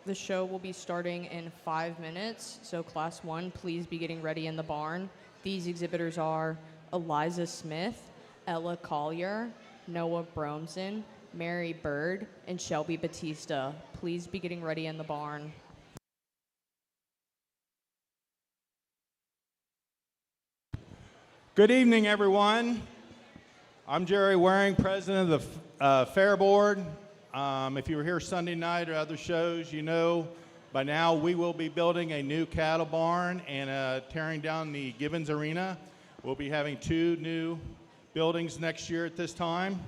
The show will be starting in 5 minutes, so Class 1, please be getting ready in the barn. These exhibitors are Eliza Smith, Ella Collier, Noah Bromson, Mary Bird, and Shelby Batista. Please be getting ready in the barn. Good evening, everyone. I'm Jerry Waring, president of the Fairboard. If you were here Sunday night or other shows, you know by now we will be building a new cattle barn and tearing down the Gibbons Arena. We'll be having 2 new buildings next year at this time.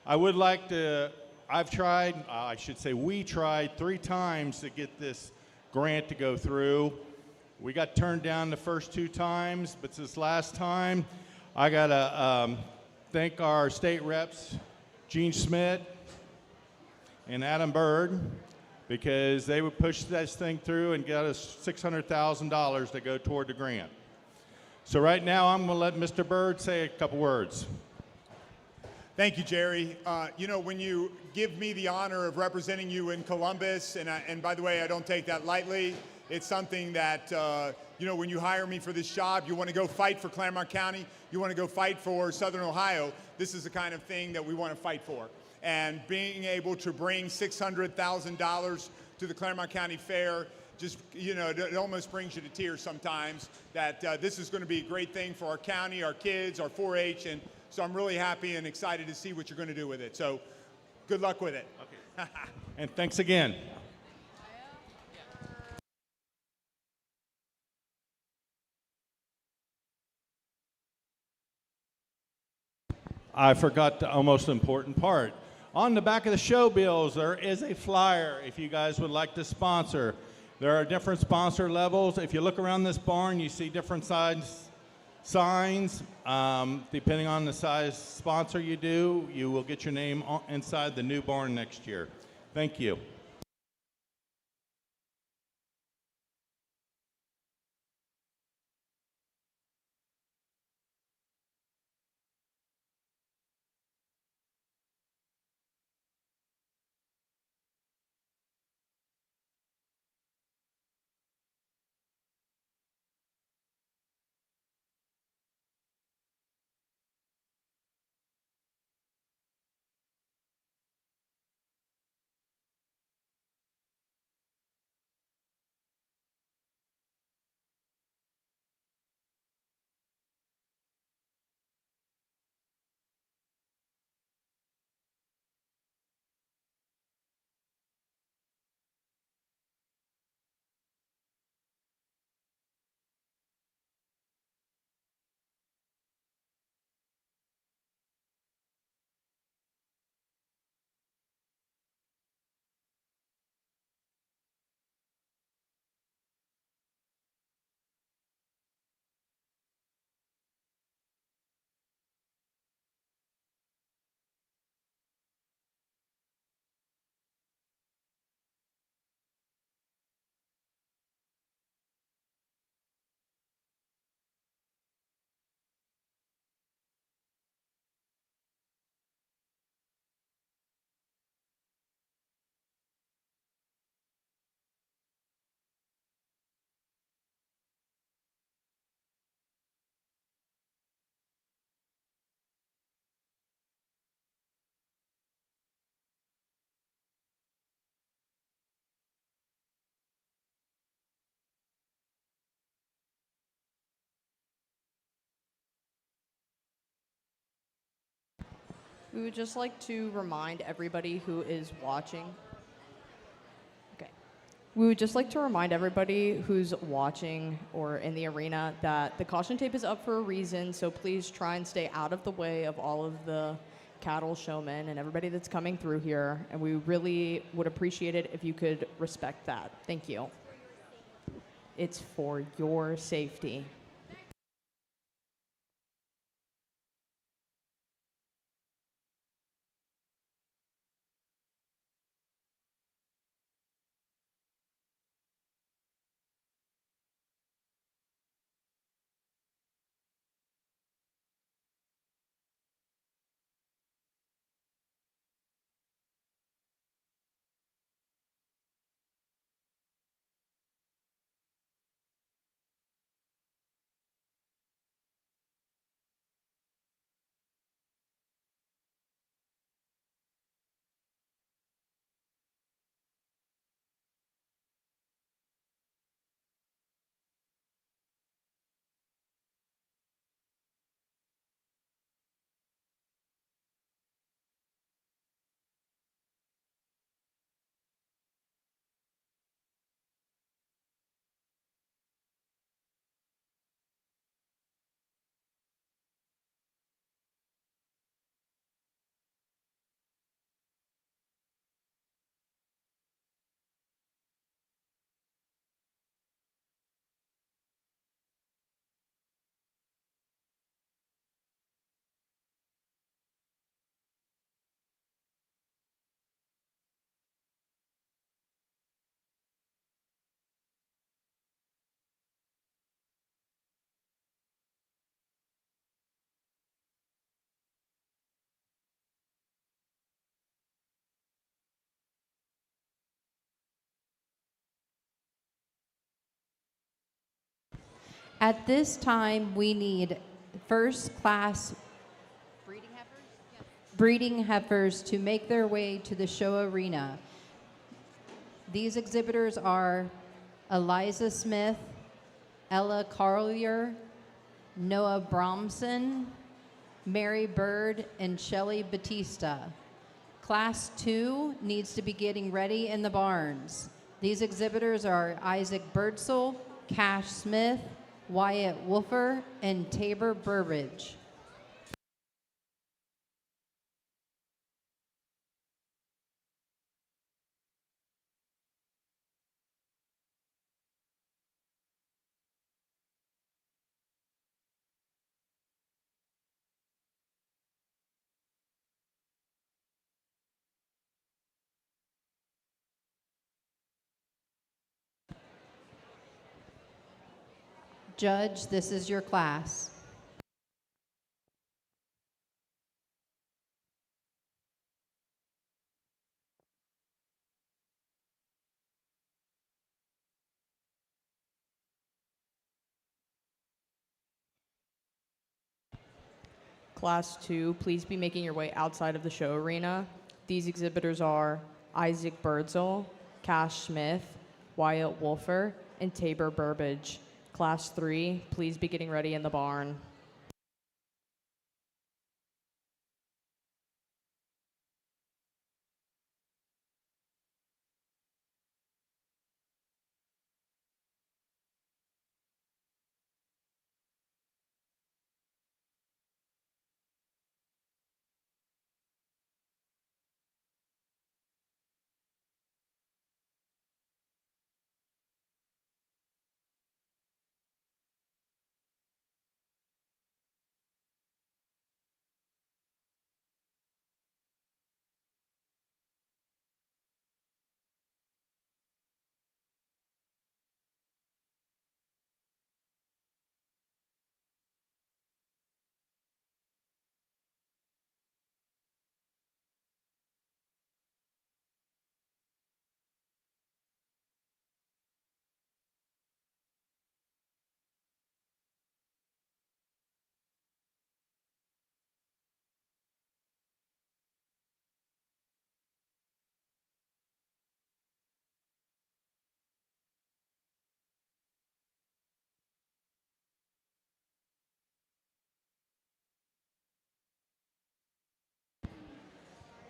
I would like to, we tried 3 times to get this grant to go through. We got turned down the first 2 times, but this last time, I gotta thank our state reps, Gene Schmidt and Adam Bird, because they would push this thing through and get us $600,000 to go toward the grant. So right now, I'm gonna let Mr. Bird say a couple words. Thank you, Jerry. When you give me the honor of representing you in Columbus, and by the way, I don't take that lightly. It's something that, when you hire me for this job, you want to go fight for Clermont County, you want to go fight for Southern Ohio. This is the kind of thing that we want to fight for. And being able to bring $600,000 to the Clermont County Fair, just, it almost brings you to tears sometimes that this is going to be a great thing for our county, our kids, our 4-H, and so I'm really happy and excited to see what you're going to do with it. So good luck with it. Okay. And thanks again. I forgot the most important part. On the back of the show bills, there is a flyer if you guys would like to sponsor. There are different sponsor levels. If you look around this barn, you see different size signs. Depending on the size sponsor you do, you will get your name inside the new barn next year. Thank you. We would just like to remind everybody who is watching. Okay. We would just like to remind everybody who's watching or in the arena that the caution tape is up for a reason, so please try and stay out of the way of all of the cattle showmen and everybody that's coming through here, and we really would appreciate it if you could respect that. Thank you. It's for your safety. At this time, we need first class breeding heifers to make their way to the show arena. These exhibitors are Eliza Smith, Ella Carlier, Noah Bromson, Mary Bird, and Shelley Batista. Class 2 needs to be getting ready in the barns. These exhibitors are Isaac Birdsell, Cash Smith, Wyatt Wolfer, and Tabor Burbage. Judge, this is your class. Class 2, please be making your way outside of the show arena. These exhibitors are Isaac Birdsell, Cash Smith, Wyatt Wolfer, and Tabor Burbage. Class 3, please be getting ready in the barn.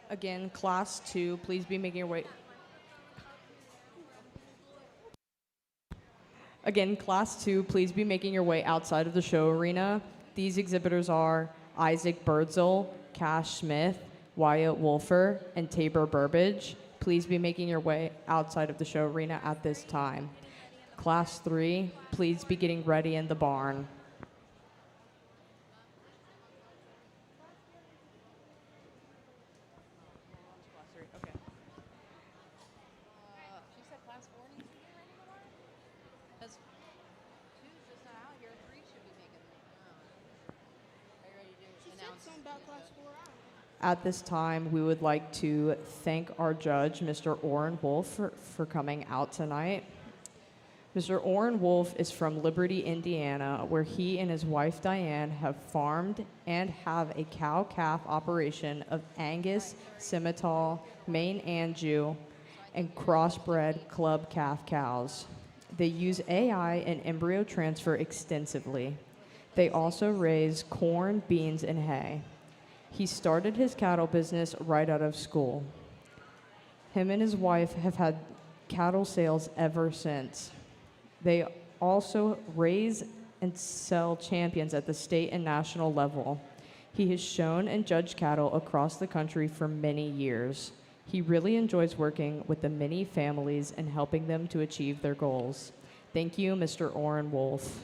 Again, Class 2, please be making your way. Again, Class 2, please be making your way outside of the show arena. These exhibitors are Isaac Birdsell, Cash Smith, Wyatt Wolfer, and Tabor Burbage. Please be making your way outside of the show arena at this time. Class 3, please be getting ready in the barn. She said class 4 needs to be ready in the barn? Because 2's just not out here. 3 should be making it. Are you ready to announce? Something about class 4 out. At this time, we would like to thank our judge, Mr. Orrin Wolf, for coming out tonight. Mr. Orrin Wolf is from Liberty, Indiana, where he and his wife Diane have farmed and have a cow-calf operation of Angus, Simmental, Maine Anjou, and crossbred club calf cows. They use AI and embryo transfer extensively. They also raise corn, beans, and hay. He started his cattle business right out of school. Him and his wife have had cattle sales ever since. They also raise and sell champions at the state and national level. He has shown and judged cattle across the country for many years. He really enjoys working with the many families and helping them to achieve their goals. Thank you, Mr. Orrin Wolf.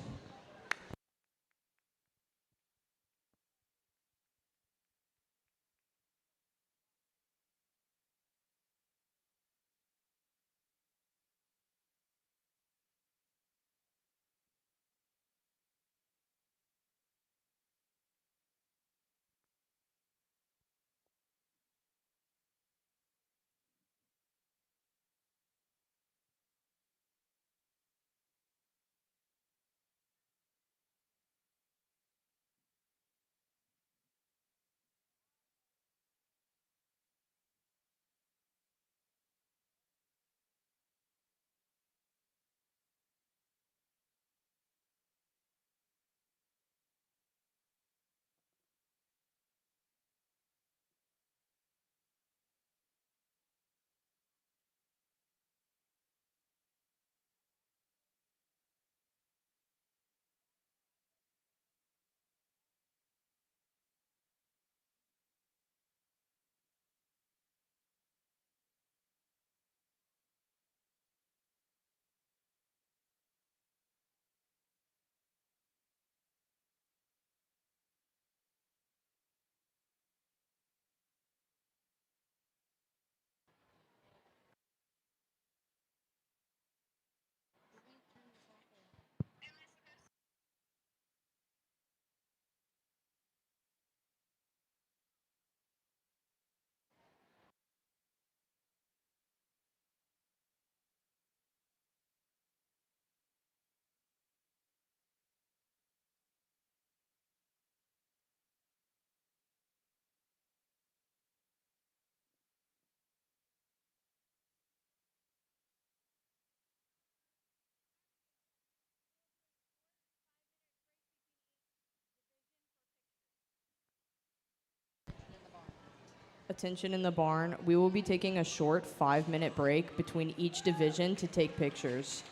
Attention in the barn. We will be taking a short 5-minute break between each division to take pictures.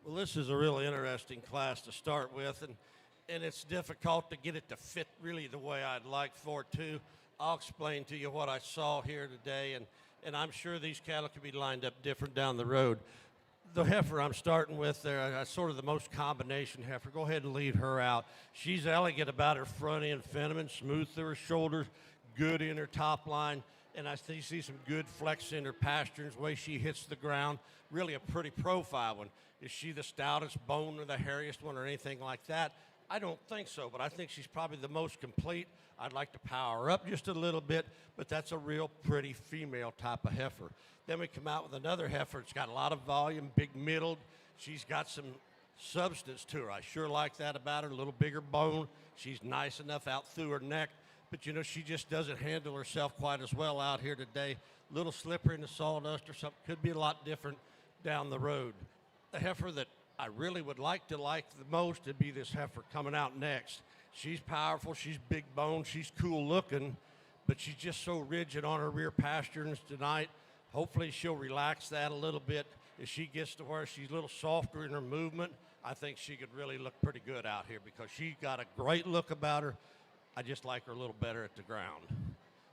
Well, this is a really interesting class to start with, and it's difficult to get it to fit really the way I'd like for it to. I'll explain to you what I saw here today, and I'm sure these cattle could be lined up different down the road. The heifer I'm starting with there, sort of the most combination heifer. Go ahead and lead her out. She's elegant about her front end feniment, smooth through her shoulders, good in her top line, and I see some good flex in her pasterns, the way she hits the ground. Really a pretty profile one. Is she the stoutest bone or the hairiest one or anything like that? I don't think so, but I think she's probably the most complete. I'd like to power her up just a little bit, but that's a real pretty female type of heifer. Then we come out with another heifer. It's got a lot of volume, big middled. She's got some substance to her. I sure like that about her, a little bigger bone. She's nice enough out through her neck, but you know, she just doesn't handle herself quite as well out here today. A little slippery in the sawdust or something. Could be a lot different down the road. The heifer that I really would like the most would be this heifer coming out next. She's powerful, she's big bone, she's cool looking, but she's just so rigid on her rear pasterns tonight. Hopefully she'll relax that a little bit. If she gets to where she's a little softer in her movement, I think she could really look pretty good out here because she's got a great look about her. I just like her a little better at the ground.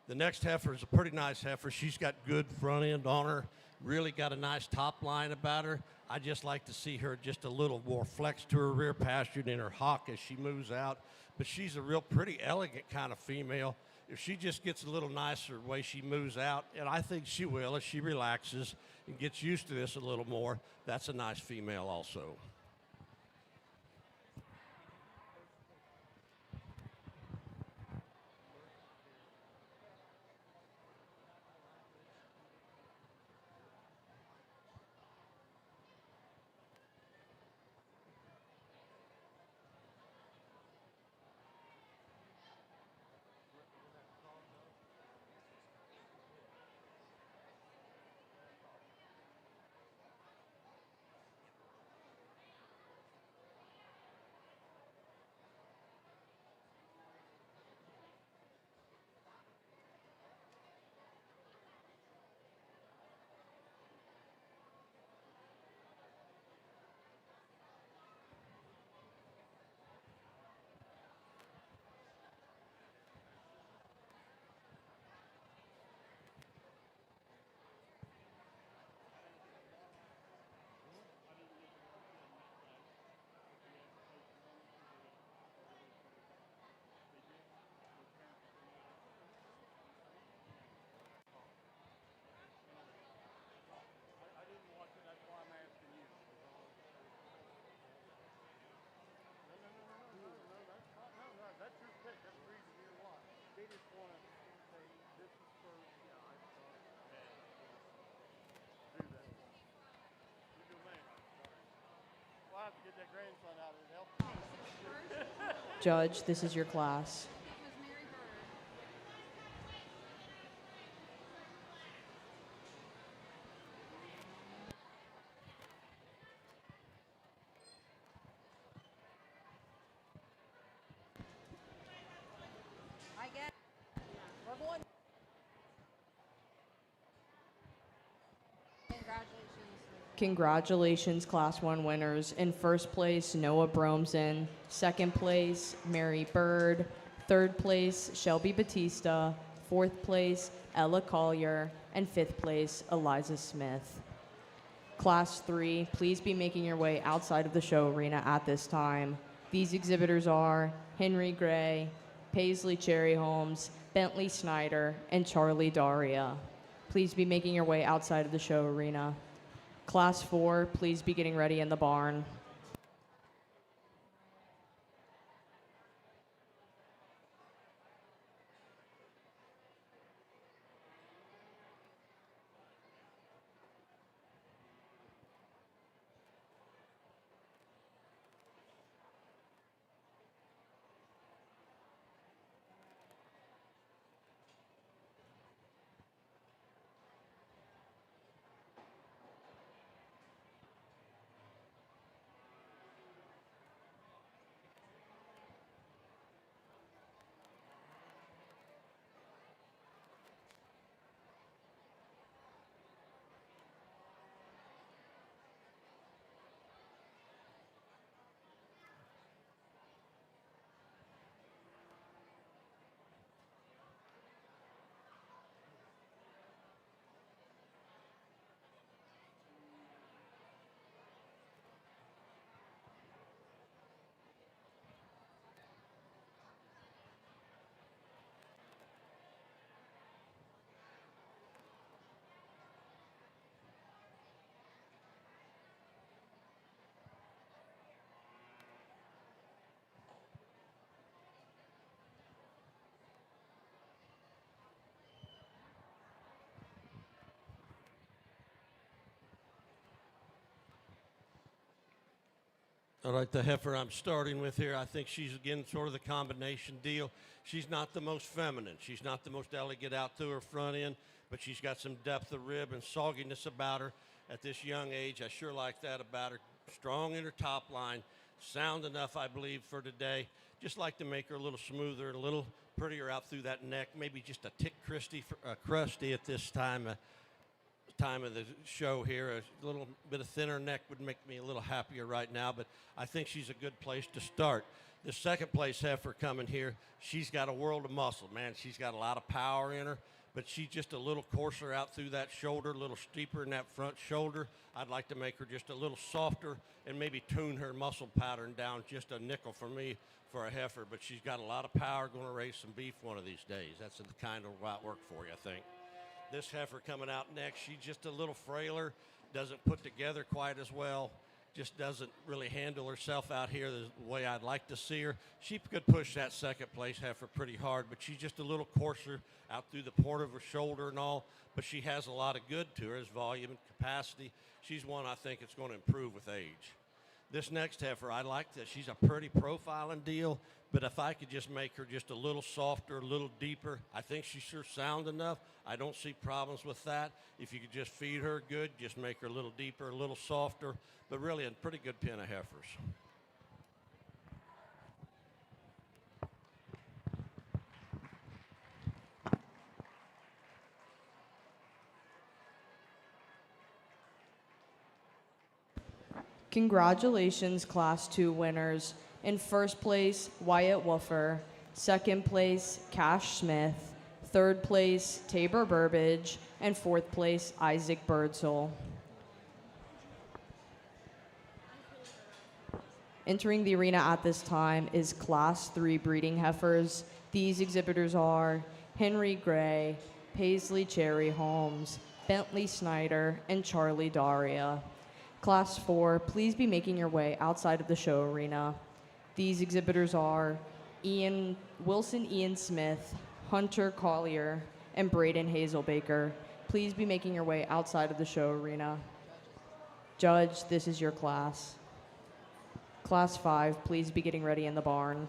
The next heifer is a pretty nice heifer. She's got good front end on her, really got a nice top line about her. I just like to see her just a little more flex to her rear pasture in her hock as she moves out. But she's a real pretty elegant kind of female. If she just gets a little nicer the way she moves out, and I think she will as she relaxes and gets used to this a little more, that's a nice female also. Judge, this is your class. Congratulations, Class 1 winners. In first place, Noah Bromson. Second place, Mary Bird. Third place, Shelby Batista. Fourth place, Ella Collier. And fifth place, Eliza Smith. Class 3, please be making your way outside of the show arena at this time. These exhibitors are Henry Gray, Paisley Cherry Holmes, Bentley Snyder, and Charlie Daria. Please be making your way outside of the show arena. Class 4, please be getting ready in the barn. All right, the heifer I'm starting with here, I think she's again sort of the combination deal. She's not the most feminine. She's not the most elegant out through her front end, but she's got some depth of rib and sogginess about her at this young age. I sure like that about her. Strong in her top line, sound enough, I believe, for today. Just like to make her a little smoother and a little prettier out through that neck, maybe just a tick crusty at this time of the show here. A little bit of thinner neck would make me a little happier right now, but I think she's a good place to start. The second place heifer coming here, she's got a world of muscle, man. She's got a lot of power in her, but she's just a little coarser out through that shoulder, a little steeper in that front shoulder. I'd like to make her just a little softer and maybe tune her muscle pattern down just a nickel for me for a heifer, but she's got a lot of power, going to raise some beef one of these days. That's the kind of right work for you, I think. This heifer coming out next, she's just a little frailer, doesn't put together quite as well, just doesn't really handle herself out here the way I'd like to see her. She could push that second place heifer pretty hard, but she's just a little coarser out through the port of her shoulder and all, but she has a lot of good to her as volume and capacity. She's one I think it's going to improve with age. This next heifer, I like that she's a pretty profiling deal, but if I could just make her just a little softer, a little deeper, I think she's sure sound enough. I don't see problems with that. If you could just feed her good, just make her a little deeper, a little softer, but really a pretty good pen of heifers. Congratulations, Class 2 winners. In first place, Wyatt Woofer. Second place, Cash Smith. Third place, Tabor Burbage. And fourth place, Isaac Birdsall. Entering the arena at this time is Class 3 breeding heifers. These exhibitors are Henry Gray, Paisley Cherry Holmes, Bentley Snyder, and Charlie Daria. Class 4, please be making your way outside of the show arena. These exhibitors are Wilson Ian Smith, Hunter Collier, and Braden Hazelbaker. Please be making your way outside of the show arena. Judge, this is your class. Class 5, please be getting ready in the barn.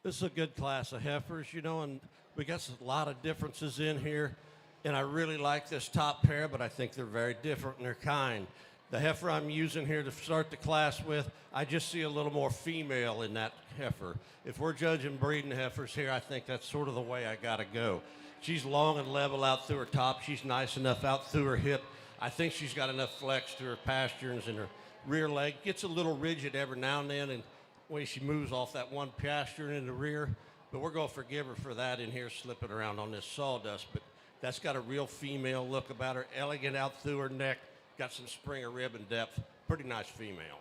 This is a good class of heifers, you know, and we got a lot of differences in here. And I really like this top pair, but I think they're very different in their kind. The heifer I'm using here to start the class with, I just see a little more female in that heifer. If we're judging breeding heifers here, I think that's sort of the way I gotta go. She's long and level out through her top. She's nice enough out through her hip. I think she's got enough flex to her pasterns, and her rear leg gets a little rigid every now and then, and the way she moves off that one pastern in the rear. But we're gonna forgive her for that in here slipping around on this sawdust. But that's got a real female look about her, elegant out through her neck, got some springer rib and depth, pretty nice female.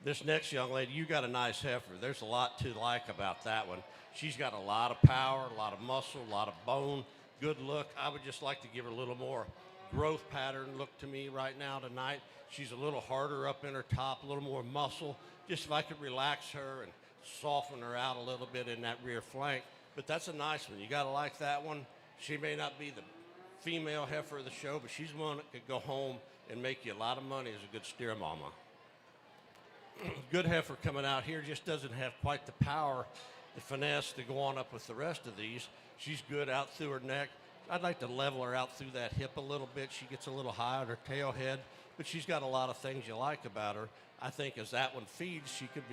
This next young lady, you got a nice heifer. There's a lot to like about that one. She's got a lot of power, a lot of muscle, a lot of bone, good look. I would just like to give her a little more growth pattern look to me right now tonight. She's a little harder up in her top, a little more muscle. Just if I could relax her and soften her out a little bit in that rear flank. But that's a nice one. You got to like that one. She may not be the female heifer of the show, but she's one that could go home and make you a lot of money as a good steer mama. Good heifer coming out here, just doesn't have quite the power, the finesse to go on up with the rest of these. She's good out through her neck. I'd like to level her out through that hip a little bit. She gets a little high on her tail head, but she's got a lot of things you like about her. I think as that one feeds, she could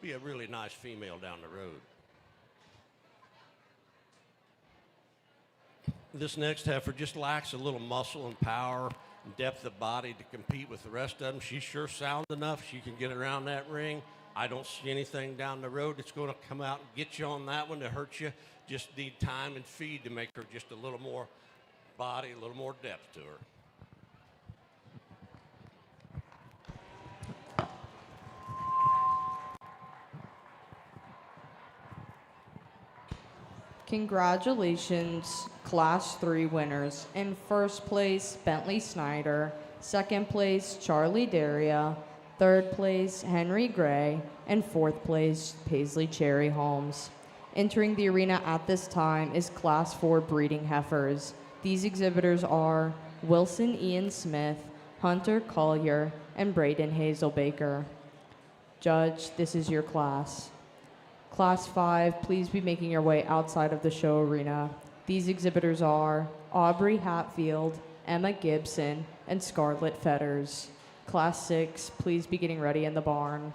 be a really nice female down the road. This next heifer just lacks a little muscle and power and depth of body to compete with the rest of them. She's sure sound enough. She can get around that ring. I don't see anything down the road that's going to come out and get you on that one to hurt you. Just need time and feed to make her just a little more body, a little more depth to her. Congratulations, Class 3 winners. In first place, Bentley Snyder. Second place, Charlie Daria. Third place, Henry Gray. And fourth place, Paisley Cherry Holmes. Entering the arena at this time is Class 4 breeding heifers. These exhibitors are Wilson Ian Smith, Hunter Collier, and Braden Hazelbaker. Judge, this is your class. Class 5, please be making your way outside of the show arena. These exhibitors are Aubrey Hatfield, Emma Gibson, and Scarlett Fetters. Class 6, please be getting ready in the barn.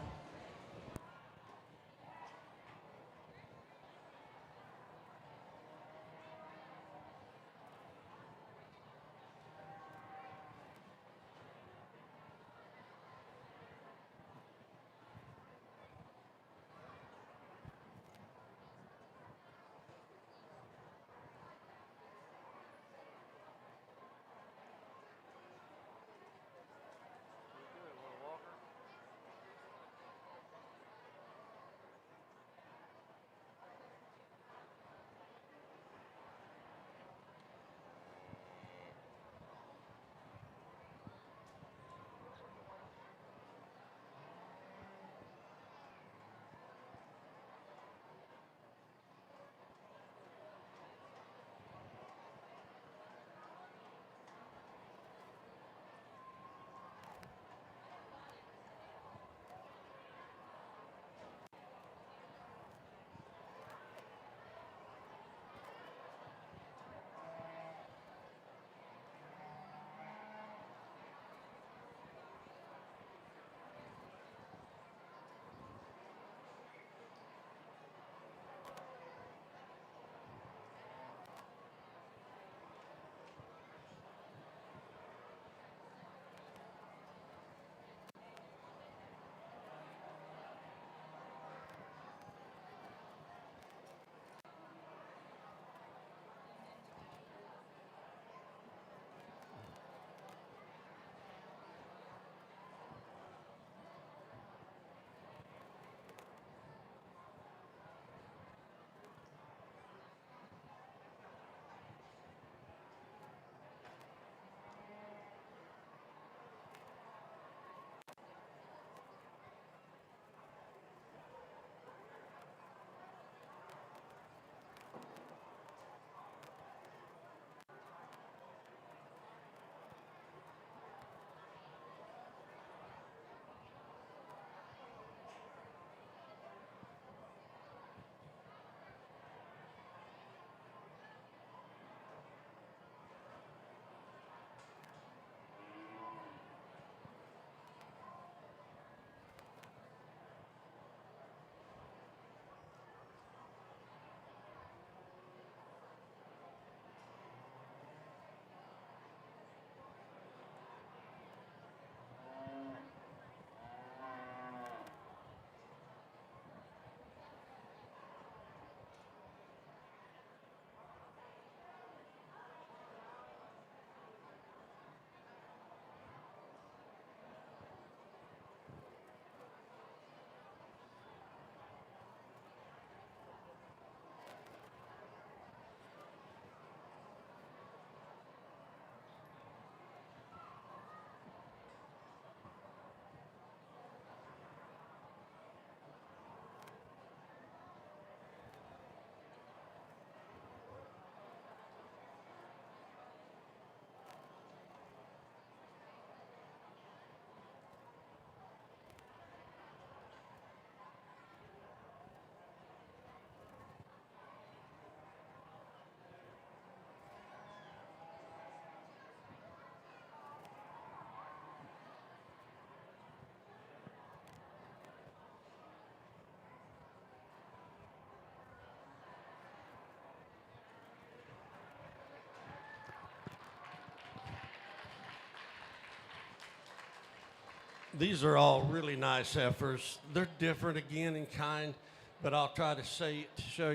These are all really nice heifers. They're different again in kind, but I'll try to tell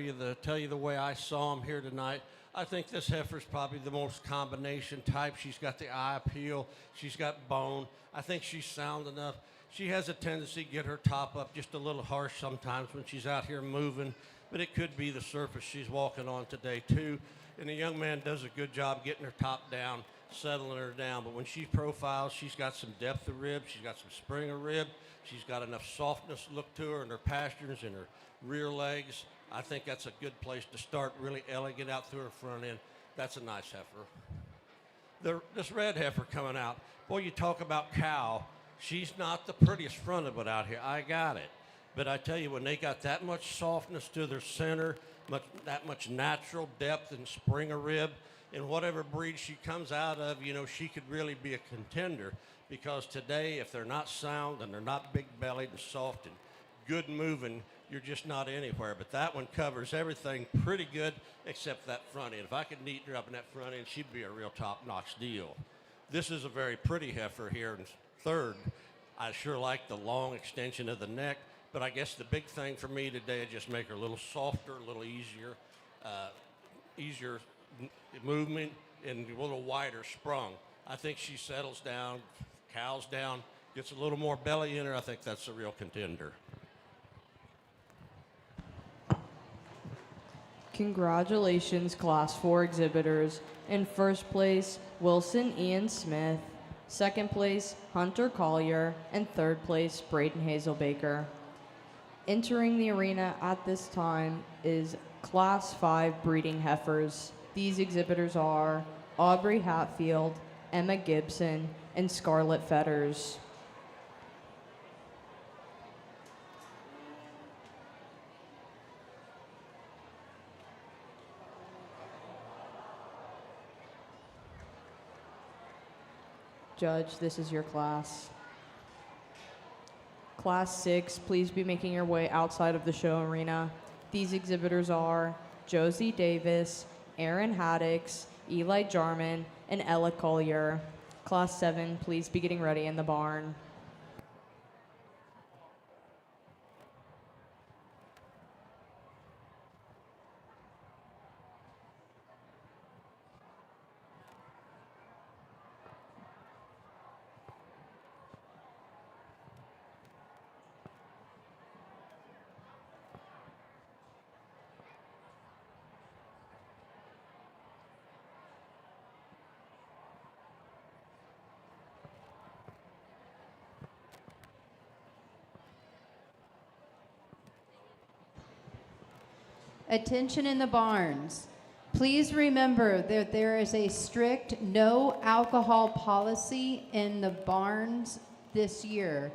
you the way I saw them here tonight. I think this heifer is probably the most combination type. She's got the eye appeal. She's got bone. I think she's sound enough. She has a tendency to get her top up just a little harsh sometimes when she's out here moving, but it could be the surface she's walking on today too. And the young man does a good job getting her top down, settling her down. But when she profiles, she's got some depth of rib. She's got some spring of rib. She's got enough softness look to her in her pasterns and her rear legs. I think that's a good place to start, really elegant out through her front end. That's a nice heifer. This red heifer coming out, boy, you talk about cow. She's not the prettiest front of it out here. I got it. But I tell you, when they got that much softness to their center, that much natural depth and spring of rib, in whatever breed she comes out of, you know, she could really be a contender. Because today, if they're not sound and they're not big-bellied and soft and good moving, you're just not anywhere. But that one covers everything pretty good except that front end. If I could neaten her up in that front end, she'd be a real top-notch deal. This is a very pretty heifer here in third. I sure like the long extension of the neck, but I guess the big thing for me today is just make her a little softer, a little easier movement, and a little wider sprung. I think she settles down, cows down, gets a little more belly in her. I think that's a real contender. Congratulations, Class 4 exhibitors. In first place, Wilson Ian Smith. Second place, Hunter Collier. And third place, Braden Hazelbaker. Entering the arena at this time is Class 5 breeding heifers. These exhibitors are Aubrey Hatfield, Emma Gibson, and Scarlett Fetters. Judge, this is your class. Class 6, please be making your way outside of the show arena. These exhibitors are Josie Davis, Aaron Haddix, Eli Jarman, and Ella Collier. Class 7, please be getting ready in the barn. Attention in the barns. Please remember that there is a strict no alcohol policy in the barns this year.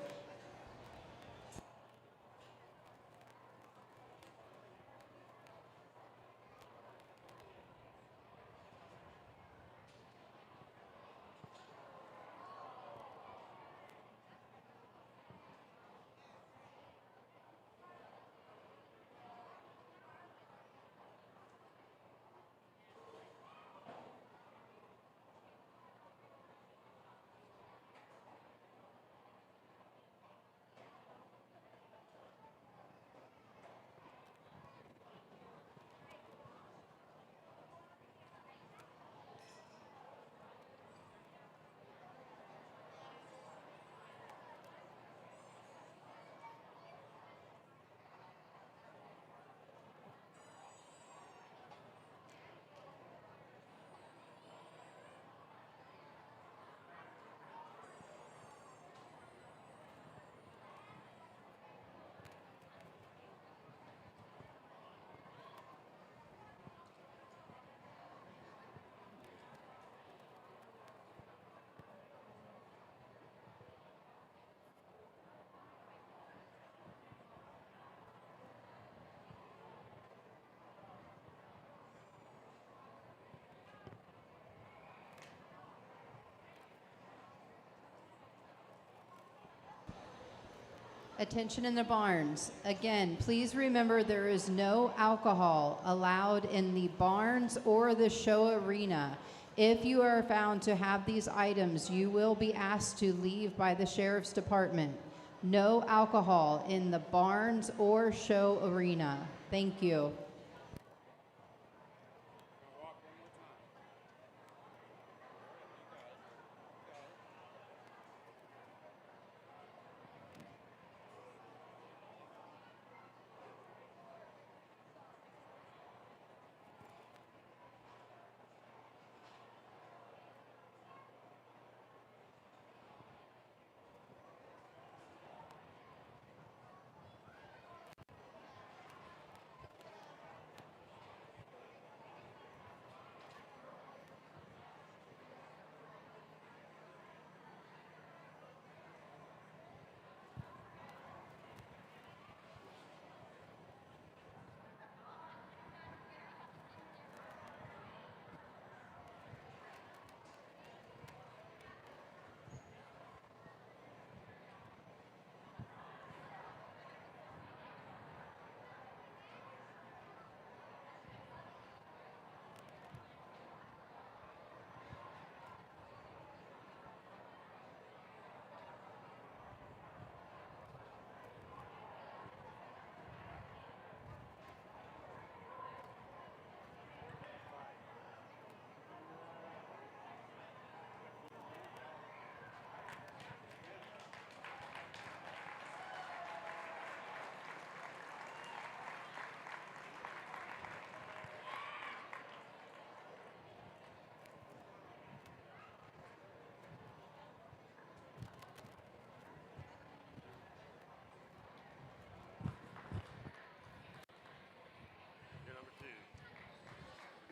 Attention in the barns. Again, please remember there is no alcohol allowed in the barns or the show arena. If you are found to have these items, you will be asked to leave by the Sheriff's Department. No alcohol in the barns or show arena. Thank you.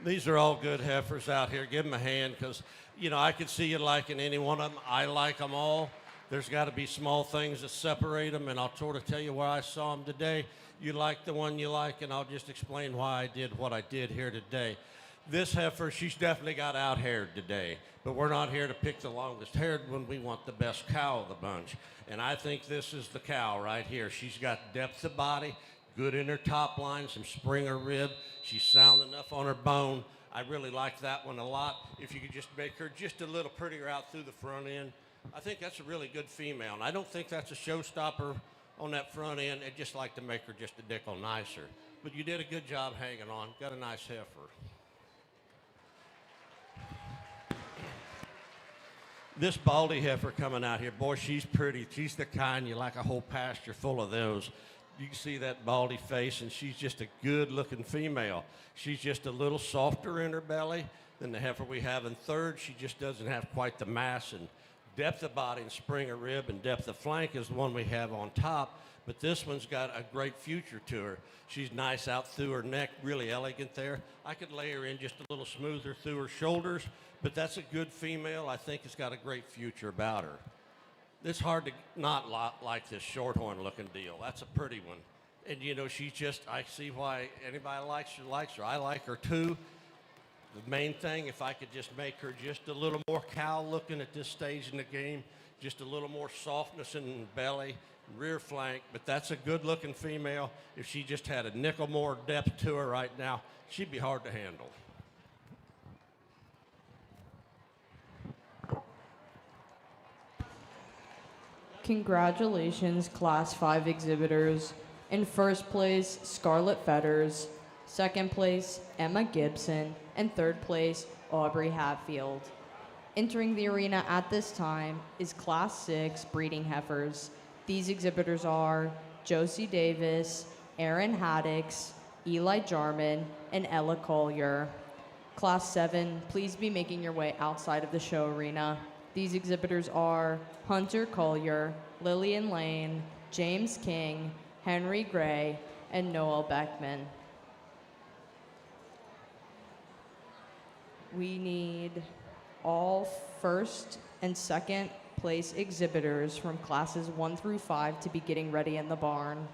These are all good heifers out here. Give them a hand because, you know, I could see you liking any one of them. I like them all. There's got to be small things that separate them, and I'll sort of tell you where I saw them today. You like the one you like, and I'll just explain why I did what I did here today. This heifer, she's definitely got out-haired today, but we're not here to pick the longest haired one. We want the best cow of the bunch, and I think this is the cow right here. She's got depth of body, good in her top line, some Springer rib. She's sound enough on her bone. I really like that one a lot. If you could just make her just a little prettier out through the front end, I think that's a really good female. And I don't think that's a showstopper on that front end. I'd just like to make her just a nickel nicer. But you did a good job hanging on. Got a nice heifer. This baldy heifer coming out here, boy, she's pretty. She's the kind you like a whole pasture full of those. You can see that baldy face, and she's just a good-looking female. She's just a little softer in her belly than the heifer we have in third. She just doesn't have quite the mass and depth of body and Springer rib and depth of flank is the one we have on top. But this one's got a great future to her. She's nice out through her neck, really elegant there. I could lay her in just a little smoother through her shoulders, but that's a good female. I think it's got a great future about her. It's hard to not like this shorthorn looking deal. That's a pretty one. And you know, she's just, I see why anybody likes her. I like her too. The main thing, if I could just make her just a little more cow looking at this stage in the game, just a little more softness in belly, rear flank, but that's a good looking female. If she just had a nickel more depth to her right now, she'd be hard to handle. Congratulations, Class 5 exhibitors. In first place, Scarlet Fetters. Second place, Emma Gibson. And third place, Aubrey Hatfield. Entering the arena at this time is Class 6 breeding heifers. These exhibitors are Josie Davis, Aaron Haddix, Eli Jarman, and Ella Collier. Class 7, please be making your way outside of the show arena. These exhibitors are Hunter Collier, Lillian Lane, James King, Henry Gray, and Noel Beckman. We need all first and second place exhibitors from classes 1 through 5 to be getting ready in the barn.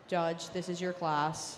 Judge, this is your class.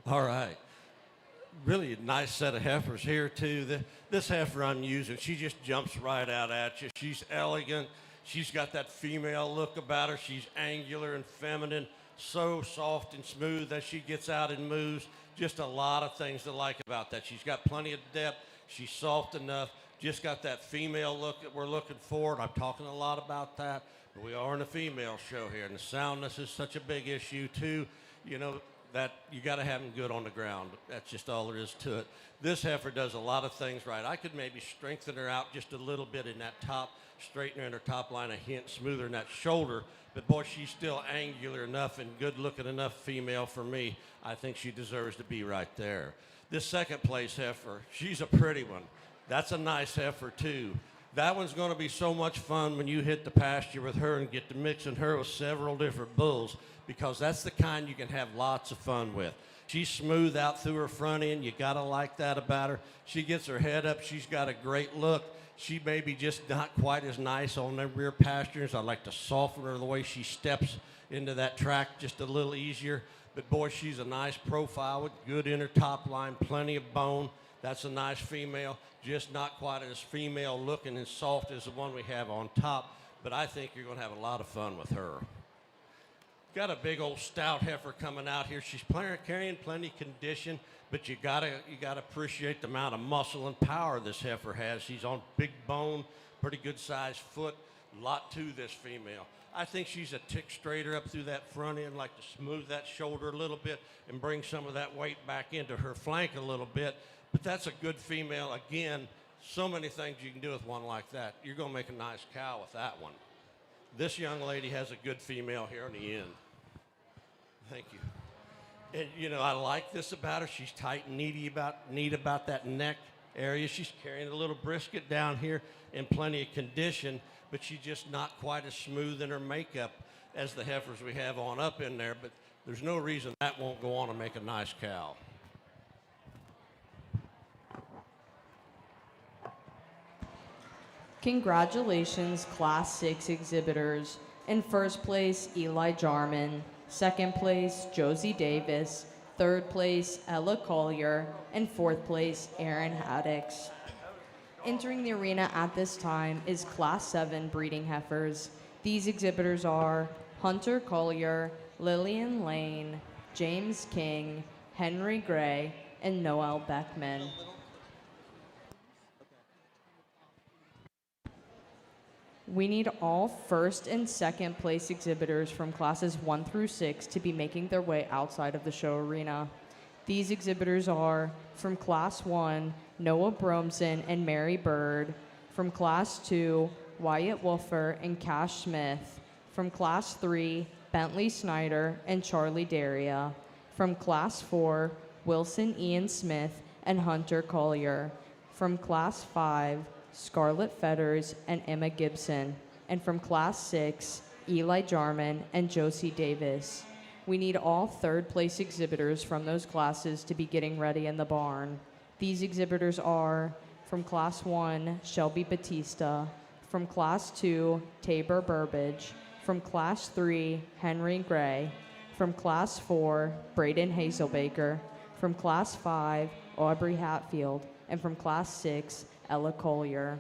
All right. Really a nice set of heifers here too. This heifer I'm using, she just jumps right out at you. She's elegant. She's got that female look about her. She's angular and feminine, so soft and smooth as she gets out and moves. Just a lot of things to like about that. She's got plenty of depth. She's soft enough. Just got that female look that we're looking for. And I'm talking a lot about that. But we are in a female show here, and the soundness is such a big issue too. You know, that you got to have them good on the ground. That's just all there is to it. This heifer does a lot of things right. I could maybe strengthen her out just a little bit in that top, straighten her in her top line a hint, smoother in that shoulder. But boy, she's still angular enough and good looking enough female for me. I think she deserves to be right there. This second place heifer, she's a pretty one. That's a nice heifer too. That one's going to be so much fun when you hit the pasture with her and get to mixing her with several different bulls, because that's the kind you can have lots of fun with. She's smooth out through her front end. You got to like that about her. She gets her head up. She's got a great look. She may be just not quite as nice on the rear pastures. I like to soften her the way she steps into that track just a little easier. But boy, she's a nice profile with good inner top line, plenty of bone. That's a nice female, just not quite as female looking and soft as the one we have on top, but I think you're going to have a lot of fun with her. Got a big old stout heifer coming out here. She's carrying plenty of condition, but you gotta appreciate the amount of muscle and power this heifer has. She's on big bone, pretty good sized foot, a lot to this female. I think she's a tick straighter up through that front end, like to smooth that shoulder a little bit and bring some of that weight back into her flank a little bit. But that's a good female. Again, so many things you can do with one like that. You're going to make a nice cow with that one. This young lady has a good female here on the end. Thank you. And, you know, I like this about her. She's tight and neat about that neck area. She's carrying a little brisket down here in plenty of condition, but she's just not quite as smooth in her makeup as the heifers we have on up in there. But there's no reason that won't go on and make a nice cow. Congratulations, Class 6 exhibitors. In first place, Eli Jarman. Second place, Josie Davis. Third place, Ella Collier. And fourth place, Aaron Haddix. Entering the arena at this time is Class 7 breeding heifers. These exhibitors are Hunter Collier, Lillian Lane, James King, Henry Gray, and Noel Beckman. We need all first and second place exhibitors from classes 1 through 6 to be making their way outside of the show arena. These exhibitors are from Class 1, Noah Bromson and Mary Bird. From Class 2, Wyatt Wolfer and Cash Smith. From Class 3, Bentley Snyder and Charlie Daria. From Class 4, Wilson Ian Smith and Hunter Collier. From Class 5, Scarlett Fetters and Emma Gibson. And from Class 6, Eli Jarman and Josie Davis. We need all third place exhibitors from those classes to be getting ready in the barn. These exhibitors are from Class 1, Shelby Batista. From Class 2, Tabor Burbage. From Class 3, Henry Gray. From Class 4, Braden Hazelbaker. From Class 5, Aubrey Hatfield. And from Class 6, Ella Collier.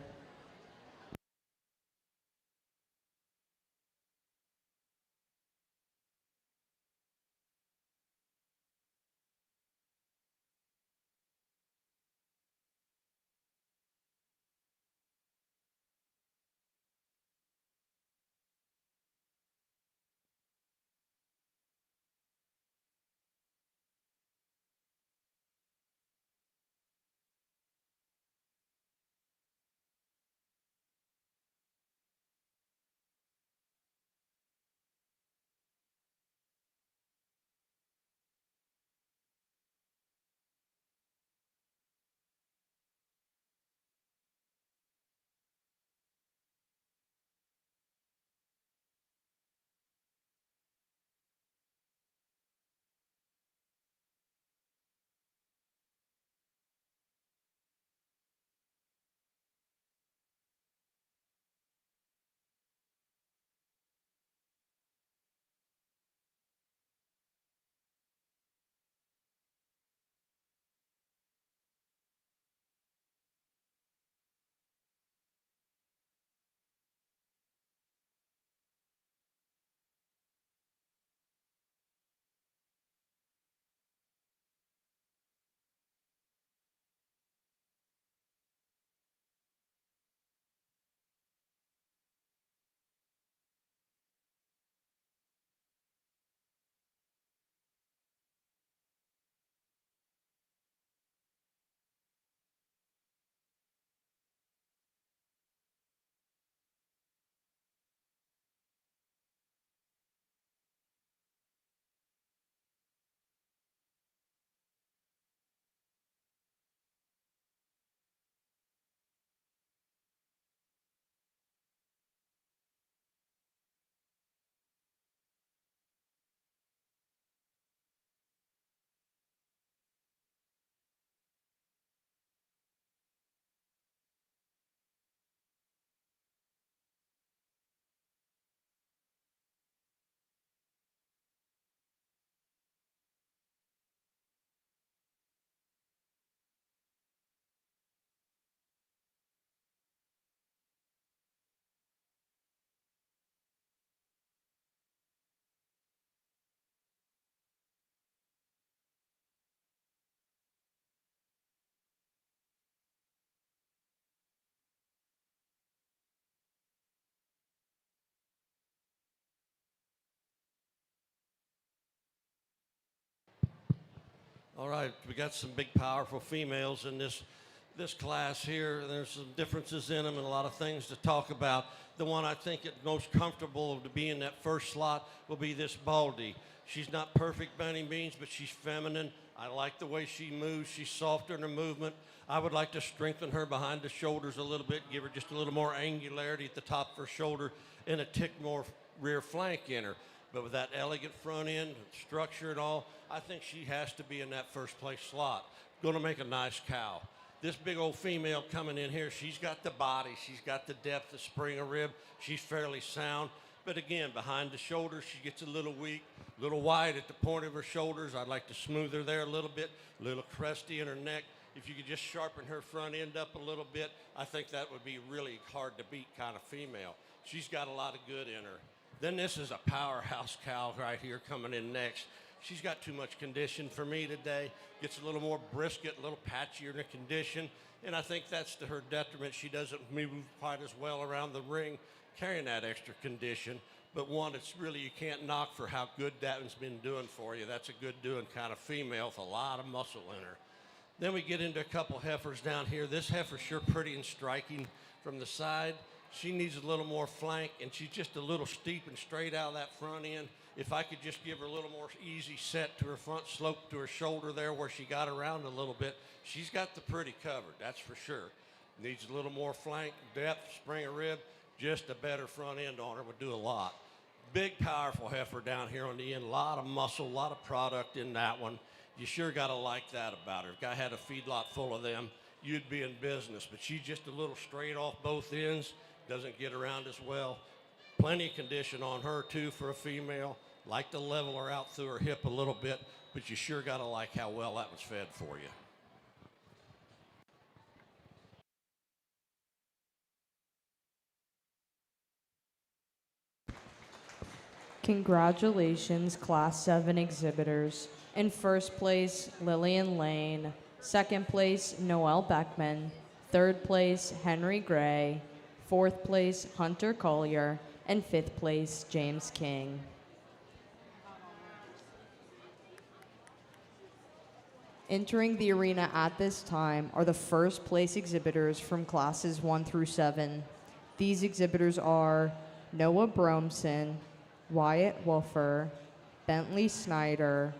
All right, we got some big, powerful females in this class here. There's some differences in them and a lot of things to talk about. The one I think is most comfortable to be in that first slot will be this Baldy. She's not perfect by any means, but she's feminine. I like the way she moves. She's softer in her movement. I would like to strengthen her behind the shoulders a little bit, give her just a little more angularity at the top of her shoulder and a tick more rear flank in her. But with that elegant front end, structure and all, I think she has to be in that first place slot. Going to make a nice cow. This big old female coming in here, she's got the body, she's got the depth, the spring of rib, she's fairly sound. But again, behind the shoulders, she gets a little weak, a little wide at the point of her shoulders. I'd like to smooth her there a little bit, a little cresty in her neck. If you could just sharpen her front end up a little bit, I think that would be really hard to beat kind of female. She's got a lot of good in her. Then this is a powerhouse cow right here coming in next. She's got too much condition for me today. Gets a little more brisket, a little patchier in the condition, and I think that's to her detriment. She doesn't move quite as well around the ring, carrying that extra condition. But one, it's really, you can't knock for how good that one's been doing for you. That's a good doing kind of female with a lot of muscle in her. Then we get into a couple heifers down here. This heifer's sure pretty and striking from the side. She needs a little more flank, and she's just a little steep and straight out of that front end. If I could just give her a little more easy set to her front slope to her shoulder there where she got around a little bit, she's got the pretty covered, that's for sure. Needs a little more flank, depth, spring of rib, just a better front end on her would do a lot. Big, powerful heifer down here on the end, a lot of muscle, a lot of product in that one. You sure got to like that about her. If I had a feedlot full of them, you'd be in business. But she's just a little straight off both ends, doesn't get around as well. Plenty of condition on her, too, for a female. Like to level her out through her hip a little bit, but you sure got to like how well that was fed for you. Congratulations, Class 7 exhibitors. In first place, Lillian Lane. Second place, Noel Beckman. Third place, Henry Gray. Fourth place, Hunter Collier. And fifth place, James King. Entering the arena at this time are the first place exhibitors from classes 1 through 7. These exhibitors are Noah Bromson, Wyatt Wolfer, Bentley Snyder,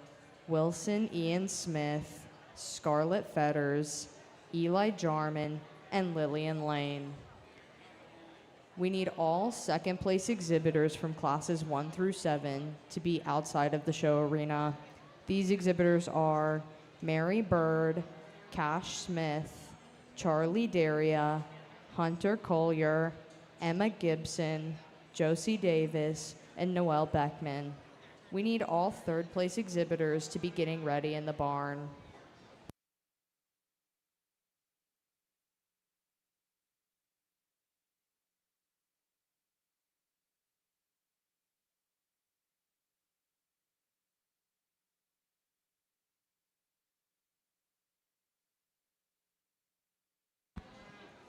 Wilson Ian Smith, Scarlett Fetters, Eli Jarman, and Lillian Lane. We need all second place exhibitors from classes 1 through 7 to be outside of the show arena. These exhibitors are Mary Bird, Cash Smith, Charlie Daria, Hunter Collier, Emma Gibson, Josie Davis, and Noel Beckman. We need all third place exhibitors to be getting ready in the barn.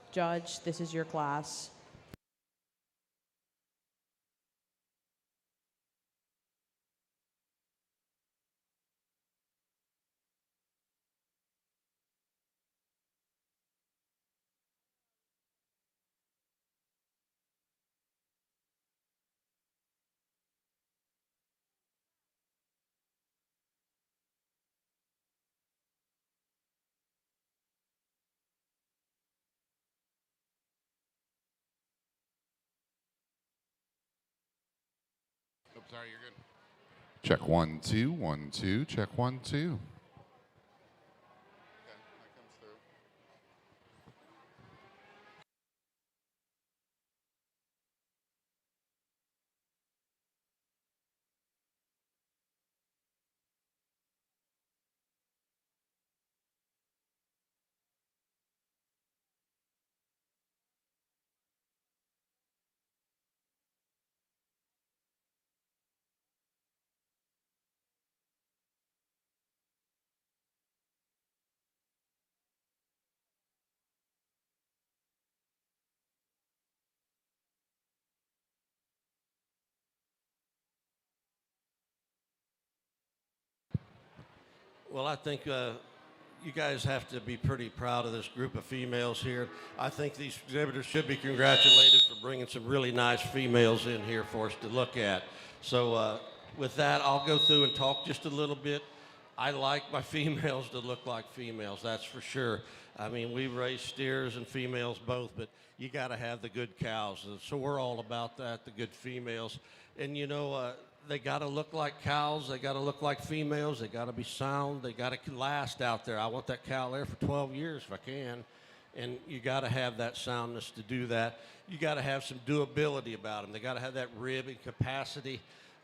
Judge, this is your class. Oops, sorry, you're good. Check 1 2 1 2. Check 1 2. Well, I think you guys have to be pretty proud of this group of females here. I think these exhibitors should be congratulated for bringing some really nice females in here for us to look at. So with that, I'll go through and talk just a little bit. I like my females to look like females, that's for sure. I mean, we raise steers and females both, but you got to have the good cows. And so we're all about that, the good females. And, you know, they got to look like cows. They got to look like females. They got to be sound. They got to last out there. I want that cow there for 12 years if I can. And you got to have that soundness to do that. You got to have some doability about them. They got to have that ribbing capacity.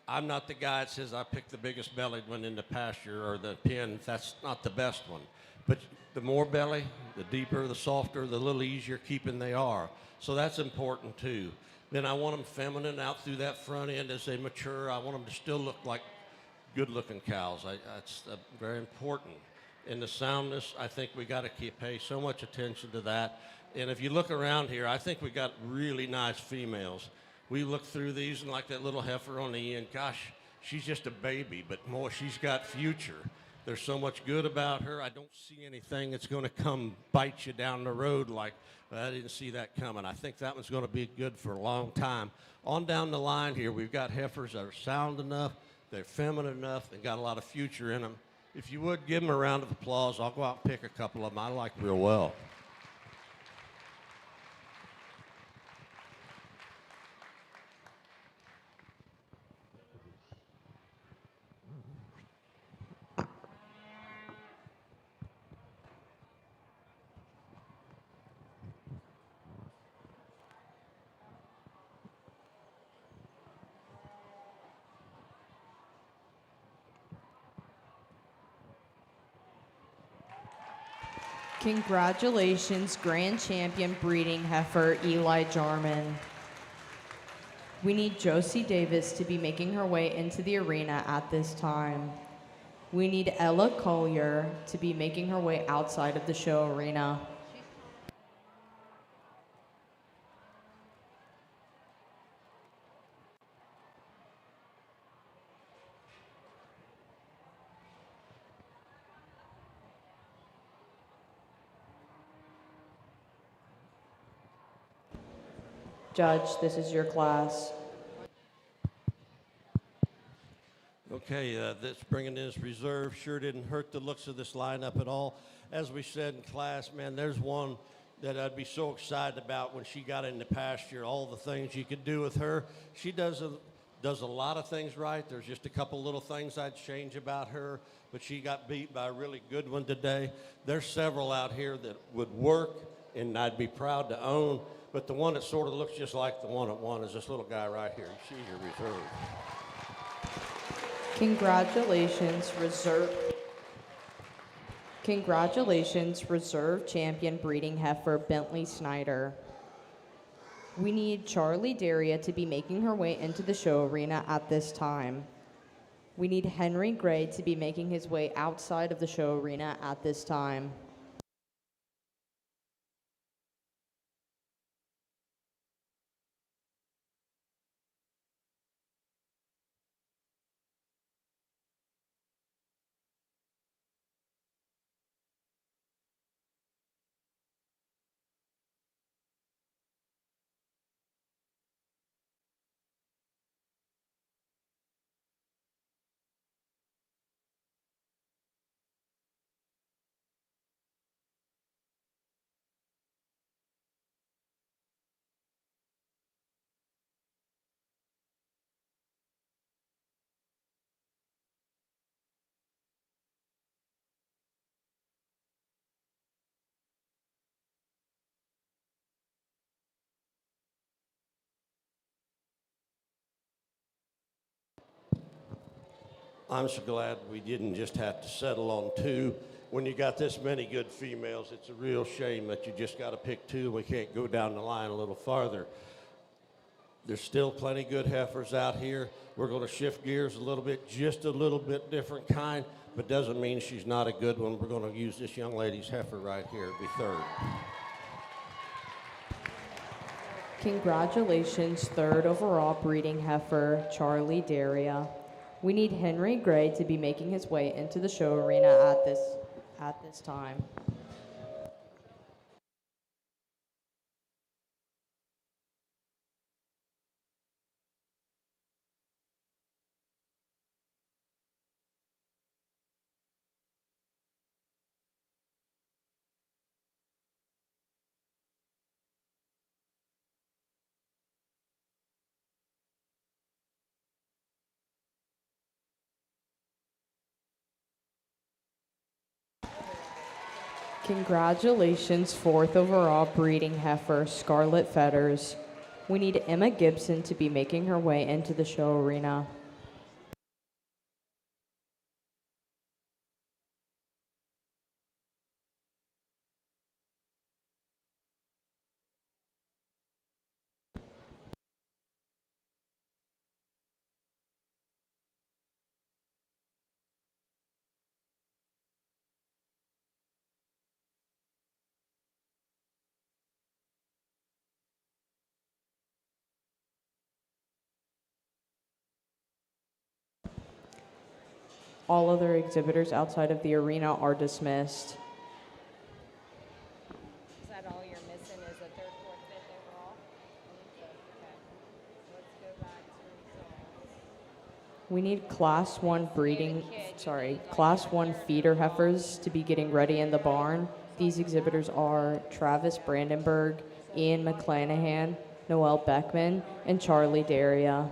I'm not the guy that says I picked the biggest bellied one in the pasture or the pen. That's not the best one. But the more belly, the deeper, the softer, the little easier keeping they are. So that's important too. Then I want them feminine out through that front end as they mature. I want them to still look like good-looking cows. That's very important. And the soundness, I think we got to pay so much attention to that. And if you look around here, I think we got really nice females. We look through these and like that little heifer on the end, gosh, she's just a baby, but more, she's got future. There's so much good about her. I don't see anything that's going to come bite you down the road like, well, I didn't see that coming. I think that one's going to be good for a long time. On down the line here, we've got heifers that are sound enough, they're feminine enough, and got a lot of future in them. If you would give them a round of applause, I'll go out and pick a couple of them I like real well. Congratulations, Grand Champion Breeding Heifer Eli Jarman. We need Josie Davis to be making her way into the arena at this time. We need Ella Collier to be making her way outside of the show arena. Judge, this is your class. Okay, this bringing in his reserve sure didn't hurt the looks of this lineup at all. As we said in class, man, there's one that I'd be so excited about when she got in the pasture, all the things you could do with her. She does a lot of things right. There's just a couple little things I'd change about her, but she got beat by a really good one today. There's several out here that would work, and I'd be proud to own. But the one that sort of looks just like the one that won is this little guy right here. She's your reserve. Congratulations, reserve champion breeding heifer Bentley Snyder. We need Charlie Daria to be making her way into the show arena at this time. We need Henry Gray to be making his way outside of the show arena at this time. I'm so glad we didn't just have to settle on two. When you got this many good females, it's a real shame that you just got to pick two. We can't go down the line a little farther. There's still plenty good heifers out here. We're going to shift gears a little bit, just a little bit different kind, but doesn't mean she's not a good one. We're going to use this young lady's heifer right here to be third. Congratulations, third overall breeding heifer Charlie Daria. We need Henry Gray to be making his way into the show arena at this time. Congratulations, 4th overall breeding heifer, Scarlet Fetters. We need Emma Gibson to be making her way into the show arena. All other exhibitors outside of the arena are dismissed. Is that all you're missing is a 3rd, 4th, 5th overall? Okay. Let's go back to results. We need class 1 feeder heifers to be getting ready in the barn. These exhibitors are Travis Brandenburg, Ian McClanahan, Noel Beckman, and Charlie Daria.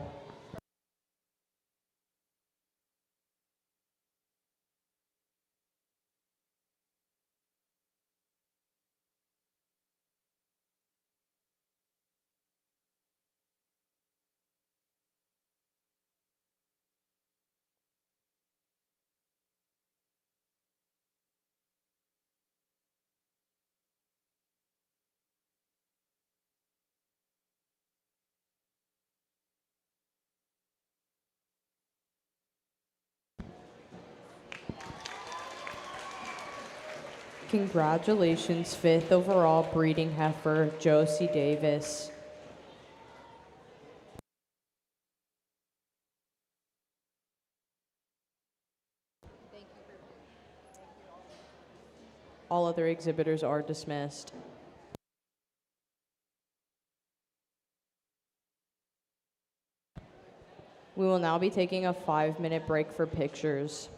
Congratulations, 5th overall breeding heifer, Josie Davis. All other exhibitors are dismissed. We will now be taking a 5-minute break for pictures.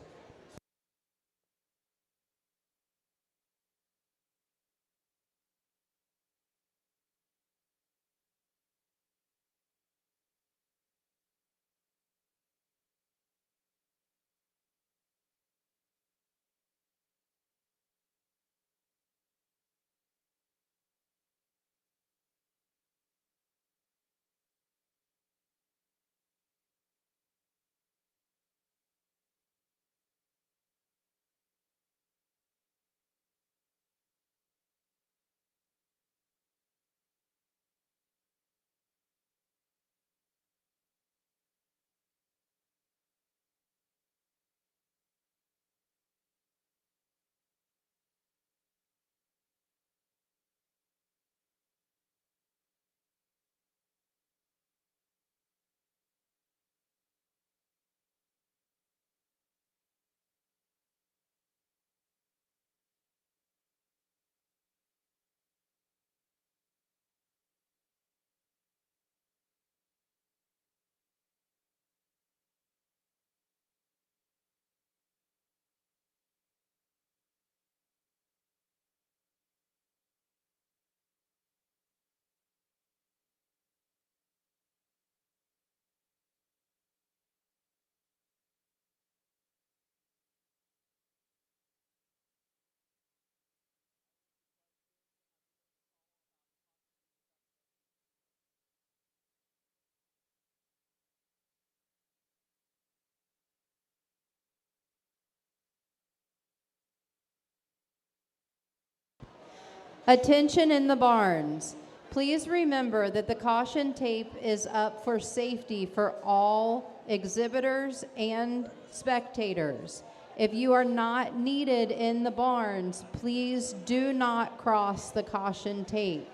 Attention in the barns. Please remember that the caution tape is up for safety for all exhibitors and spectators. If you are not needed in the barns, please do not cross the caution tape.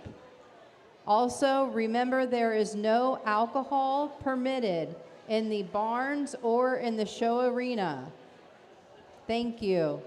Also, remember there is no alcohol permitted in the barns or in the show arena. Thank you.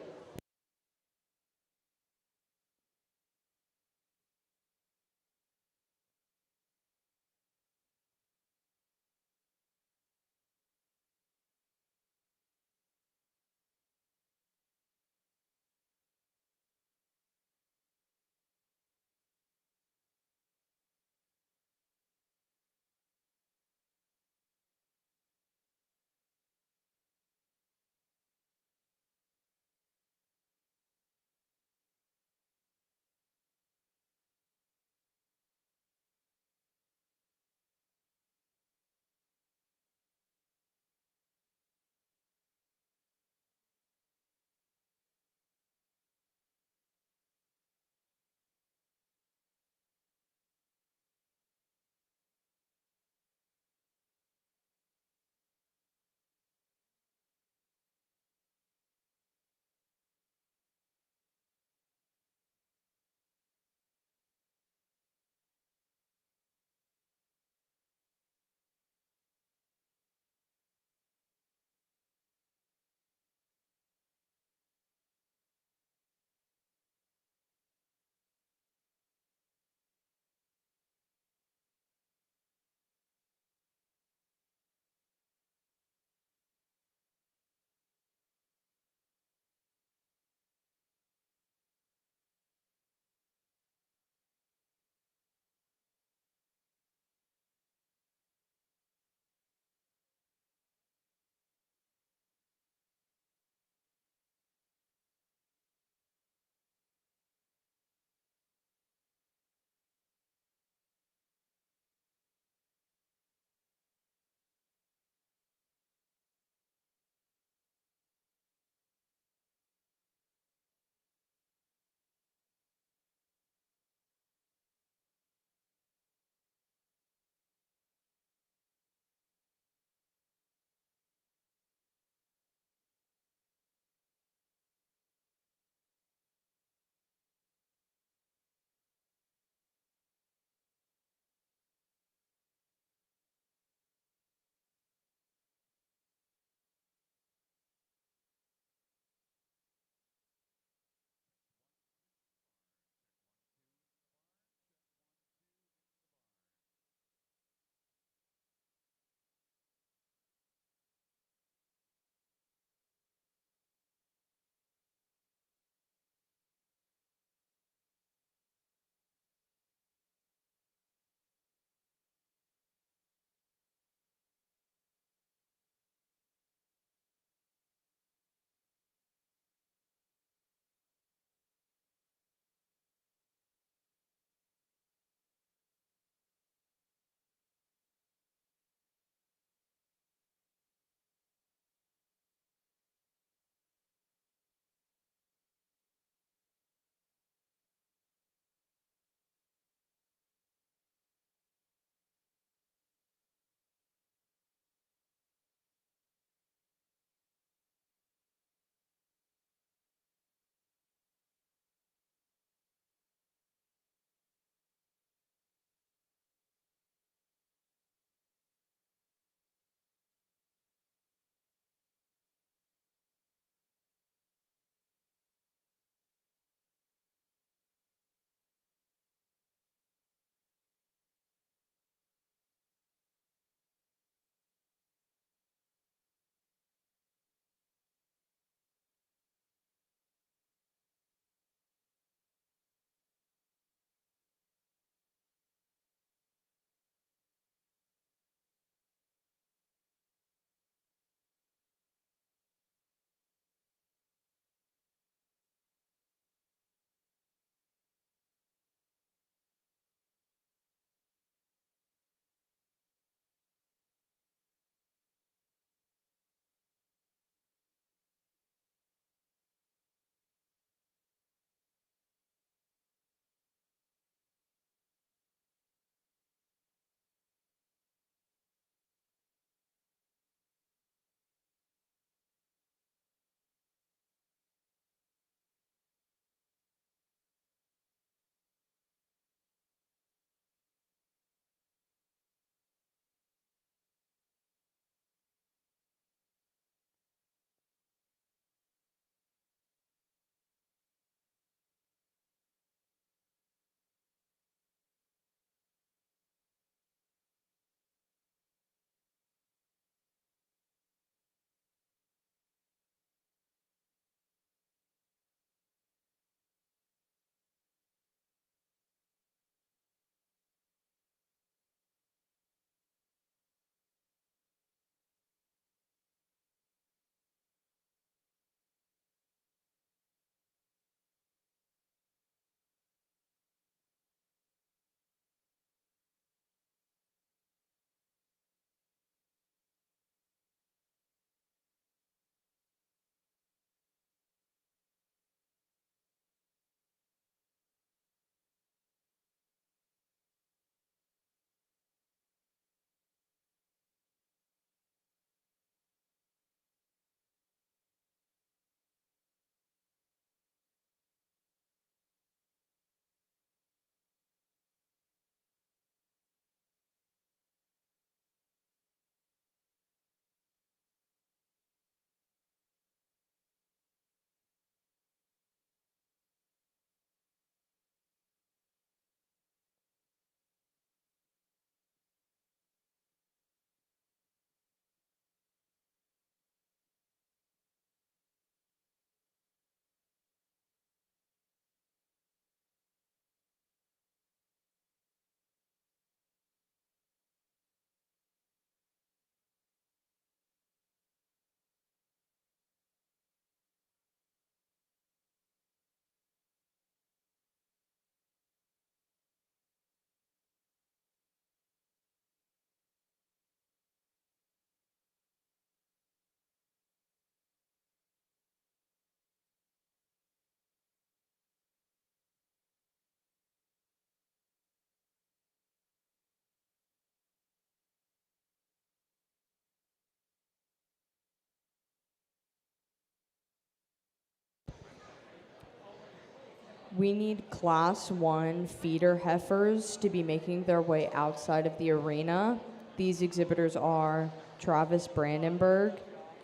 We need Class 1 feeder heifers to be making their way outside of the arena. These exhibitors are Travis Brandenburg,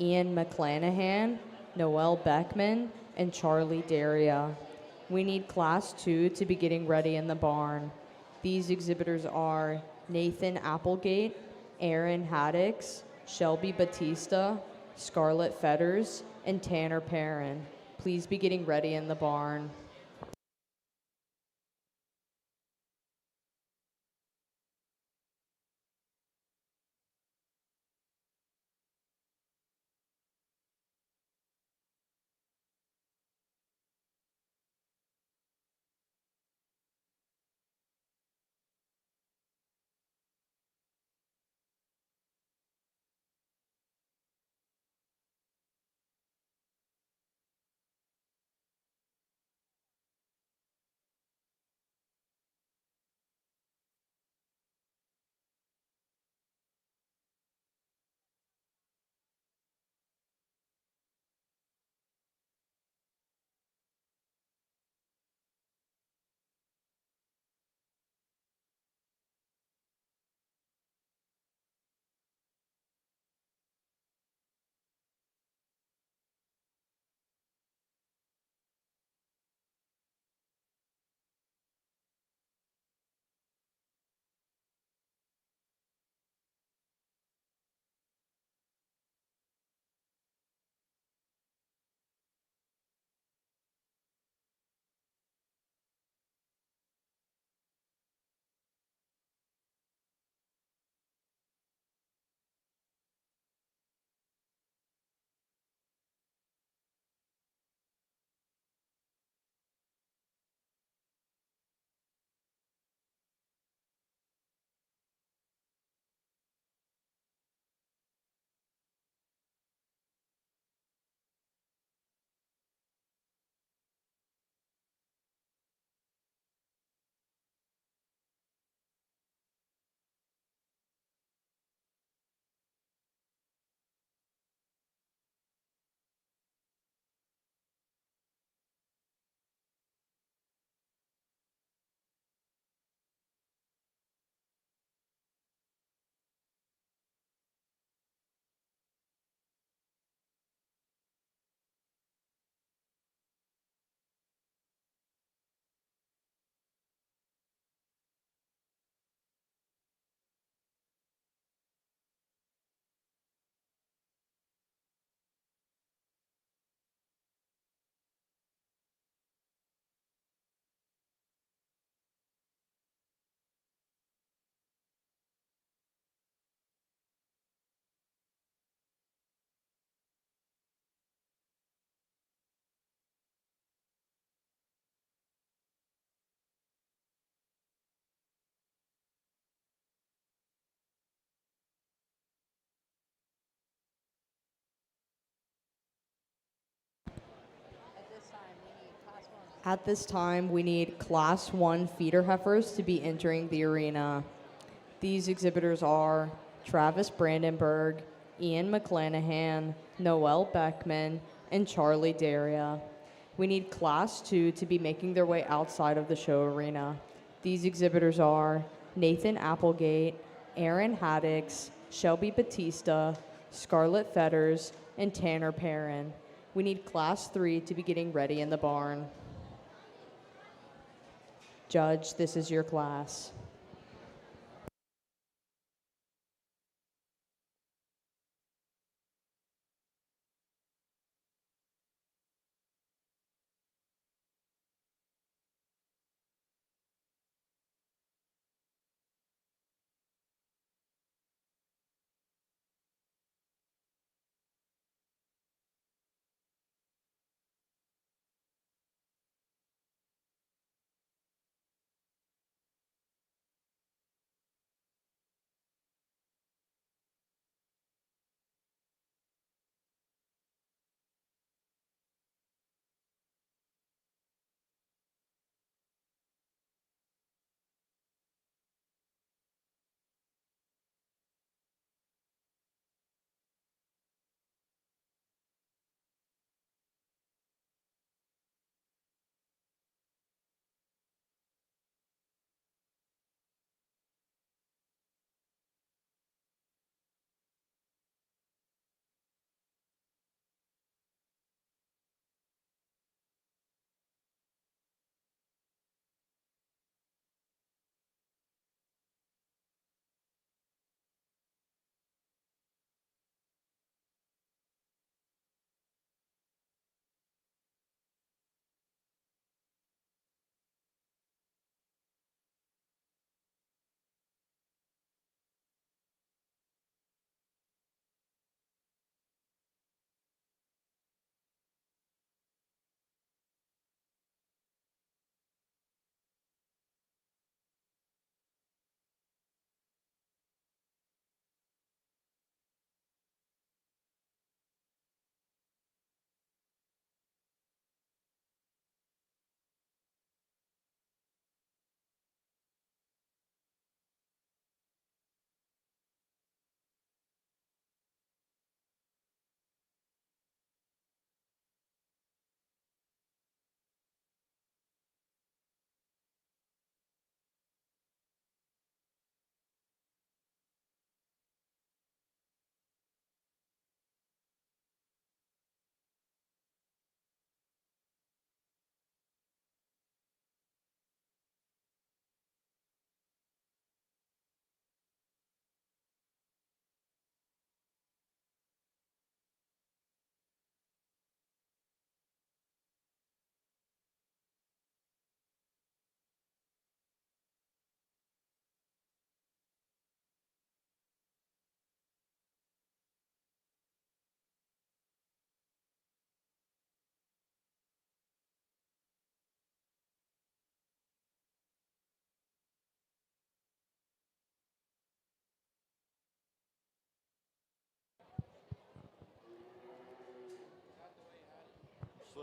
Ian McClanahan, Noel Beckman, and Charlie Daria. We need Class 2 to be getting ready in the barn. These exhibitors are Nathan Applegate, Aaron Haddix, Shelby Batista, Scarlett Fetters, and Tanner Perrin. Please be getting ready in the barn. At this time, we need Class 1 feeder heifers to be entering the arena. These exhibitors are Travis Brandenburg, Ian McClanahan, Noel Beckman, and Charlie Daria. We need Class 2 to be making their way outside of the show arena. These exhibitors are Nathan Applegate, Aaron Haddix, Shelby Batista, Scarlett Fetters, and Tanner Perrin. We need Class 3 to be getting ready in the barn. Judge, this is your class.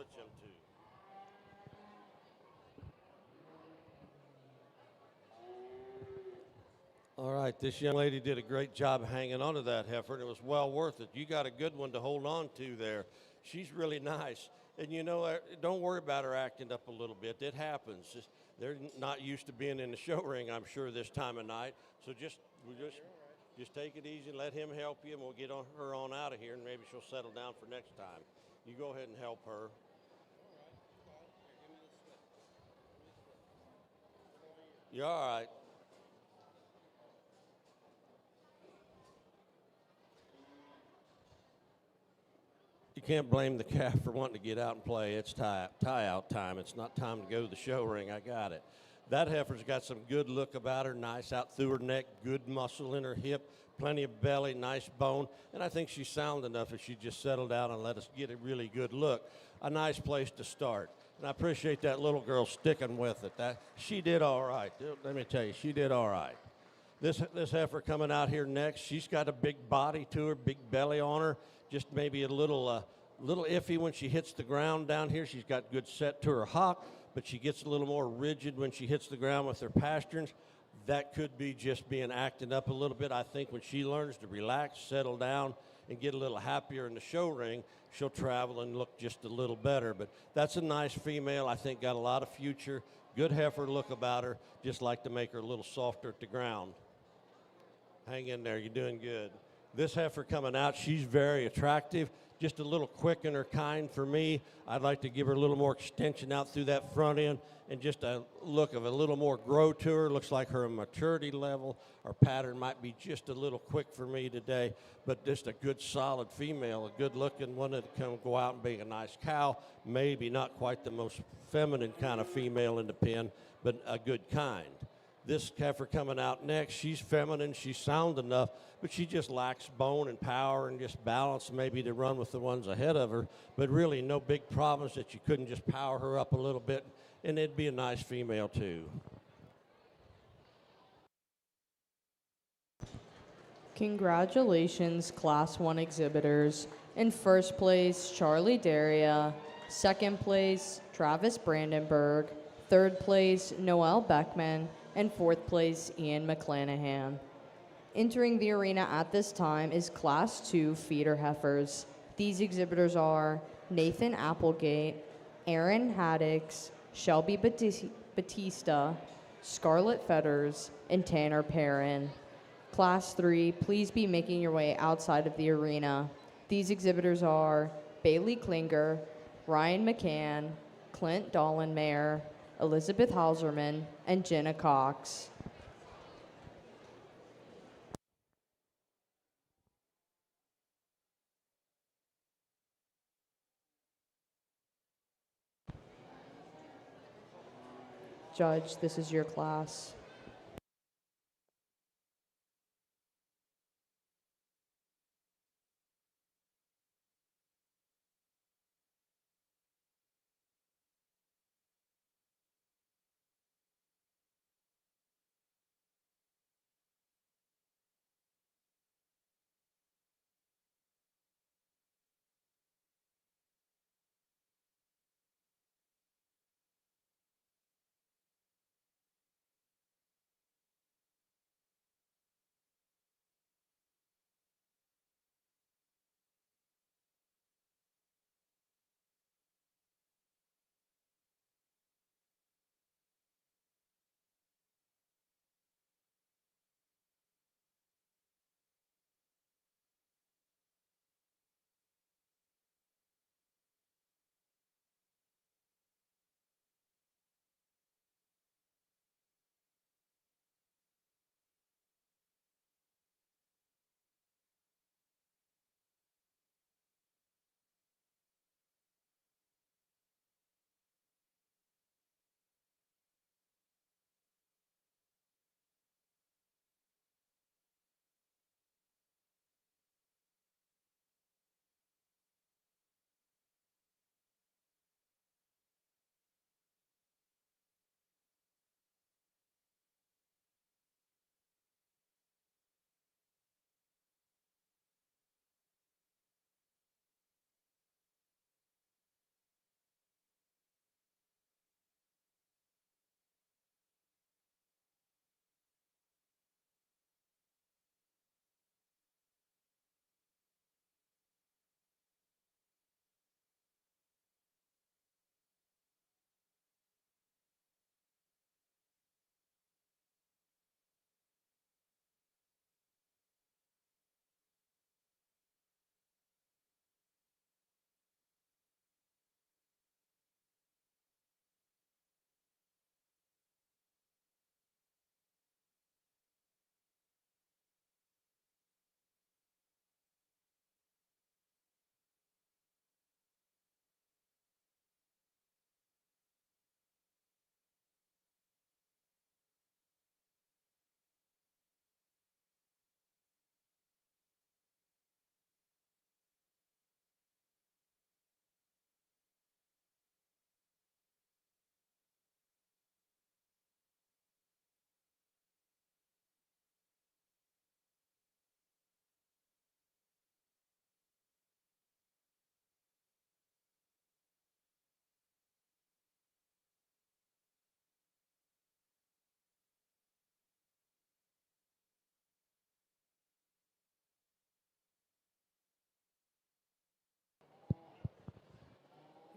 switch them too. All right, this young lady did a great job hanging on to that heifer, and it was well worth it. You got a good one to hold on to there. She's really nice. And you know, don't worry about her acting up a little bit. It happens. They're not used to being in the show ring, I'm sure, this time of night. So just take it easy and let him help you, and we'll get her on out of here, and maybe she'll settle down for next time. You go ahead and help her. You're all right. You can't blame the calf for wanting to get out and play. It's tie-out time. It's not time to go to the show ring. I got it. That heifer's got some good look about her, nice out through her neck, good muscle in her hip, plenty of belly, nice bone, and I think she's sound enough if she just settled down and let us get a really good look. A nice place to start. And I appreciate that little girl sticking with it. She did all right. Let me tell you, she did all right. This heifer coming out here next, she's got a big body to her, big belly on her, just maybe a little iffy when she hits the ground down here. She's got good set to her hock, but she gets a little more rigid when she hits the ground with her pasterns. That could be just being acting up a little bit. I think when she learns to relax, settle down, and get a little happier in the show ring, she'll travel and look just a little better. But that's a nice female. I think got a lot of future. Good heifer look about her. Just like to make her a little softer at the ground. Hang in there. You're doing good. This heifer coming out, she's very attractive. Just a little quick in her kind for me. I'd like to give her a little more extension out through that front end and just a look of a little more grow to her. Looks like her maturity level or pattern might be just a little quick for me today, but just a good solid female, a good looking one that can go out and be a nice cow. Maybe not quite the most feminine kind of female in the pen, but a good kind. This heifer coming out next, she's feminine, she's sound enough, but she just lacks bone and power and just balance maybe to run with the ones ahead of her, but really no big problems that you couldn't just power her up a little bit, and it'd be a nice female too. Congratulations, Class 1 exhibitors. In first place, Charlie Daria. Second place, Travis Brandenburg. Third place, Noel Beckman. And fourth place, Ian McClanahan. Entering the arena at this time is Class 2 feeder heifers. These exhibitors are Nathan Applegate, Aaron Haddix, Shelby Batista, Scarlett Fetters, and Tanner Perrin. Class 3, please be making your way outside of the arena. These exhibitors are Bailey Klinger, Ryan McCann, Clint Dollenmayer, Elizabeth Hauserman, and Jenna Cox. Judge, this is your class.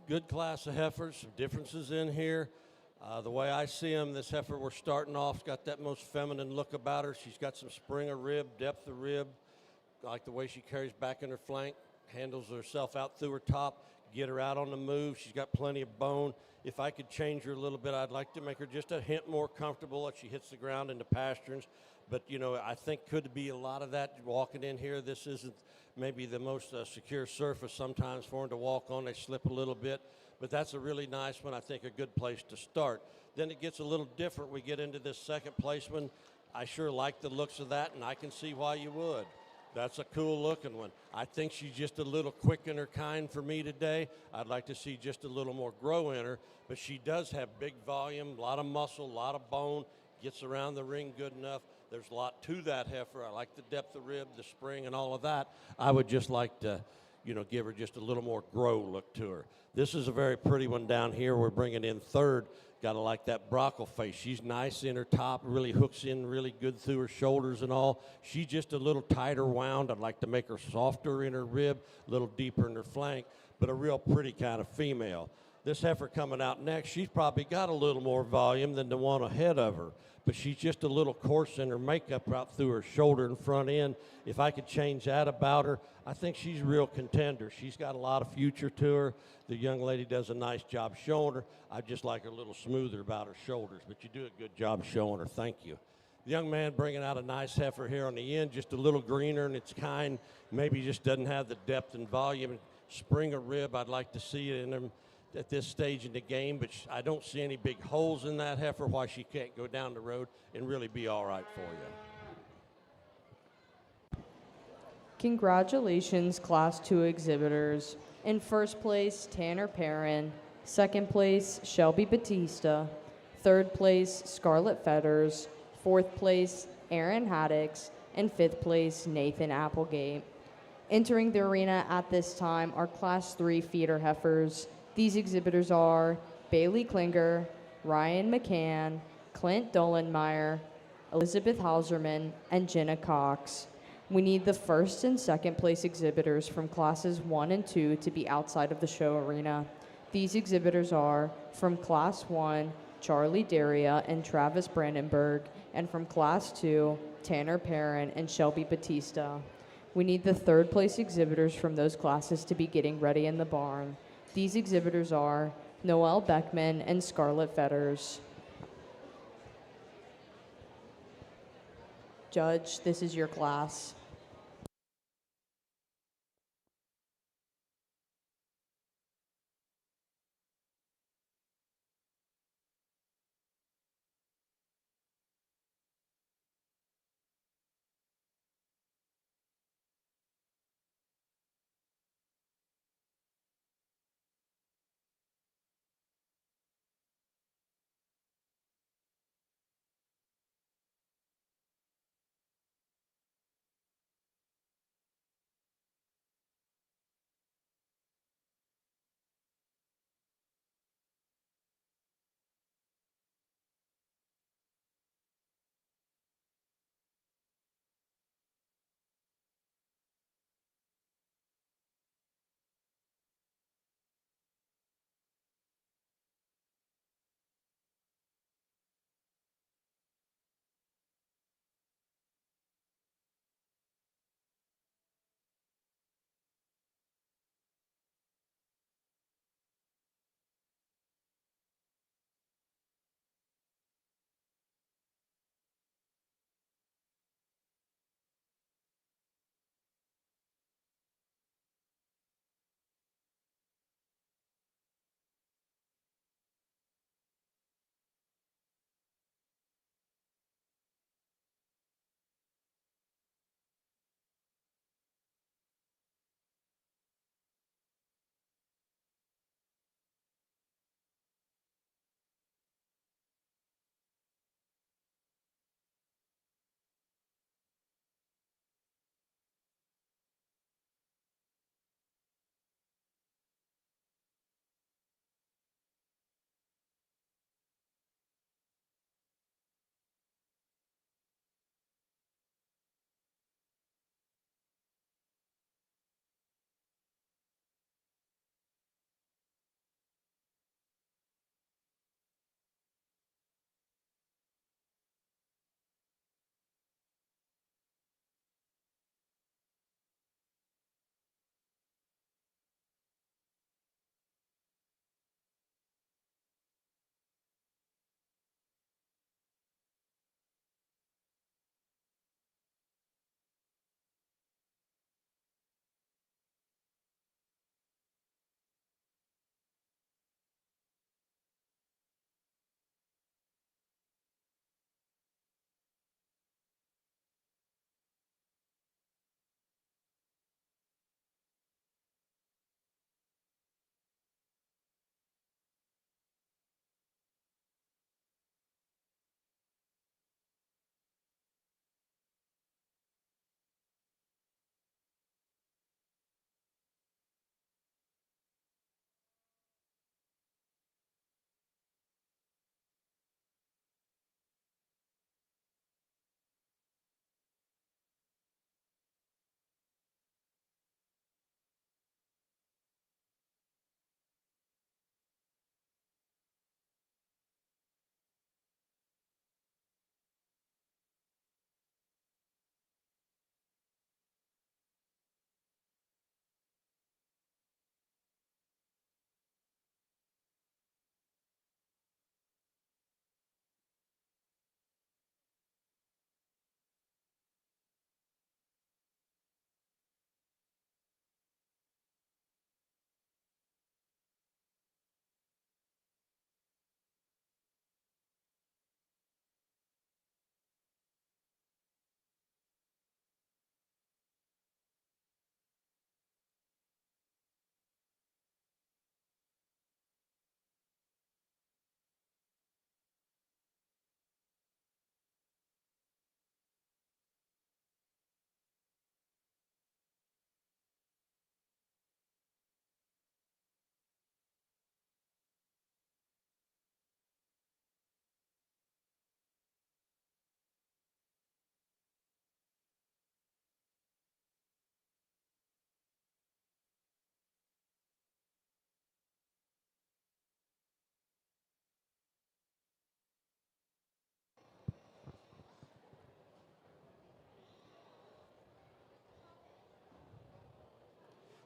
Good class of heifers, some differences in here. The way I see them, this heifer we're starting off's got that most feminine look about her. She's got some spring of rib, depth of rib. I like the way she carries back in her flank, handles herself out through her top, get her out on the move. She's got plenty of bone. If I could change her a little bit, I'd like to make her just a hint more comfortable as she hits the ground in the pasturage. But, you know, I think could be a lot of that walking in here. This isn't maybe the most secure surface sometimes for them to walk on. They slip a little bit. But that's a really nice one, I think a good place to start. Then it gets a little different. We get into this second placement. I sure like the looks of that, and I can see why you would. That's a cool looking one. I think she's just a little quick in her kind for me today. I'd like to see just a little more grow in her, but she does have big volume, a lot of muscle, a lot of bone, gets around the ring good enough. There's a lot to that heifer. I like the depth of rib, the spring, and all of that. I would just like to, you know, give her just a little more grow look to her. This is a very pretty one down here. We're bringing in third. Got to like that brockle face. She's nice in her top, really hooks in really good through her shoulders and all. She's just a little tighter wound. I'd like to make her softer in her rib, a little deeper in her flank, but a real pretty kind of female. This heifer coming out next, she's probably got a little more volume than the one ahead of her, but she's just a little coarse in her makeup out through her shoulder and front end. If I could change that about her, I think she's a real contender. She's got a lot of future to her. The young lady does a nice job showing her. I just like her a little smoother about her shoulders, but you do a good job showing her. Thank you. The young man bringing out a nice heifer here on the end, just a little greener in its kind, maybe just doesn't have the depth and volume. Spring of rib, I'd like to see it in him at this stage in the game, but I don't see any big holes in that heifer why she can't go down the road and really be all right for you. Congratulations, Class 2 exhibitors. In first place, Tanner Perrin. Second place, Shelby Batista. Third place, Scarlett Fetters. Fourth place, Aaron Haddix. And fifth place, Nathan Applegate. Entering the arena at this time are Class 3 feeder heifers. These exhibitors are Bailey Klinger, Ryan McCann, Clint Dolenmeyer, Elizabeth Hauserman, and Jenna Cox. We need the first and second place exhibitors from classes 1 and 2 to be outside of the show arena. These exhibitors are from Class 1, Charlie Daria and Travis Brandenburg, and from Class 2, Tanner Perrin and Shelby Batista. We need the third place exhibitors from those classes to be getting ready in the barn. These exhibitors are Noelle Beckman and Scarlett Fetters. Judge, this is your class.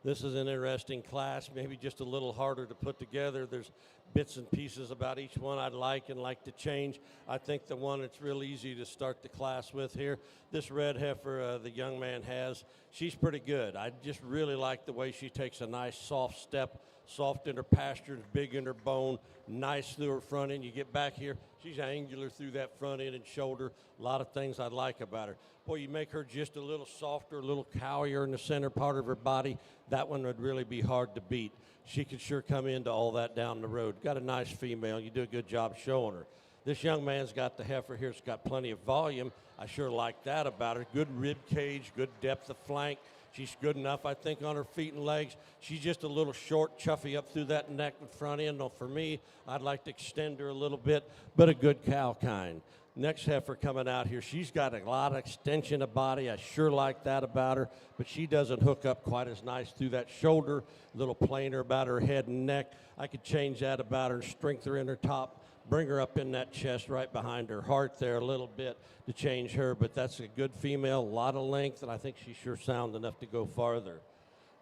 This is an interesting class, maybe just a little harder to put together. There's bits and pieces about each one I'd like and like to change. I think the one that's real easy to start the class with here, this red heifer the young man has, she's pretty good. I just really like the way she takes a nice soft step, soft in her pastures, big in her bone, nice through her front end. You get back here, she's angular through that front end and shoulder. A lot of things I like about her. Boy, you make her just a little softer, a little cowier in the center part of her body, that one would really be hard to beat. She could sure come into all that down the road. Got a nice female. You do a good job showing her. This young man's got the heifer here. It's got plenty of volume. I sure like that about her. Good rib cage, good depth of flank. She's good enough, I think, on her feet and legs. She's just a little short, chuffy up through that neck and front end. No, for me, I'd like to extend her a little bit, but a good cow kind. Next heifer coming out here, she's got a lot of extension of body. I sure like that about her, but she doesn't hook up quite as nice through that shoulder, a little plainer about her head and neck. I could change that about her, strength her in her top, bring her up in that chest right behind her heart there a little bit to change her, but that's a good female, a lot of length, and I think she's sure sound enough to go farther.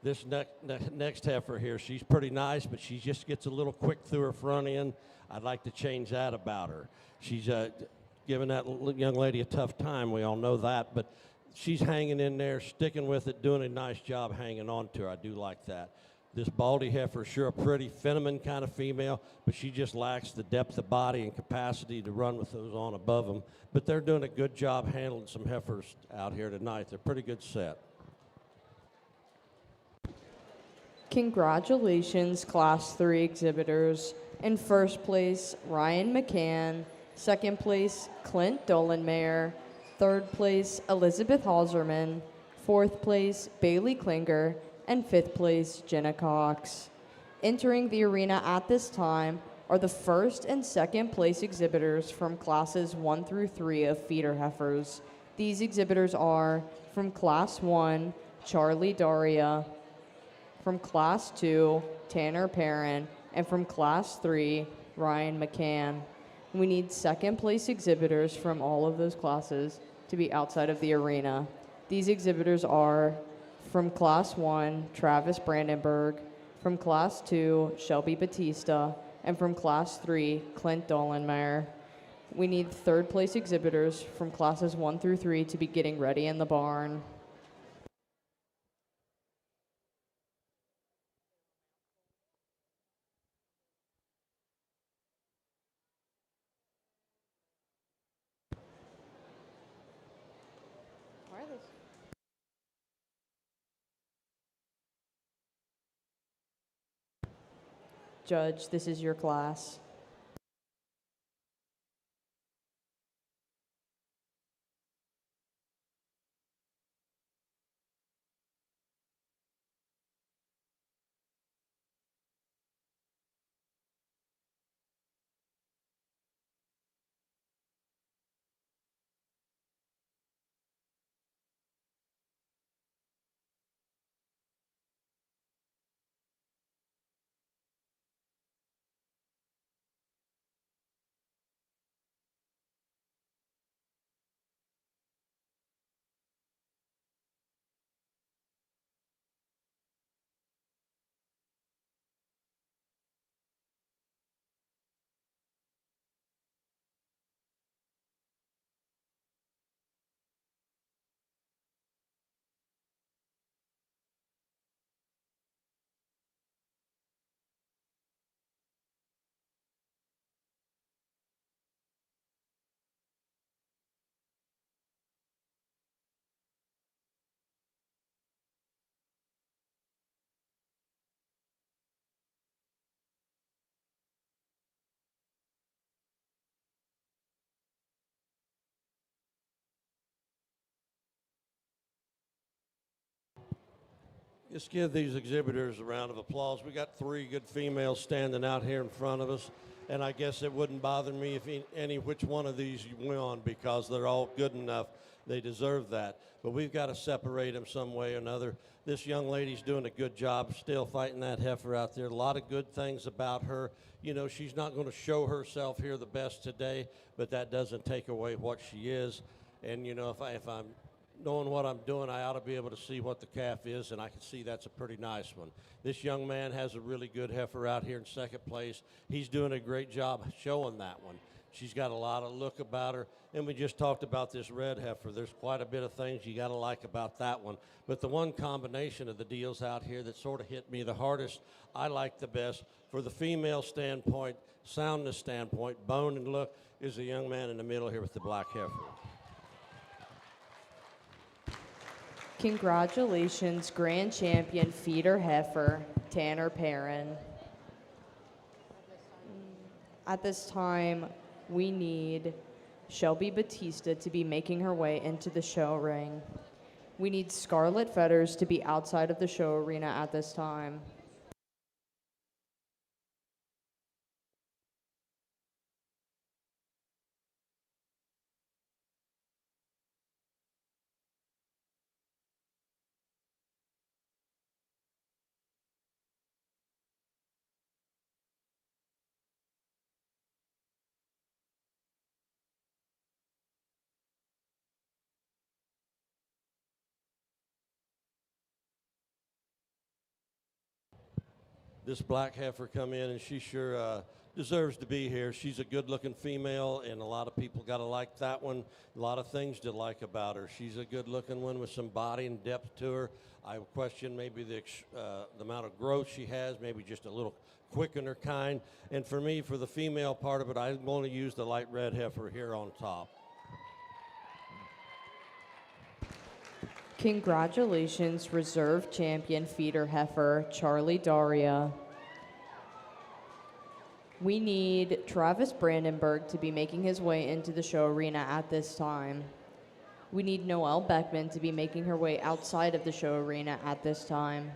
This next heifer here, she's pretty nice, but she just gets a little quick through her front end. I'd like to change that about her. She's giving that young lady a tough time, we all know that, but she's hanging in there, sticking with it, doing a nice job hanging on to her. I do like that. This baldy heifer is sure a pretty Fenneman kind of female, but she just lacks the depth of body and capacity to run with those on above them. But they're doing a good job handling some heifers out here tonight. They're a pretty good set. Congratulations, Class 3 exhibitors. In first place, Ryan McCann. Second place, Clint Dolenmayer. Third place, Elizabeth Halserman. Fourth place, Bailey Klinger. And fifth place, Jenna Cox. Entering the arena at this time are the first and second place exhibitors from classes 1 through 3 of feeder heifers. These exhibitors are from Class 1, Charlie Daria, from Class 2, Tanner Perrin, and from Class 3, Ryan McCann. We need second place exhibitors from all of those classes to be outside of the arena. These exhibitors are from Class 1, Travis Brandenburg, from Class 2, Shelby Batista, and from Class 3, Clint Dolenmeyer. We need third place exhibitors from classes 1 through 3 to be getting ready in the barn. Judge, this is your class. Let's give these exhibitors a round of applause. We got 3 good females standing out here in front of us, and I guess it wouldn't bother me if any which one of these you won because they're all good enough. They deserve that. But we've got to separate them some way or another. This young lady's doing a good job still fighting that heifer out there. A lot of good things about her. You know, she's not going to show herself here the best today, but that doesn't take away what she is. And, you know, if I'm knowing what I'm doing, I ought to be able to see what the calf is, and I can see that's a pretty nice one. This young man has a really good heifer out here in second place. He's doing a great job showing that one. She's got a lot of look about her, and we just talked about this red heifer. There's quite a bit of things you got to like about that one. But the one combination of the deals out here that sort of hit me the hardest, I like the best, for the female standpoint, soundness standpoint, bone and look, is the young man in the middle here with the black heifer. Congratulations, grand champion feeder heifer, Tanner Perrin. At this time, we need Shelby Batista to be making her way into the show ring. We need Scarlet Fetters to be outside of the show arena at this time. This black heifer come in, and she sure deserves to be here. She's a good-looking female, and a lot of people got to like that one. A lot of things to like about her. She's a good-looking one with some body and depth to her. I question maybe the amount of growth she has, maybe just a little quick in her kind. And for me, for the female part of it, I'm going to use the light red heifer here on top. Congratulations, reserve champion feeder heifer, Charlie Daria. We need Travis Brandenburg to be making his way into the show arena at this time. We need Noelle Beckman to be making her way outside of the show arena at this time.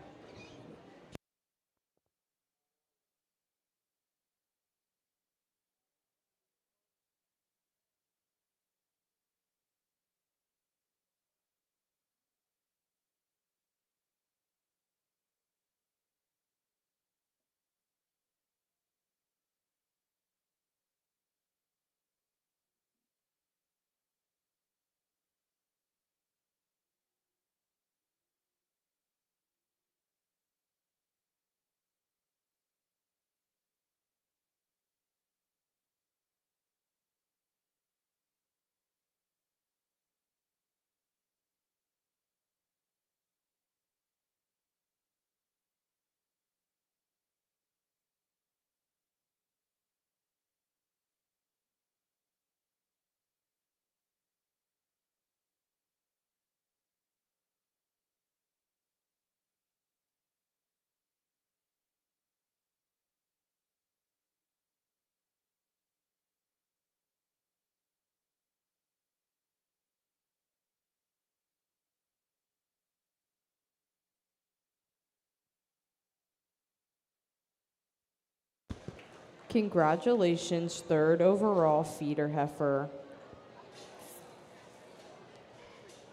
Congratulations, third overall feeder heifer,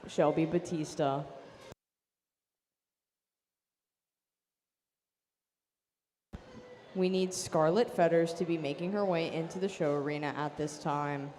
Shelby Batista. We need Scarlet Fetters to be making her way into the show arena at this time.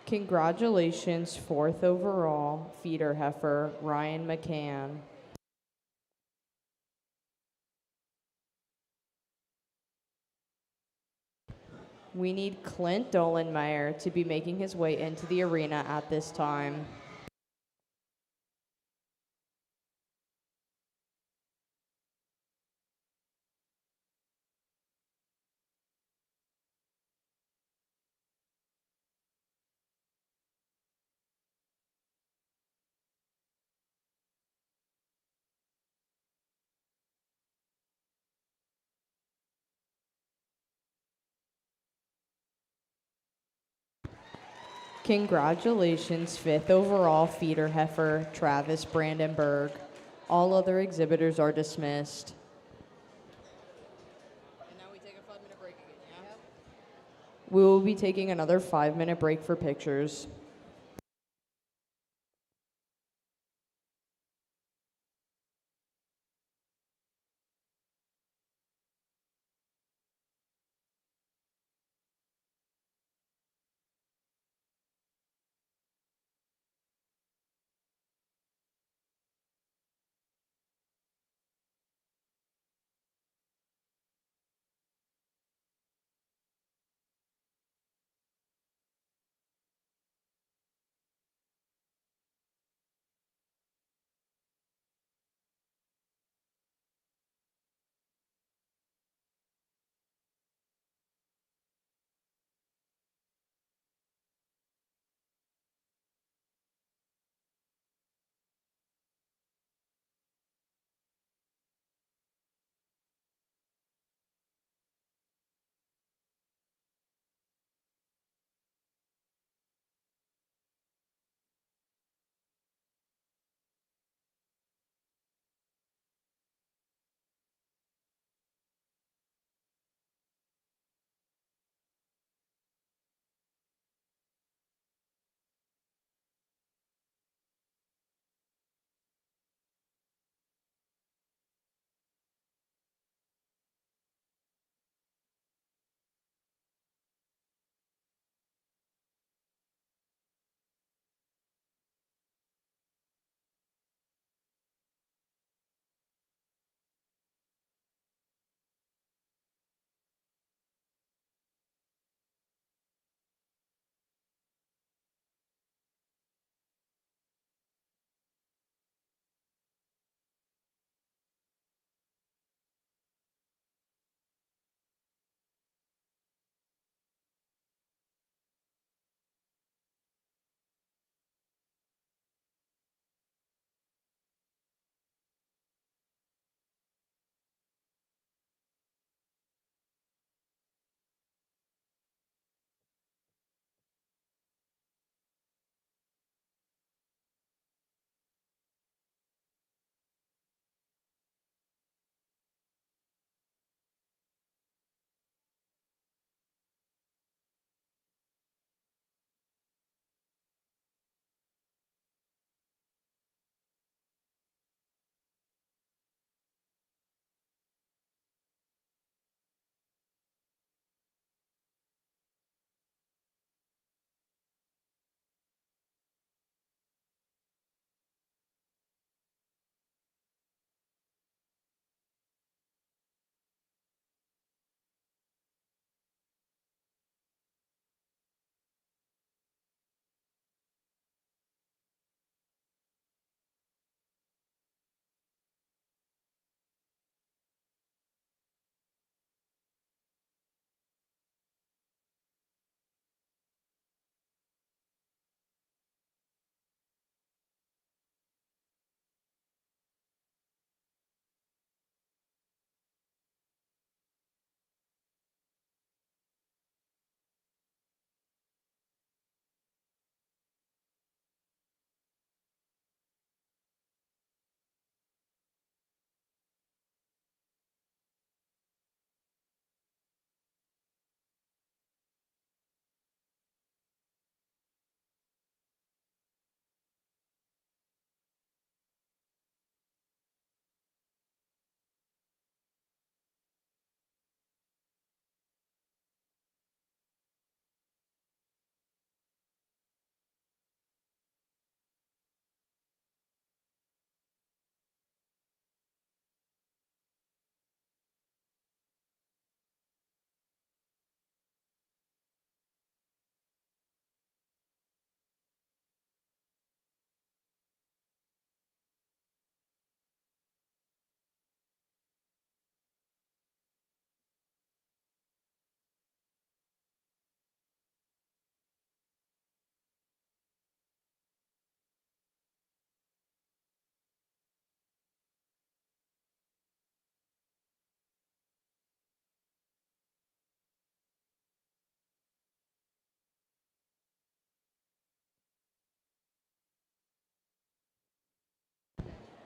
Congratulations, fourth overall feeder heifer, Ryan McCann. We need Clint Dolenmeyer to be making his way into the arena at this time. Congratulations, 5th overall feeder heifer, Travis Brandenburg. All other exhibitors are dismissed. And now we take a 5-minute break again, yeah? We will be taking another 5-minute break for pictures.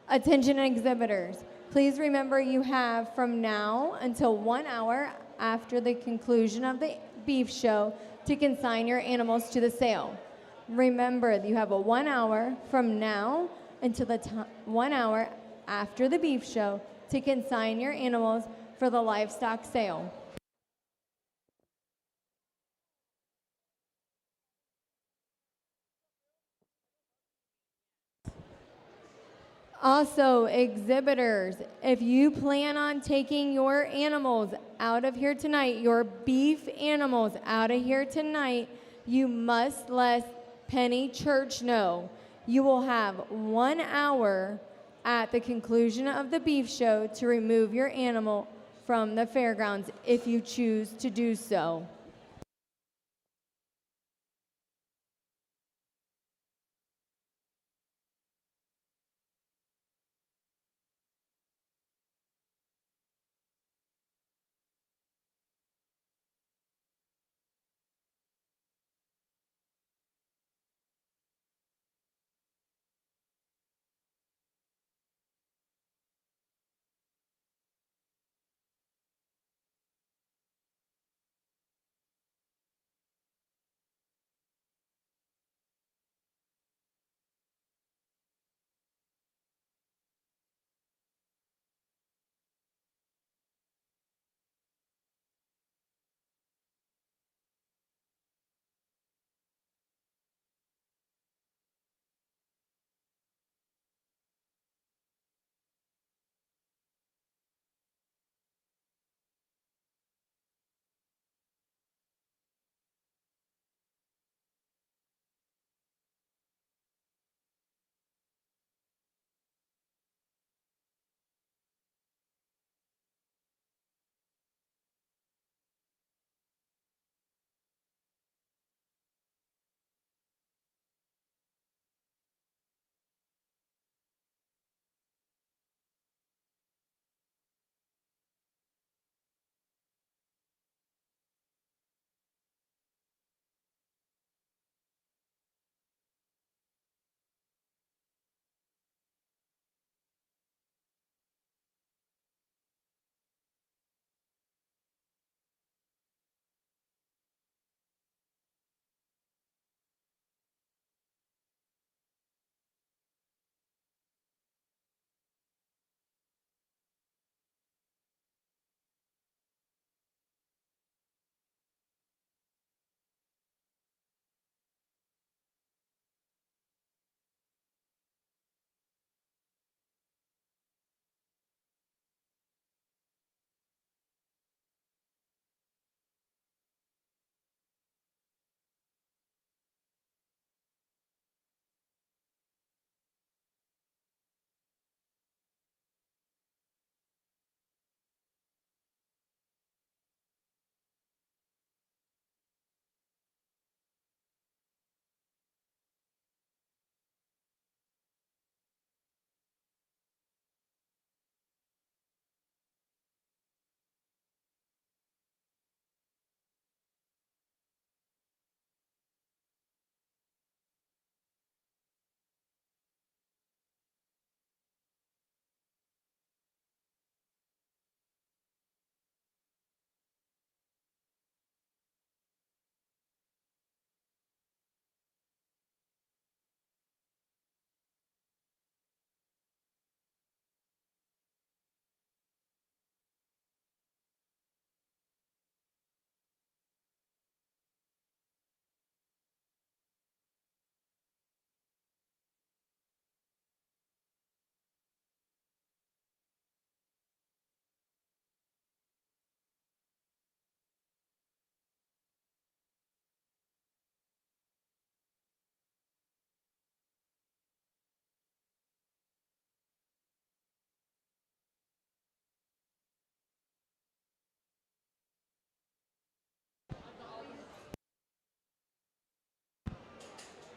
Attention exhibitors, please remember you have from now until 1 hour after the conclusion of the beef show to consign your animals to the sale. Remember, you have a 1 hour from now until the 1 hour after the beef show to consign your animals for the livestock sale. Also, exhibitors, if you plan on taking your animals out of here tonight, your beef animals out of here tonight, you must let Penny Church know. You will have 1 hour at the conclusion of the beef show to remove your animal from the fairgrounds if you choose to do so.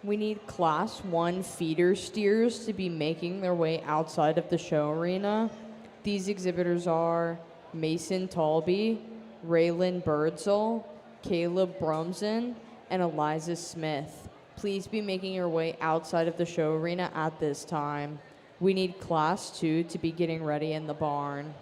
We need Class 1 feeder steers to be making their way outside of the show arena. These exhibitors are Mason Talby, Raylan Birdsall, Caleb Bromson, and Eliza Smith. Please be making your way outside of the show arena at this time. We need class 2 to be getting ready in the barn.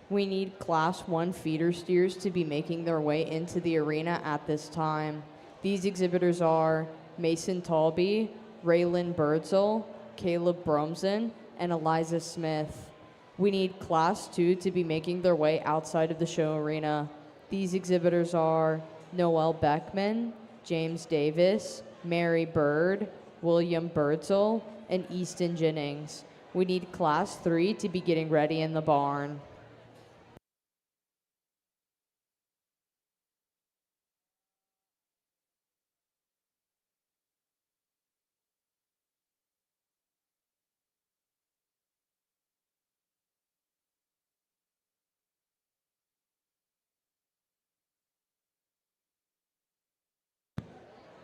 We need Class 1 feeder steers to be making their way into the arena at this time. These exhibitors are Mason Talby, Raylan Birdsell, Caleb Bromson, and Eliza Smith. We need Class 2 to be making their way outside of the show arena. These exhibitors are Noel Beckman, James Davis, Mary Bird, William Birdsell, and Easton Jennings. We need Class 3 to be getting ready in the barn.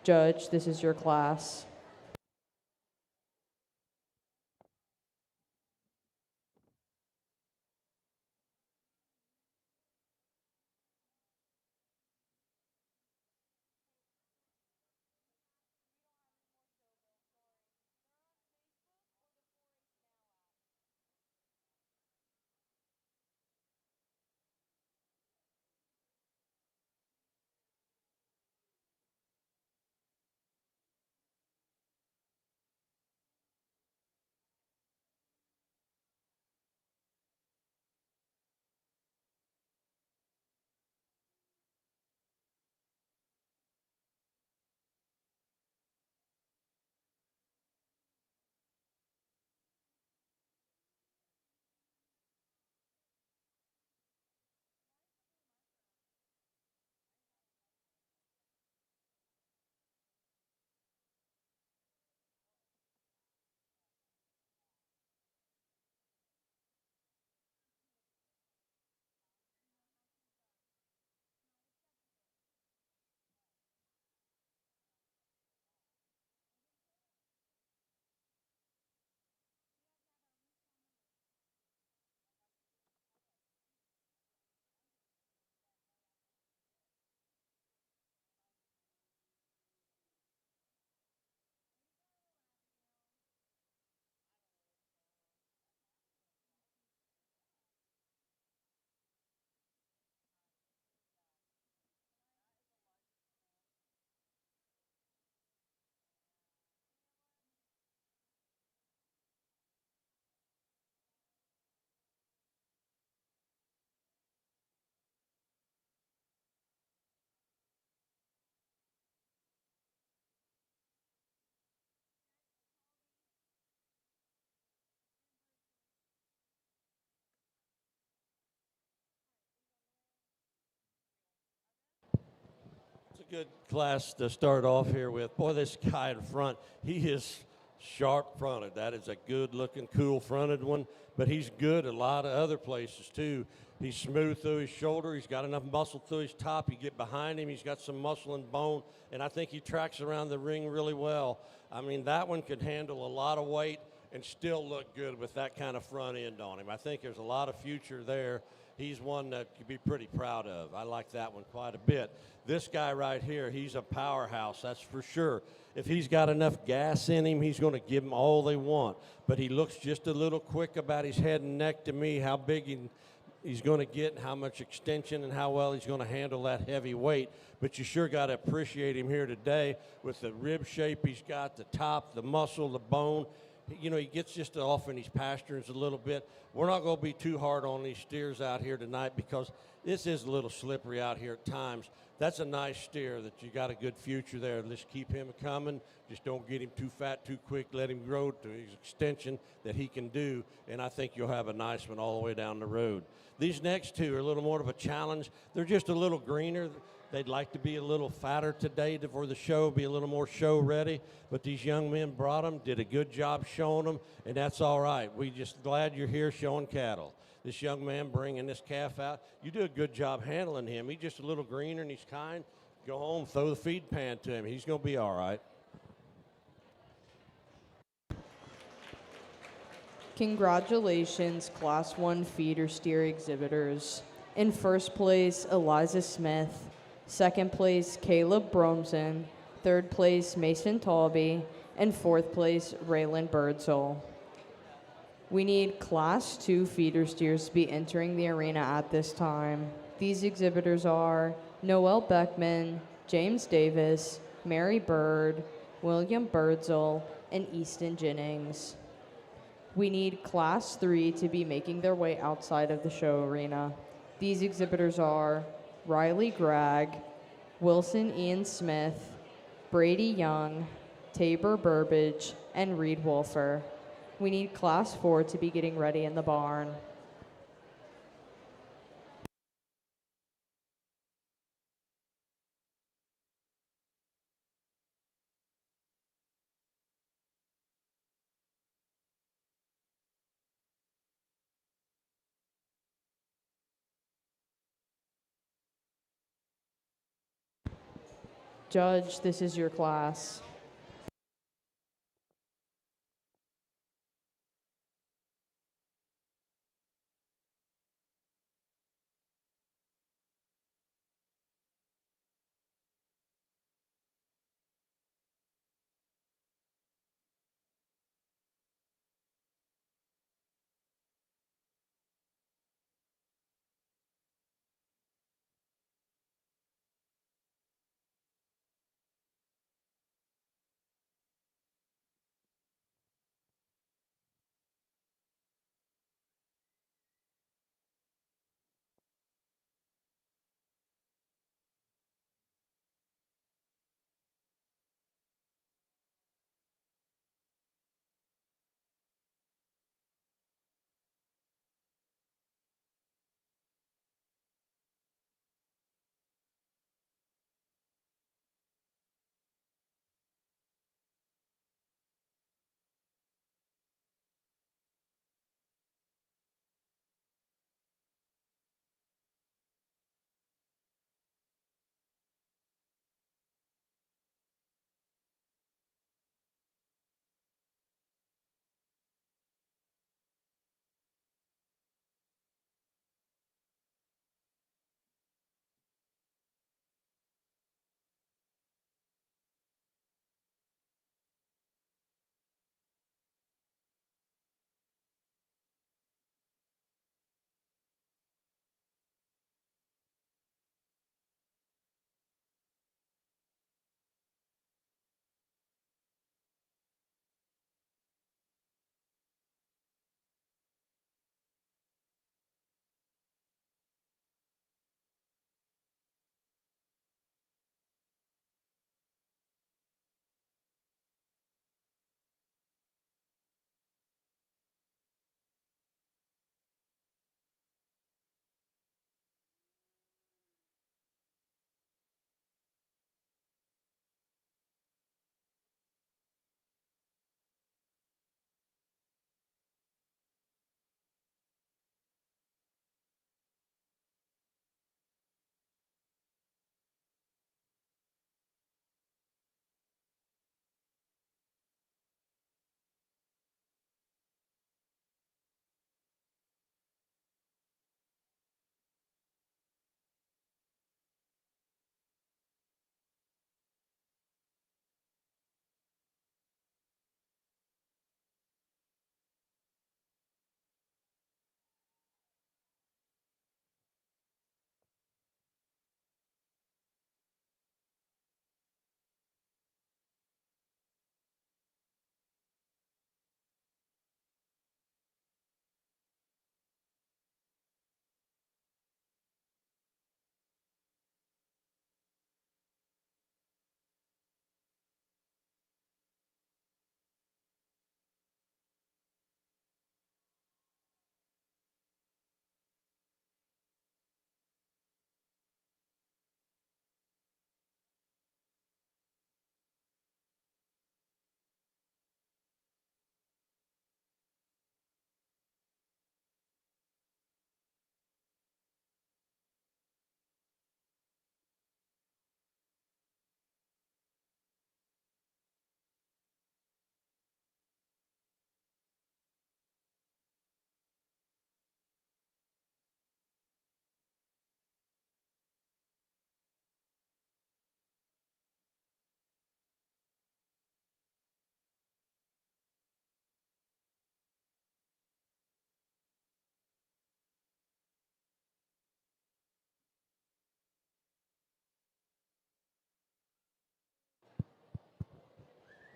Judge, this is your class. good class to start off here with. Boy, this guy in front, he is sharp fronted. That is a good looking, cool fronted one, but he's good a lot of other places too. He's smooth through his shoulder. He's got enough muscle through his top. You get behind him, he's got some muscle and bone, and I think he tracks around the ring really well. I mean, that one could handle a lot of weight and still look good with that kind of front end on him. I think there's a lot of future there. He's one that you'd be pretty proud of. I like that one quite a bit. This guy right here, he's a powerhouse, that's for sure. If he's got enough gas in him, he's going to give them all they want. But he looks just a little quick about his head and neck to me, how big he's going to get and how much extension and how well he's going to handle that heavy weight. But you sure got to appreciate him here today with the rib shape he's got, the top, the muscle, the bone. You know, he gets just off in his pastures a little bit. We're not going to be too hard on these steers out here tonight because this is a little slippery out here at times. That's a nice steer that you got a good future there. Let's keep him coming. Just don't get him too fat too quick. Let him grow to his extension that he can do, and I think you'll have a nice one all the way down the road. These next two are a little more of a challenge. They're just a little greener. They'd like to be a little fatter today for the show, be a little more show ready. But these young men brought them, did a good job showing them, and that's all right. We just glad you're here showing cattle. This young man bringing this calf out, you do a good job handling him. He's just a little greener and he's kind. Go home, throw the feed pan to him. He's going to be all right. Congratulations, Class 1 feeder steer exhibitors. In first place, Eliza Smith. Second place, Caleb Bromson. Third place, Mason Talby. And fourth place, Raylan Birdsall. We need Class 2 feeder steers to be entering the arena at this time. These exhibitors are Noel Beckman, James Davis, Mary Bird, William Birdsall, and Easton Jennings. We need Class 3 to be making their way outside of the show arena. These exhibitors are Riley Gregg, Wilson Ian Smith, Brady Young, Tabor Burbage, and Reed Wolfer. We need Class 4 to be getting ready in the barn. Judge, this is your class.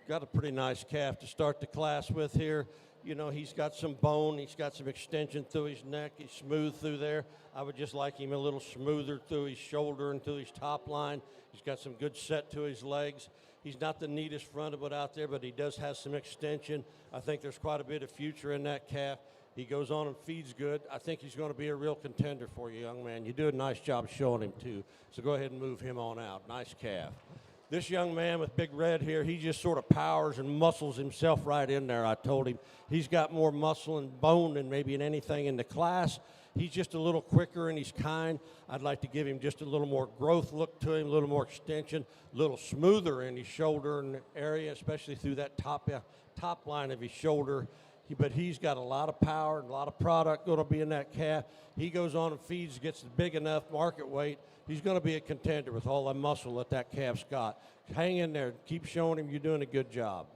got a pretty nice calf to start the class with here. You know, he's got some bone, he's got some extension through his neck, he's smooth through there. I would just like him a little smoother through his shoulder and through his top line. He's got some good set to his legs. He's not the neatest fronted out there, but he does have some extension. I think there's quite a bit of future in that calf. He goes on and feeds good. I think he's going to be a real contender for you, young man. You do a nice job showing him, too. So go ahead and move him on out. Nice calf. This young man with Big Red here, he just sort of powers and muscles himself right in there. I told him he's got more muscle and bone than maybe in anything in the class. He's just a little quicker and he's kind. I'd like to give him just a little more growth look to him, a little more extension, a little smoother in his shoulder and area, especially through that top line of his shoulder. But he's got a lot of power and a lot of product going to be in that calf. He goes on and feeds, gets big enough market weight. He's going to be a contender with all the muscle that calf's got. Hang in there. Keep showing him you're doing a good job.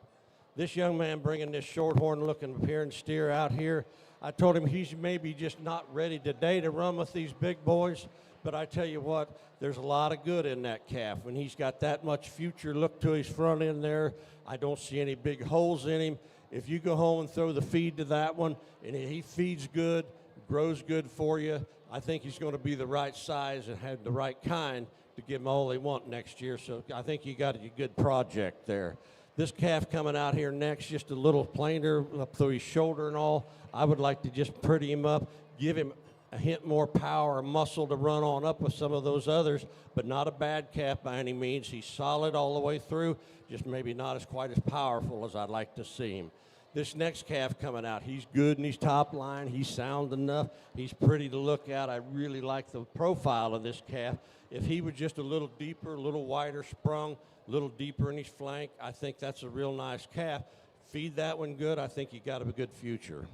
This young man bringing this shorthorn looking appearing steer out here, I told him he's maybe just not ready today to run with these big boys, but I tell you what, there's a lot of good in that calf. When he's got that much future look to his front end there, I don't see any big holes in him. If you go home and throw the feed to that one, and he feeds good, grows good for you, I think he's going to be the right size and have the right kind to give them all they want next year. So I think you got a good project there. This calf coming out here next, just a little plainer up through his shoulder and all. I would like to just pretty him up, give him a hint more power or muscle to run on up with some of those others, but not a bad calf by any means. He's solid all the way through, just maybe not as quite as powerful as I'd like to see him. This next calf coming out, he's good in his top line. He's sound enough. He's pretty to look at. I really like the profile of this calf. If he was just a little deeper, a little wider sprung, a little deeper in his flank, I think that's a real nice calf. Feed that one good, I think you got a good future.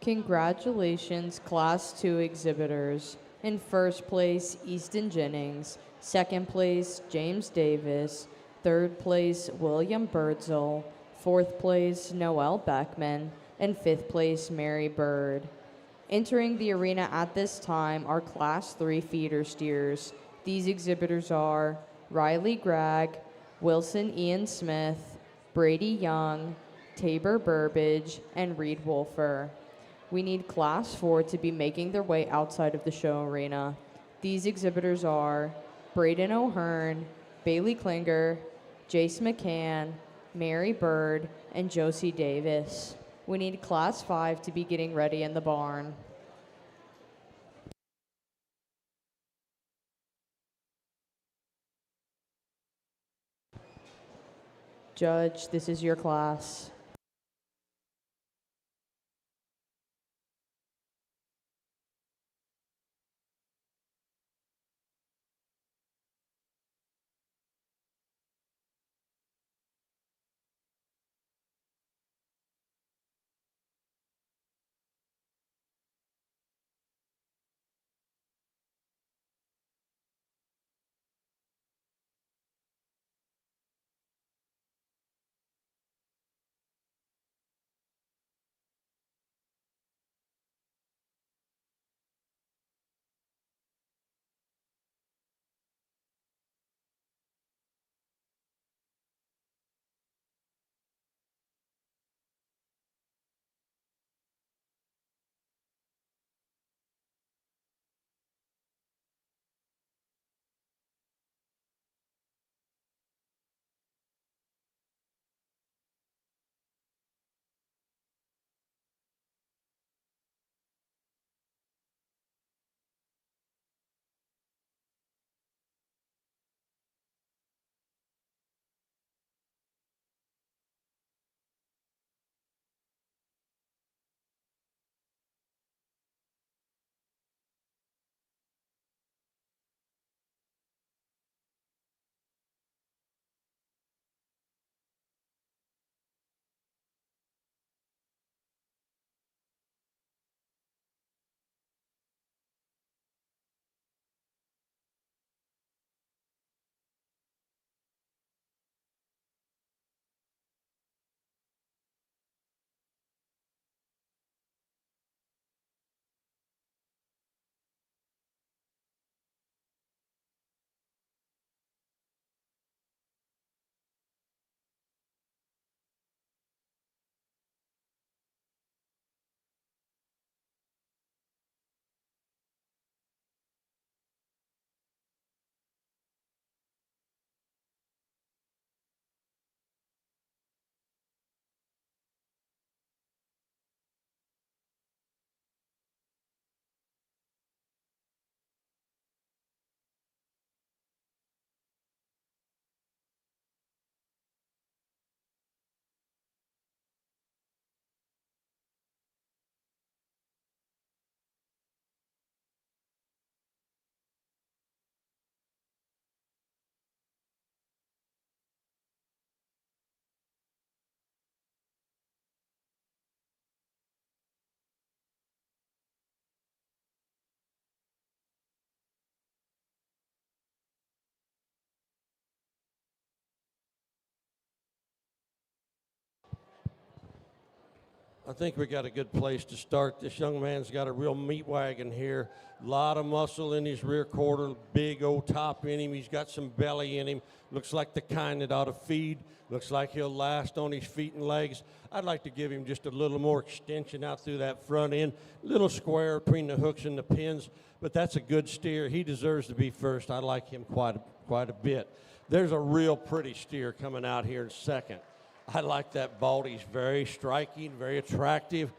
Congratulations, Class 2 exhibitors. In first place, Easton Jennings. Second place, James Davis. Third place, William Birdsell. Fourth place, Noel Beckman. And fifth place, Mary Bird. Entering the arena at this time are Class 3 feeder steers. These exhibitors are Riley Gregg, Wilson Ian Smith, Brady Young, Tabor Burbage, and Reed Wolfer. We need Class 4 to be making their way outside of the show arena. These exhibitors are Braden O'Hearn, Bailey Klinger, Jace McCann, Mary Bird, and Josie Davis. We need Class 5 to be getting ready in the barn. Judge, this is your class. I think we got a good place to start. This young man's got a real meat wagon here. A lot of muscle in his rear quarter, big old top in him. He's got some belly in him. Looks like the kind that ought to feed. Looks like he'll last on his feet and legs. I'd like to give him just a little more extension out through that front end. Little square between the hooks and the pins, but that's a good steer. He deserves to be first. I like him quite a bit. There's a real pretty steer coming out here in second. I like that bald. He's very striking, very attractive.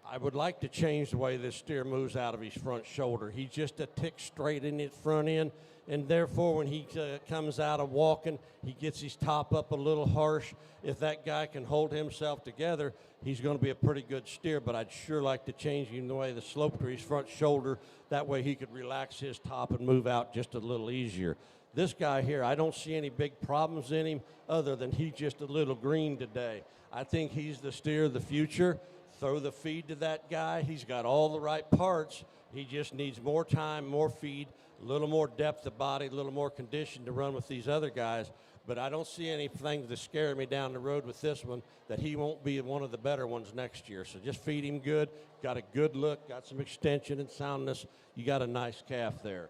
I would like to change the way this steer moves out of his front shoulder. He's just a tick straight in his front end, and therefore when he comes out of walking, he gets his top up a little harsh. If that guy can hold himself together, he's going to be a pretty good steer, but I'd sure like to change him the way the slope to his front shoulder. That way he could relax his top and move out just a little easier. This guy here, I don't see any big problems in him other than he's just a little green today. I think he's the steer of the future. Throw the feed to that guy. He's got all the right parts. He just needs more time, more feed, a little more depth of body, a little more condition to run with these other guys. But I don't see anything to scare me down the road with this one that he won't be one of the better ones next year. So just feed him good. Got a good look, got some extension and soundness. You got a nice calf there.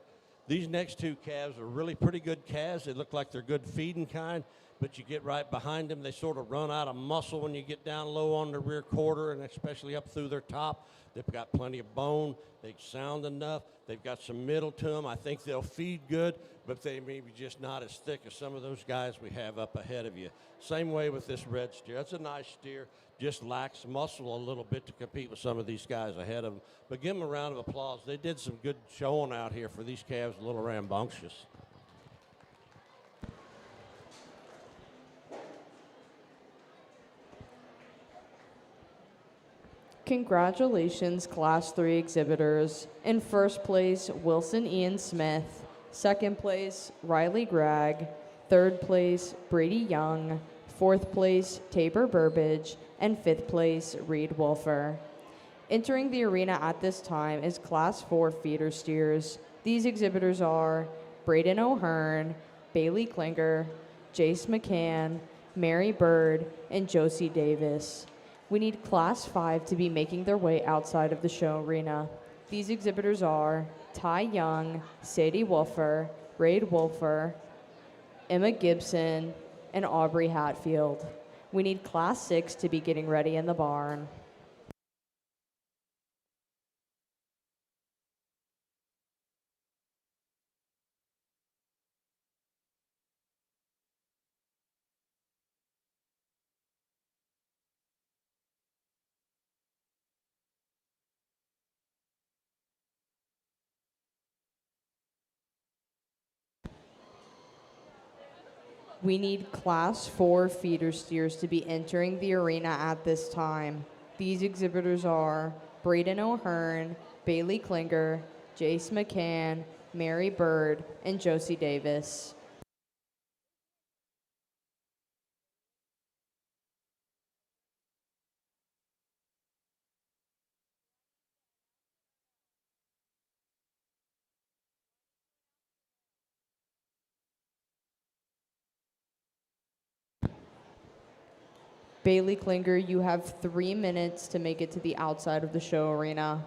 These next two calves are really pretty good calves. They look like they're good feeding kind, but you get right behind them, they sort of run out of muscle when you get down low on the rear quarter and especially up through their top. They've got plenty of bone. They sound enough. They've got some middle to them. I think they'll feed good, but they may be just not as thick as some of those guys we have up ahead of you. Same way with this red steer. That's a nice steer. Just lacks muscle a little bit to compete with some of these guys ahead of them. But give them a round of applause. They did some good showing out here for these calves, a little rambunctious. Congratulations, Class 3 exhibitors. In first place, Wilson Ian Smith. Second place, Riley Gregg. Third place, Brady Young. Fourth place, Tabor Burbage. And fifth place, Reed Wolfer. Entering the arena at this time is Class 4 feeder steers. These exhibitors are Braden O'Hearn, Bailey Klinger, Jace McCann, Mary Bird, and Josie Davis. We need Class 5 to be making their way outside of the show arena. These exhibitors are Ty Young, Sadie Wolfer, Raid Wolfer, Emma Gibson, and Aubrey Hatfield. We need Class 6 to be getting ready in the barn. We need Class 4 feeder steers to be entering the arena at this time. These exhibitors are Braden O'Hearn, Bailey Klinger, Jace McCann, Mary Bird, and Josie Davis. Bailey Klinger, you have 3 minutes to make it to the outside of the show arena.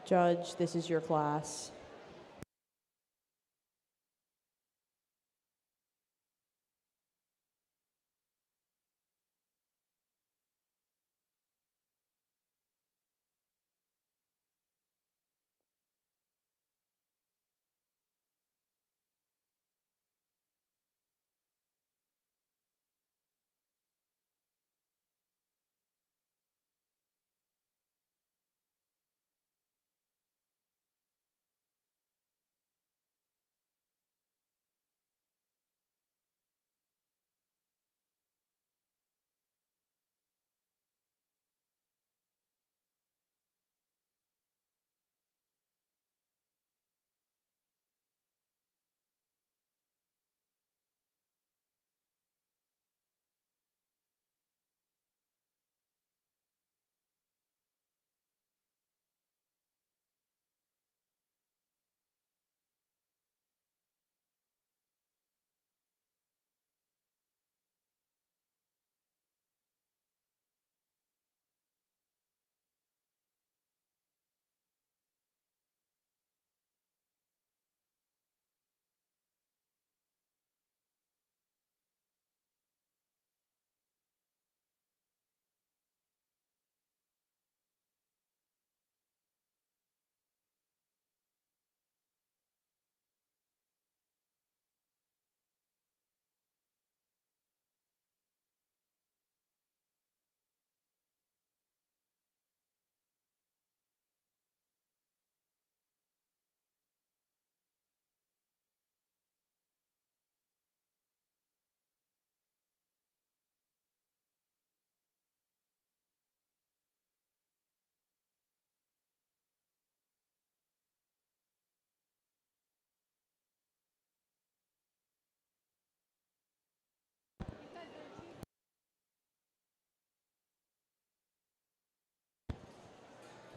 Judge, this is your class.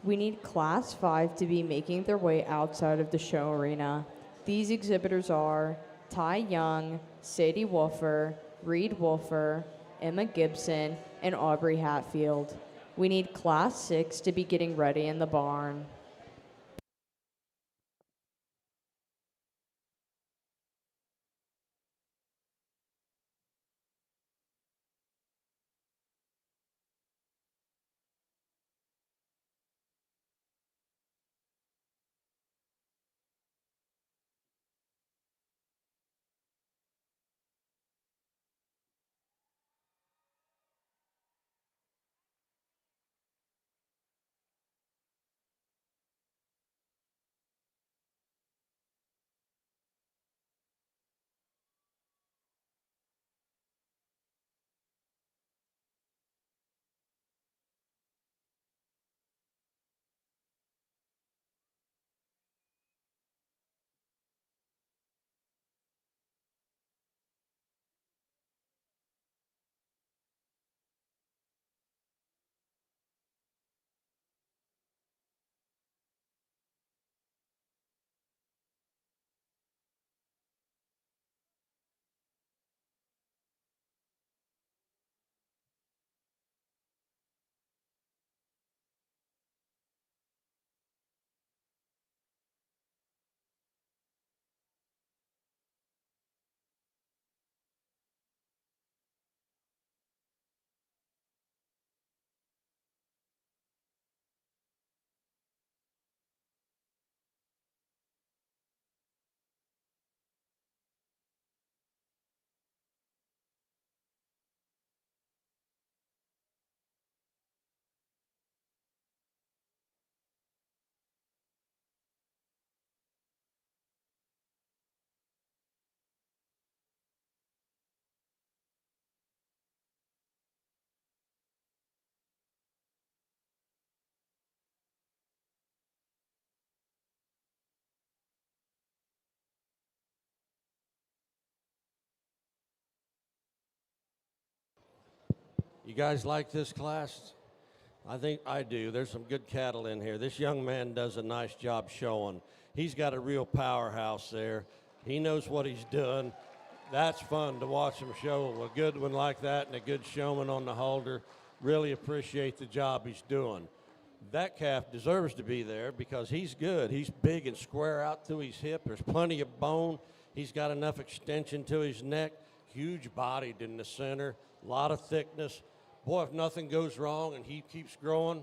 We need Class 5 to be making their way outside of the show arena. These exhibitors are Ty Young, Sadie Wolfer, Reed Wolfer, Emma Gibson, and Aubrey Hatfield. We need Class 6 to be getting ready in the barn. You guys like this class? I think I do. There's some good cattle in here. This young man does a nice job showing. He's got a real powerhouse there. He knows what he's doing. That's fun to watch him show a good one like that and a good showman on the halter. Really appreciate the job he's doing. That calf deserves to be there because he's good. He's big and square out through his hip. There's plenty of bone. He's got enough extension to his neck, huge bodied in the center, a lot of thickness. Boy, if nothing goes wrong and he keeps growing,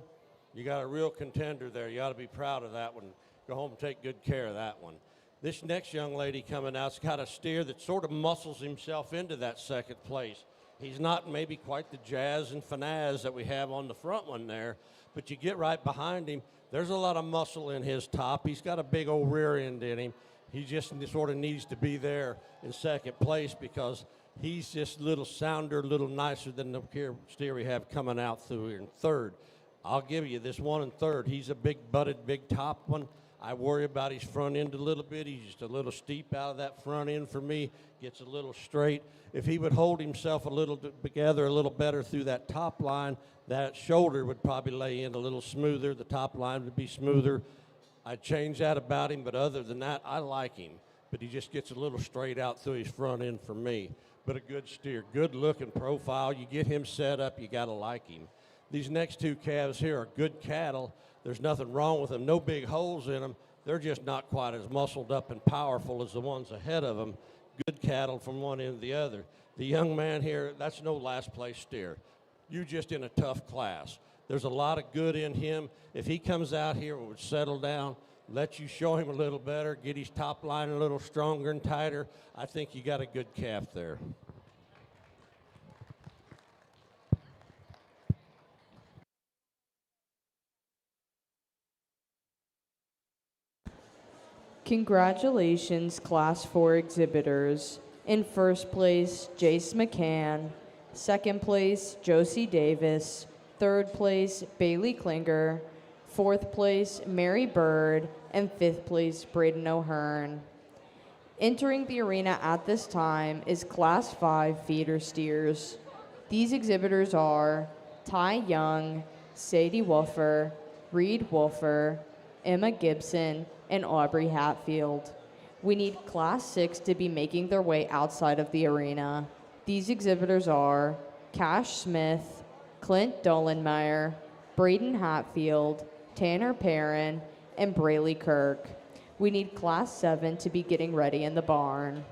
you got a real contender there. You ought to be proud of that one. Go home and take good care of that one. This next young lady coming out's got a steer that sort of muscles himself into that second place. He's not maybe quite the jazz and finesse that we have on the front one there, but you get right behind him, there's a lot of muscle in his top. He's got a big old rear end in him. He just sort of needs to be there in second place because he's just a little sounder, a little nicer than the steer we have coming out through here in third. I'll give you this one in third. He's a big butted, big top one. I worry about his front end a little bit. He's just a little steep out of that front end for me. Gets a little straight. If he would hold himself a little together a little better through that top line, that shoulder would probably lay in a little smoother. The top line would be smoother. I'd change that about him, but other than that, I like him. But he just gets a little straight out through his front end for me. But a good steer, good looking profile. You get him set up, you got to like him. These next two calves here are good cattle. There's nothing wrong with them, no big holes in them. They're just not quite as muscled up and powerful as the ones ahead of them. Good cattle from one end to the other. The young man here, that's no last place steer. You're just in a tough class. There's a lot of good in him. If he comes out here and would settle down, let you show him a little better, get his top line a little stronger and tighter, I think you got a good calf there. Congratulations, Class 4 exhibitors. In first place, Jace McCann. Second place, Josie Davis. Third place, Bailey Klinger. Fourth place, Mary Bird. And fifth place, Braden O'Hearn. Entering the arena at this time is Class 5 feeder steers. These exhibitors are Ty Young, Sadie Wolfer, Reed Wolfer, Emma Gibson, and Aubrey Hatfield. We need Class 6 to be making their way outside of the arena. These exhibitors are Cash Smith, Clint Dolenmeyer, Braden Hatfield, Tanner Perrin, and Braylee Kirk. We need Class 7 to be getting ready in the barn.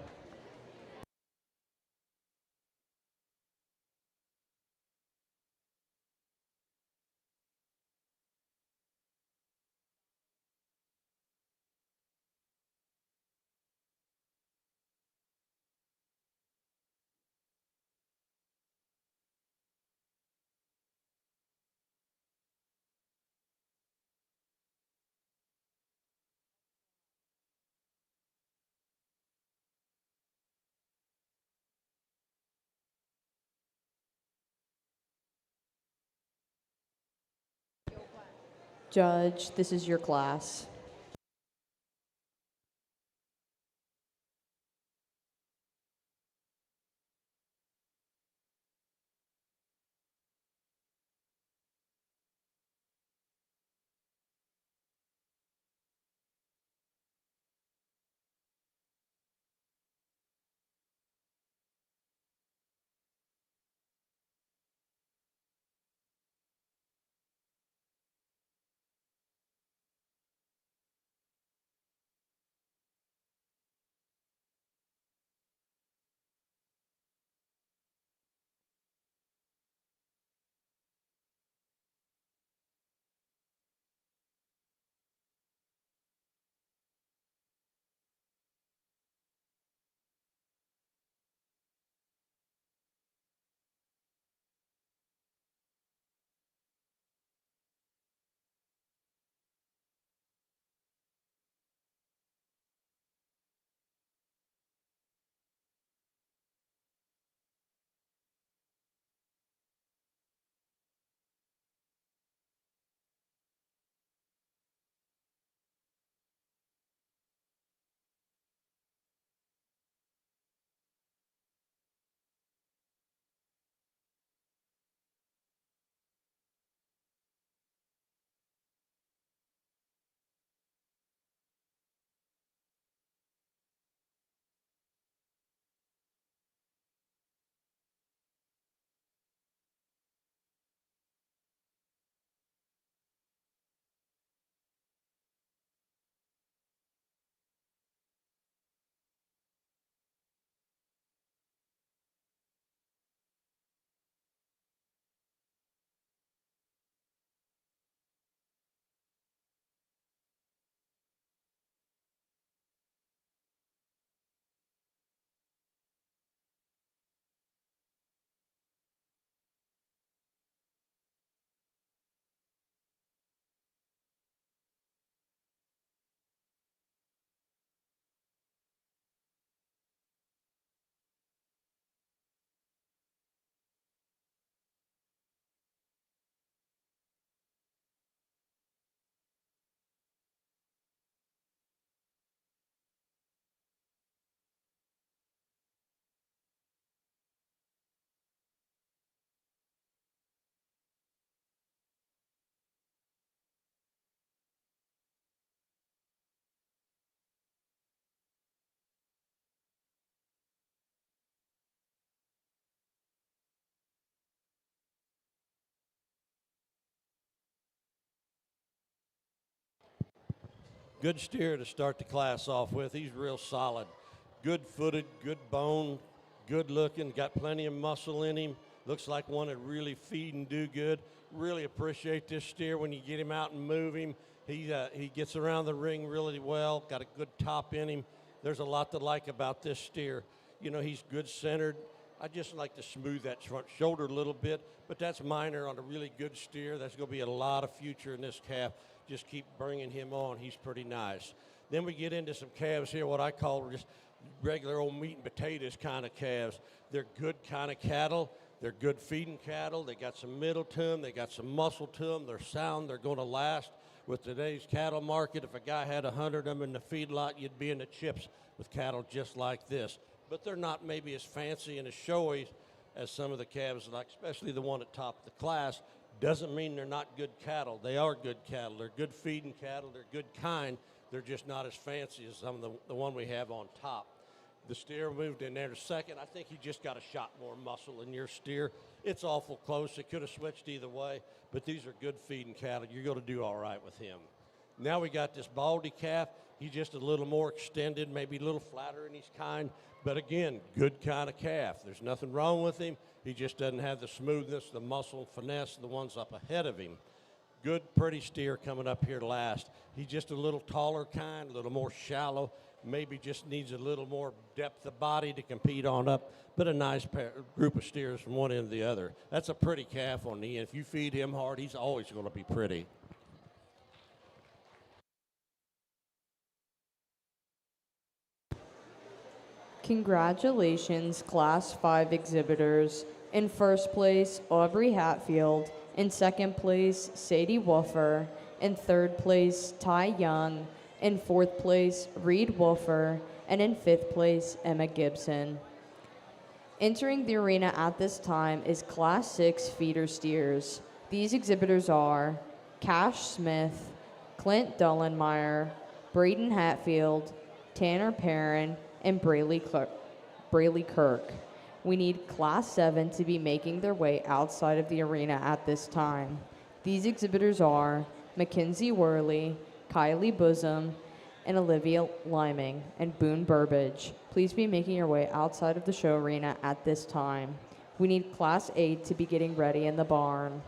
Judge, this is your class. Good steer to start the class off with. He's real solid. Good footed, good bone, good looking, got plenty of muscle in him. Looks like one that really feed and do good. Really appreciate this steer when you get him out and move him. He gets around the ring really well, got a good top in him. There's a lot to like about this steer. You know, he's good centered. I just like to smooth that front shoulder a little bit, but that's minor on a really good steer. That's going to be a lot of future in this calf. Just keep bringing him on. He's pretty nice. Then we get into some calves here, what I call just regular old meat and potatoes kind of calves. They're good kind of cattle. They're good feeding cattle. They got some middle to them. They got some muscle to them. They're sound. They're going to last. With today's cattle market, if a guy had 100 of them in the feedlot, you'd be in the chips with cattle just like this. But they're not maybe as fancy and as showy as some of the calves, like especially the one at top of the class. Doesn't mean they're not good cattle. They are good cattle. They're good feeding cattle. They're good kind. They're just not as fancy as some of the one we have on top. The steer moved in there in a second. I think he just got a shot more muscle in your steer. It's awful close. It could have switched either way, but these are good feeding cattle. You're going to do all right with him. Now we got this Baldy calf. He's just a little more extended, maybe a little flatter in his kind, but again, good kind of calf. There's nothing wrong with him. He just doesn't have the smoothness, the muscle and finesse, the ones up ahead of him. Good, pretty steer coming up here last. He's just a little taller kind, a little more shallow, maybe just needs a little more depth of body to compete on up, but a nice group of steers from one end to the other. That's a pretty calf on the end. If you feed him hard, he's always going to be pretty. Congratulations, Class 5 exhibitors. In first place, Aubrey Hatfield. In second place, Sadie Woofer. In third place, Ty Young. In fourth place, Reed Woofer. And in fifth place, Emma Gibson. Entering the arena at this time is Class 6 feeder steers. These exhibitors are Cash Smith, Clint Dullenmeyer, Braden Hatfield, Tanner Perrin, and Braley Kirk. We need Class 7 to be making their way outside of the arena at this time. These exhibitors are Mackenzie Worley, Kylie Bosom, and Olivia Liming, and Boone Burbage. Please be making your way outside of the show arena at this time. We need Class 8 to be getting ready in the barn.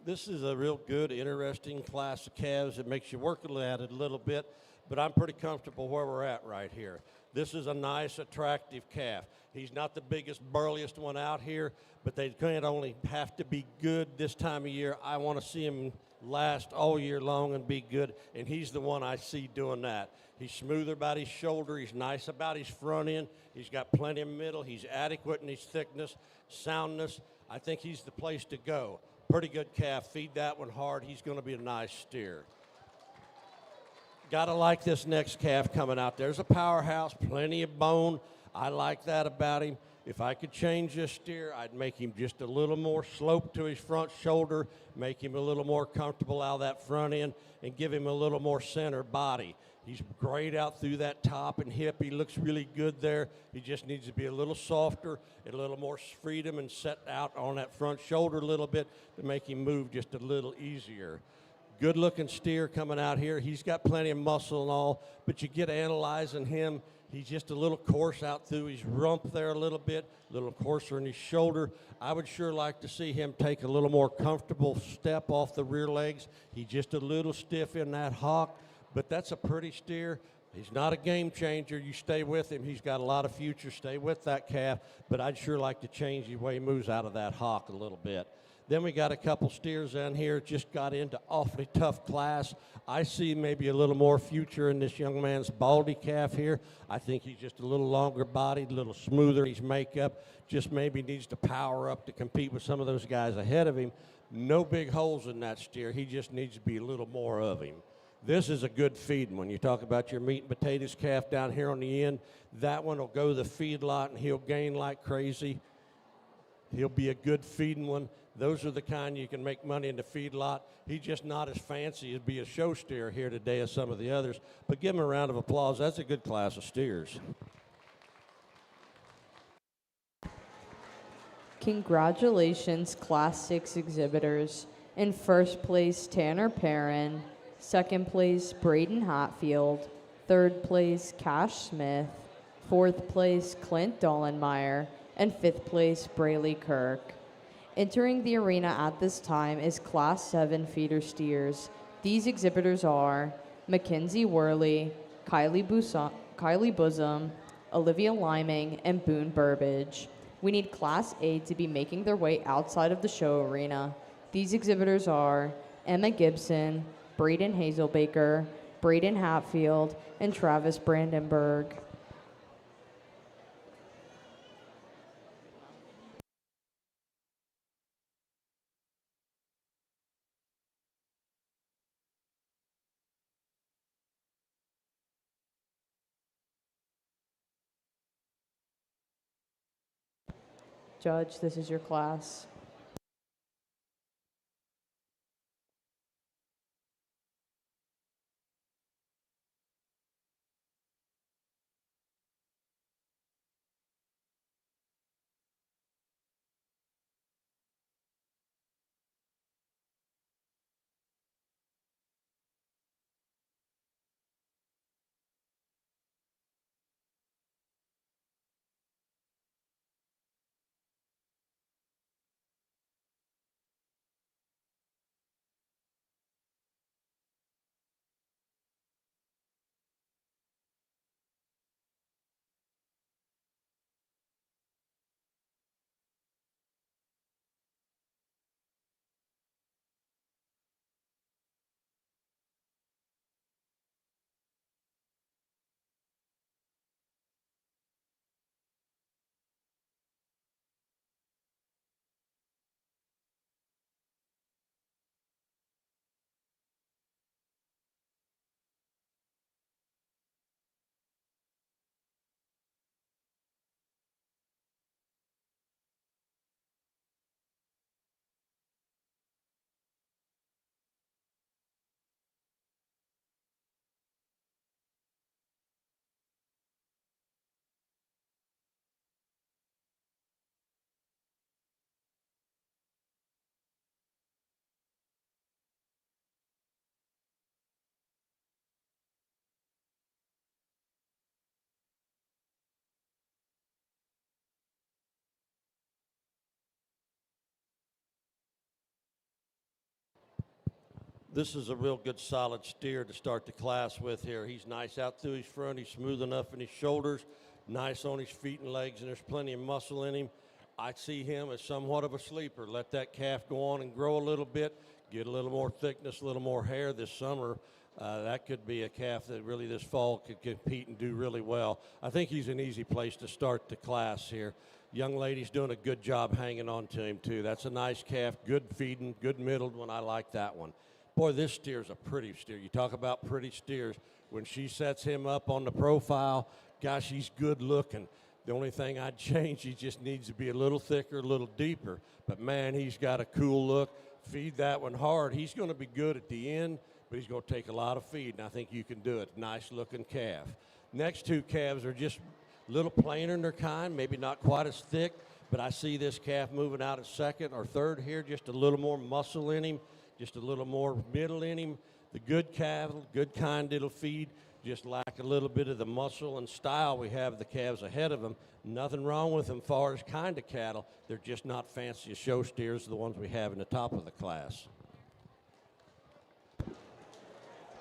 This is a real good, interesting class of calves. It makes you work at it a little bit, but I'm pretty comfortable where we're at right here. This is a nice, attractive calf. He's not the biggest, burliest one out here, but they can't only have to be good this time of year. I want to see him last all year long and be good, and he's the one I see doing that. He's smoother about his shoulder. He's nice about his front end. He's got plenty of middle. He's adequate in his thickness, soundness. I think he's the place to go. Pretty good calf. Feed that one hard. He's going to be a nice steer. Got to like this next calf coming out. There's a powerhouse, plenty of bone. I like that about him. If I could change this steer, I'd make him just a little more slope to his front shoulder, make him a little more comfortable out of that front end, and give him a little more center body. He's great out through that top and hip. He looks really good there. He just needs to be a little softer and a little more freedom and set out on that front shoulder a little bit to make him move just a little easier. Good looking steer coming out here. He's got plenty of muscle and all, but you get analyzing him. He's just a little coarse out through his rump there a little bit, a little coarser in his shoulder. I would sure like to see him take a little more comfortable step off the rear legs. He's just a little stiff in that hock, but that's a pretty steer. He's not a game changer. You stay with him. He's got a lot of future. Stay with that calf, but I'd sure like to change the way he moves out of that hock a little bit. Then we got a couple steers in here, just got into awfully tough class. I see maybe a little more future in this young man's Baldy calf here. I think he's just a little longer bodied, a little smoother in his makeup, just maybe needs to power up to compete with some of those guys ahead of him. No big holes in that steer. He just needs to be a little more of him. This is a good feeding. When you talk about your meat and potatoes calf down here on the end, that one will go to the feedlot and he'll gain like crazy. He'll be a good feeding one. Those are the kind you can make money in the feedlot. He's just not as fancy as be a show steer here today as some of the others. But give him a round of applause. That's a good class of steers. Congratulations, Class 6 exhibitors. In first place, Tanner Perrin. Second place, Braden Hatfield. Third place, Cash Smith. Fourth place, Clint Dollenmeyer. And fifth place, Braley Kirk. Entering the arena at this time is Class 7 feeder steers. These exhibitors are Mackenzie Worley, Kylie Bosom, Olivia Liming, and Boone Burbage. We need Class A to be making their way outside of the show arena. These exhibitors are Emma Gibson, Braden Hazelbaker, Braden Hatfield, and Travis Brandenburg. Judge, this is your class. This is a real good solid steer to start the class with here. He's nice out through his front. He's smooth enough in his shoulders, nice on his feet and legs, and there's plenty of muscle in him. I see him as somewhat of a sleeper. Let that calf go on and grow a little bit, get a little more thickness, a little more hair this summer. That could be a calf that really this fall could compete and do really well. I think he's an easy place to start the class here. Young lady's doing a good job hanging on to him, too. That's a nice calf, good feeding, good middled one. I like that one. Boy, this steer's a pretty steer. You talk about pretty steers. When she sets him up on the profile, gosh, he's good looking. The only thing I'd change, he just needs to be a little thicker, a little deeper. But, man, he's got a cool look. Feed that one hard. He's going to be good at the end, but he's going to take a lot of feed, and I think you can do it. Nice-looking calf. Next two calves are just a little plainer in their kind, maybe not quite as thick, but I see this calf moving out at second or third here, just a little more muscle in him, just a little more middle in him. The good cattle, good kind it'll feed, just lack a little bit of the muscle and style we have the calves ahead of them. Nothing wrong with them as far as kind of cattle. They're just not fancy as show steers, the ones we have in the top of the class.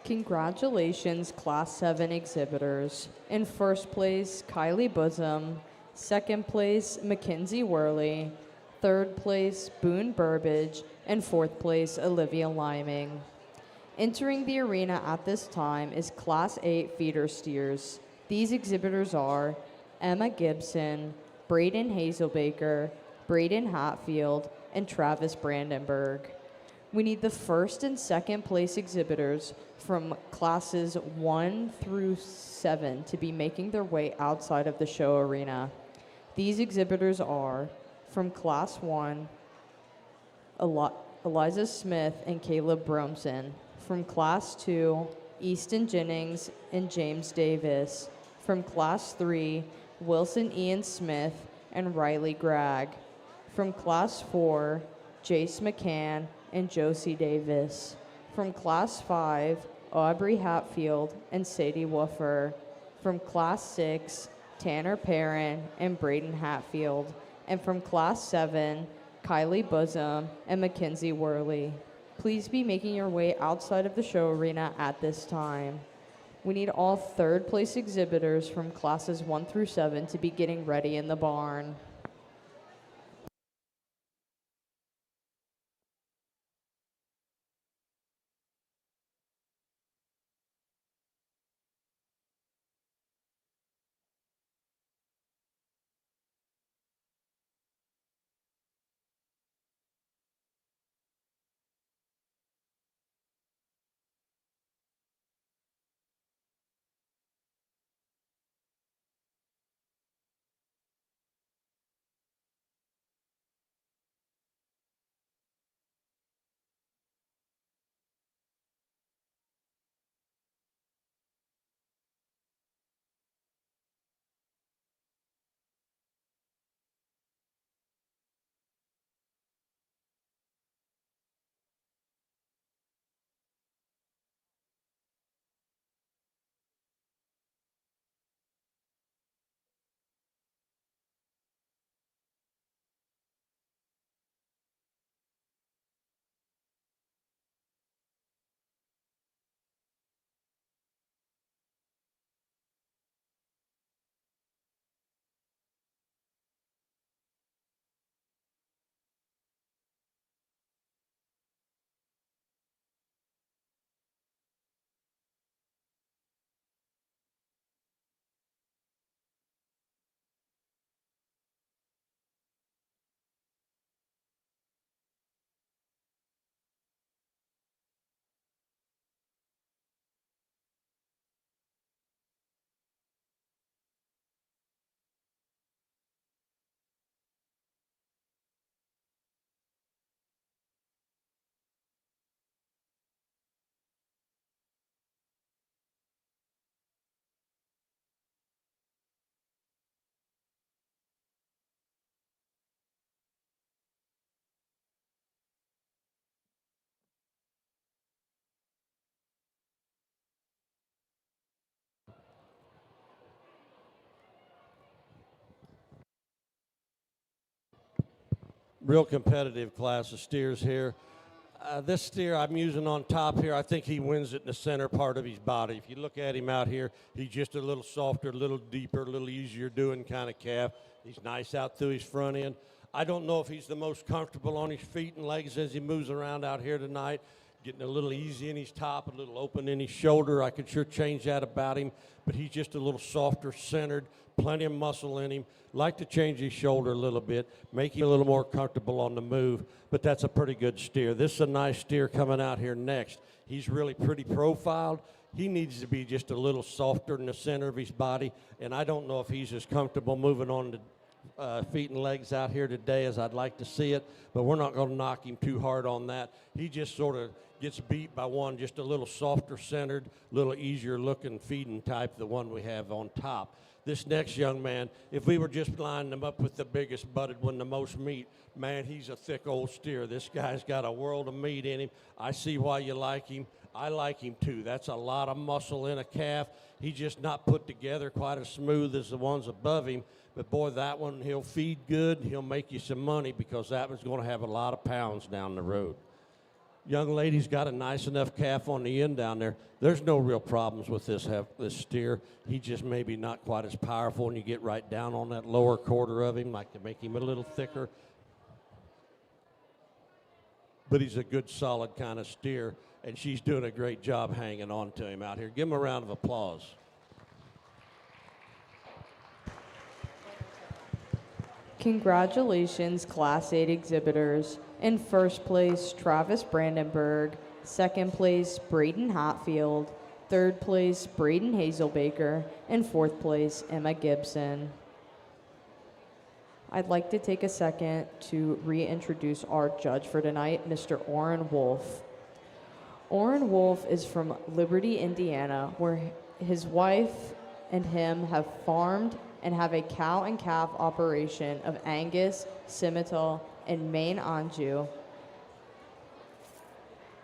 Congratulations, Class 7 exhibitors. In first place, Kylie Bosom. Second place, Mackenzie Worley. Third place, Boone Burbage. And fourth place, Olivia Liming. Entering the arena at this time is Class 8 feeder steers. These exhibitors are Emma Gibson, Braden Hazelbaker, Braden Hatfield, and Travis Brandenburg. We need the first and second place exhibitors from classes 1 through 7 to be making their way outside of the show arena. These exhibitors are from Class 1, Eliza Smith and Caleb Bromson. From Class 2, Easton Jennings and James Davis. From Class 3, Wilson Ian Smith and Riley Gregg. From Class 4, Jace McCann and Josie Davis. From Class 5, Aubrey Hatfield and Sadie Woofer. From Class 6, Tanner Perrin and Braden Hatfield. And from Class 7, Kylie Bosom and Mackenzie Worley. Please be making your way outside of the show arena at this time. We need all third place exhibitors from classes 1 through 7 to be getting ready in the barn. Real competitive class of steers here. This steer I'm using on top here, I think he wins it in the center part of his body. If you look at him out here, he's just a little softer, a little deeper, a little easier doing kind of calf. He's nice out through his front end. I don't know if he's the most comfortable on his feet and legs as he moves around out here tonight. Getting a little easy in his top, a little open in his shoulder. I could sure change that about him, but he's just a little softer, centered, plenty of muscle in him. Like to change his shoulder a little bit, make him a little more comfortable on the move, but that's a pretty good steer. This is a nice steer coming out here next. He's really pretty profiled. He needs to be just a little softer in the center of his body, and I don't know if he's as comfortable moving on the feet and legs out here today as I'd like to see it, but we're not going to knock him too hard on that. He just sort of gets beat by one just a little softer centered, a little easier looking feeding type, the one we have on top. This next young man, if we were just lining him up with the biggest butted one, the most meat, man, he's a thick old steer. This guy's got a world of meat in him. I see why you like him. I like him too. That's a lot of muscle in a calf. He's just not put together quite as smooth as the ones above him. But boy, that one, he'll feed good. He'll make you some money because that one's going to have a lot of pounds down the road. Young lady's got a nice enough calf on the end down there. There's no real problems with this steer. He just maybe not quite as powerful, and you get right down on that lower quarter of him, like to make him a little thicker. But he's a good, solid kind of steer, and she's doing a great job hanging on to him out here. Give him a round of applause. Congratulations, Class 8 exhibitors. In first place, Travis Brandenburg. Second place, Braden Hatfield. Third place, Braden Hazelbaker. And fourth place, Emma Gibson. I'd like to take a second to reintroduce our judge for tonight, Mr. Orrin Wolf. Orrin Wolf is from Liberty, Indiana, where his wife and him have farmed and have a cow and calf operation of Angus, Simmental, and Maine Anjou,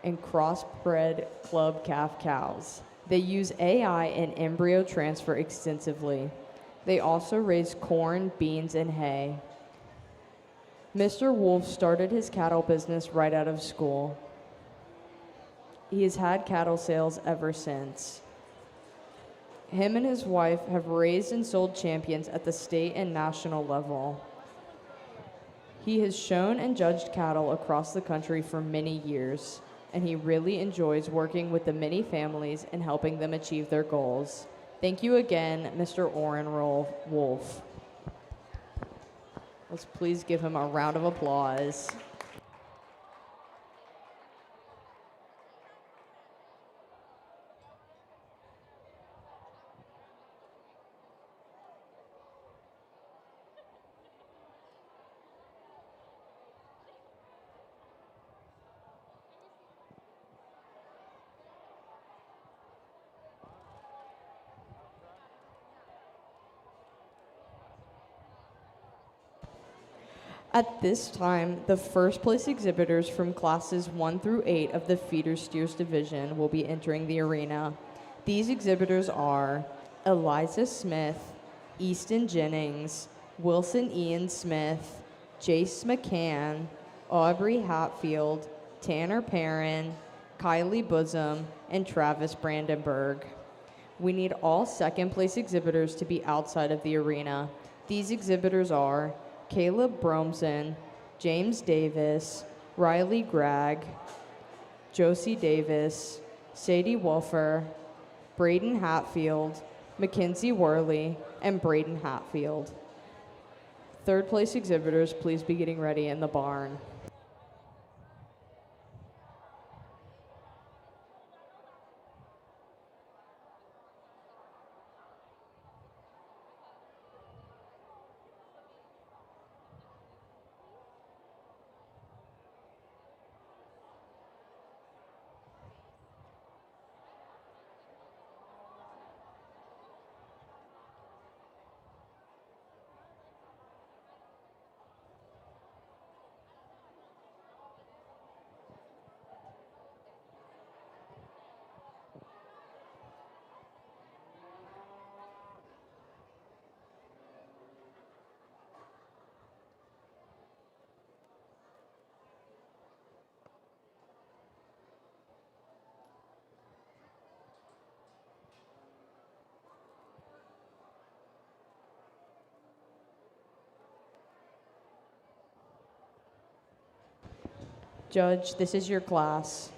and crossbred club calf cows. They use AI and embryo transfer extensively. They also raise corn, beans, and hay. Mr. Wolf started his cattle business right out of school. He has had cattle sales ever since. Him and his wife have raised and sold champions at the state and national level. He has shown and judged cattle across the country for many years, and he really enjoys working with the many families and helping them achieve their goals. Thank you again, Mr. Orrin Wolf. Let's please give him a round of applause. At this time, the first place exhibitors from classes 1 through 8 of the Feeder Steers Division will be entering the arena. These exhibitors are Eliza Smith, Easton Jennings, Wilson Ian Smith, Jace McCann, Aubrey Hatfield, Tanner Perrin, Kylie Bosom, and Travis Brandenburg. We need all second place exhibitors to be outside of the arena. These exhibitors are Caleb Bromson, James Davis, Riley Gregg, Josie Davis, Sadie Wolfer, Braden Hatfield, Mackenzie Worley, and Braden Hatfield. Third place exhibitors, please be getting ready in the barn. Judge, this is your class.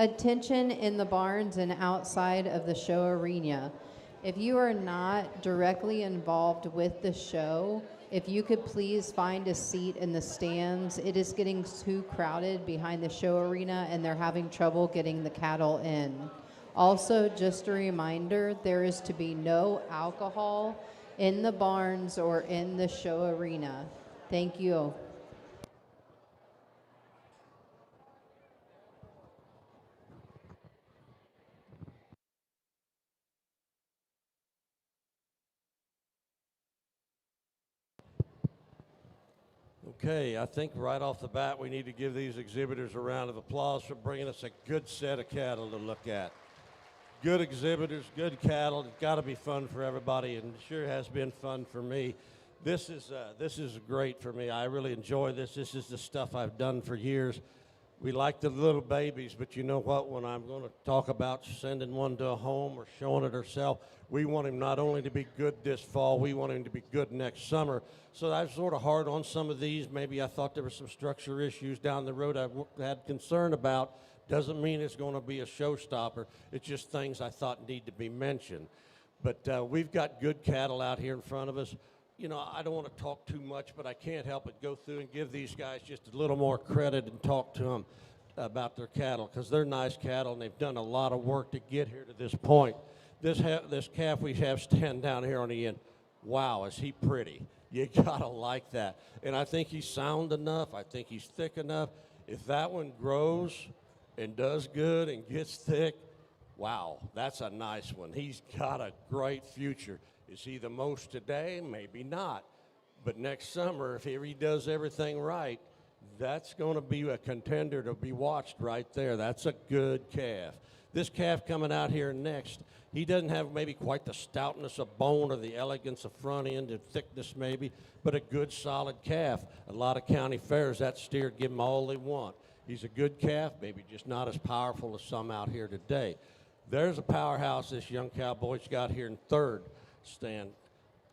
Attention in the barns and outside of the show arena. If you are not directly involved with the show, if you could please find a seat in the stands. It is getting too crowded behind the show arena and they're having trouble getting the cattle in. Also, just a reminder, there is to be no alcohol in the barns or in the show arena. Thank you. Okay, I think right off the bat we need to give these exhibitors a round of applause for bringing us a good set of cattle to look at. Good exhibitors, good cattle. It's got to be fun for everybody, and it sure has been fun for me. This is great for me. I really enjoy this. This is the stuff I've done for years. We like the little babies, but you know what? When I'm going to talk about sending one to a home or showing it herself, we want him not only to be good this fall, we want him to be good next summer. So I was sort of hard on some of these. Maybe I thought there were some structure issues down the road I had concern about. Doesn't mean it's going to be a showstopper. It's just things I thought need to be mentioned. But we've got good cattle out here in front of us. You know, I don't want to talk too much, but I can't help but go through and give these guys just a little more credit and talk to them about their cattle, because they're nice cattle and they've done a lot of work to get here to this point. This calf we have stand down here on the end, wow, is he pretty. You gotta like that. And I think he's sound enough. I think he's thick enough. If that one grows and does good and gets thick, wow, that's a nice one. He's got a great future. Is he the most today? Maybe not. But next summer, if he does everything right, that's going to be a contender to be watched right there. That's a good calf. This calf coming out here next, he doesn't have maybe quite the stoutness of bone or the elegance of front end and thickness maybe, but a good solid calf. A lot of county fairs, that steer give them all they want. He's a good calf, maybe just not as powerful as some out here today. There's a powerhouse this young cowboy's got here in third stand.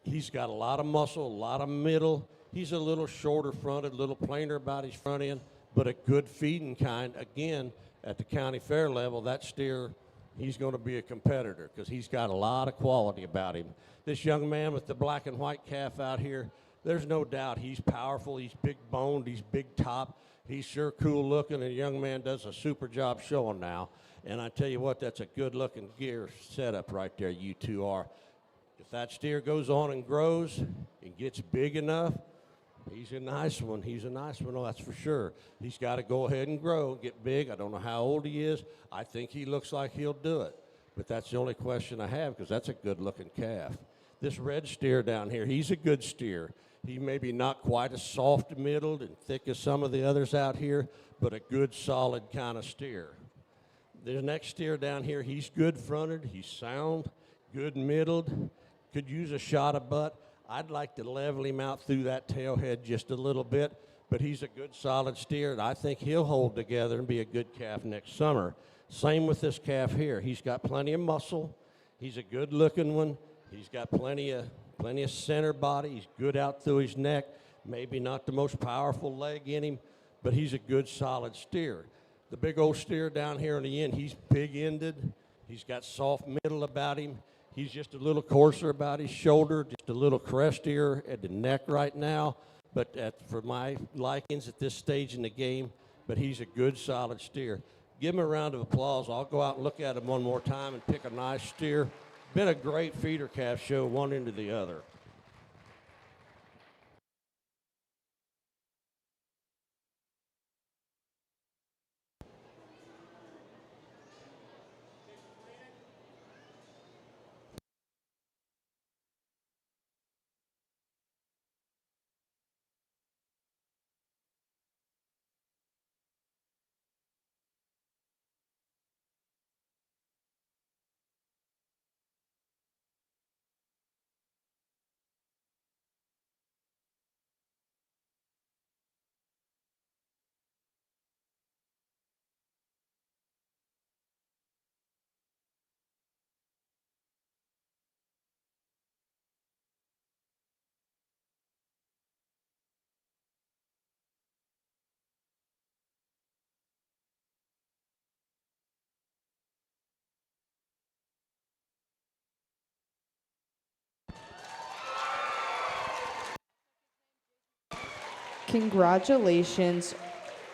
He's got a lot of muscle, a lot of middle. He's a little shorter fronted, a little plainer about his front end, but a good feeding kind. Again, at the county fair level, that steer, he's going to be a competitor because he's got a lot of quality about him. This young man with the black and white calf out here, there's no doubt he's powerful, he's big boned, he's big top. He's sure cool looking, and the young man does a super job showing now. And I tell you what, that's a good looking gear setup right there, you two are. If that steer goes on and grows and gets big enough, he's a nice one. He's a nice one, that's for sure. He's got to go ahead and grow, get big. I don't know how old he is. I think he looks like he'll do it. But that's the only question I have, because that's a good-looking calf. This red steer down here, he's a good steer. He may be not quite as soft-middled and thick as some of the others out here, but a good, solid kind of steer. The next steer down here, he's good-fronted, he's sound, good-middled, could use a shot of butt. I'd like to level him out through that tail head just a little bit, but he's a good solid steer, and I think he'll hold together and be a good calf next summer. Same with this calf here. He's got plenty of muscle. He's a good looking one. He's got plenty of center body. He's good out through his neck. Maybe not the most powerful leg in him, but he's a good solid steer. The big old steer down here on the end, he's big-ended. He's got soft middle about him. He's just a little coarser about his shoulder, just a little crestier at the neck right now. But for my likings at this stage in the game, but he's a good solid steer. Give him a round of applause. I'll go out and look at him one more time and pick a nice steer. Been a great feeder calf show, one into the other. Congratulations,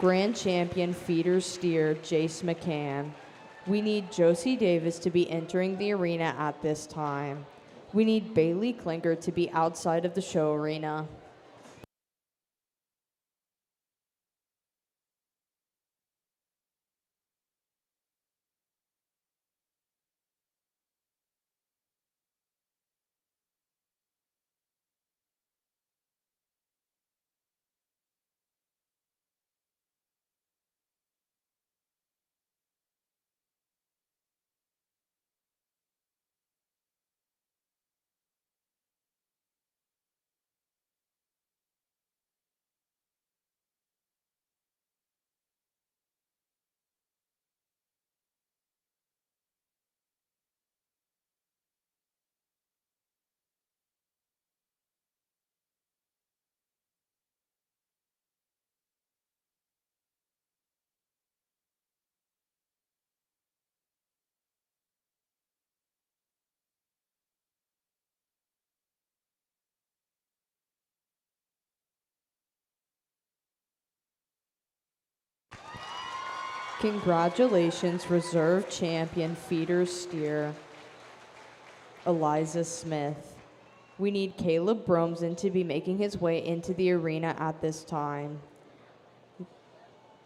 Grand Champion Feeder Steer Jace McCann. We need Josie Davis to be entering the arena at this time. We need Bailey Klinger to be outside of the show arena. Congratulations, Reserve Champion Feeder Steer Eliza Smith. We need Caleb Bromson to be making his way into the arena at this time.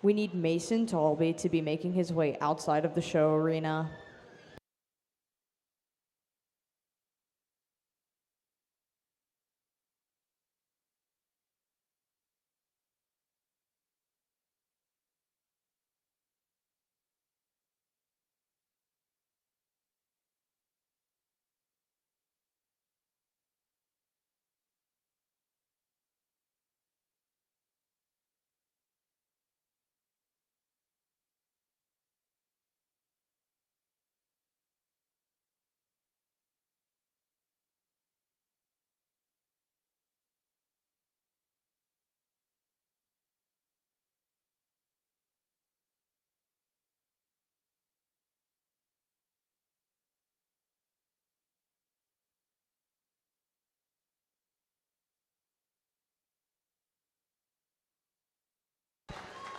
We need Mason Talby to be making his way outside of the show arena.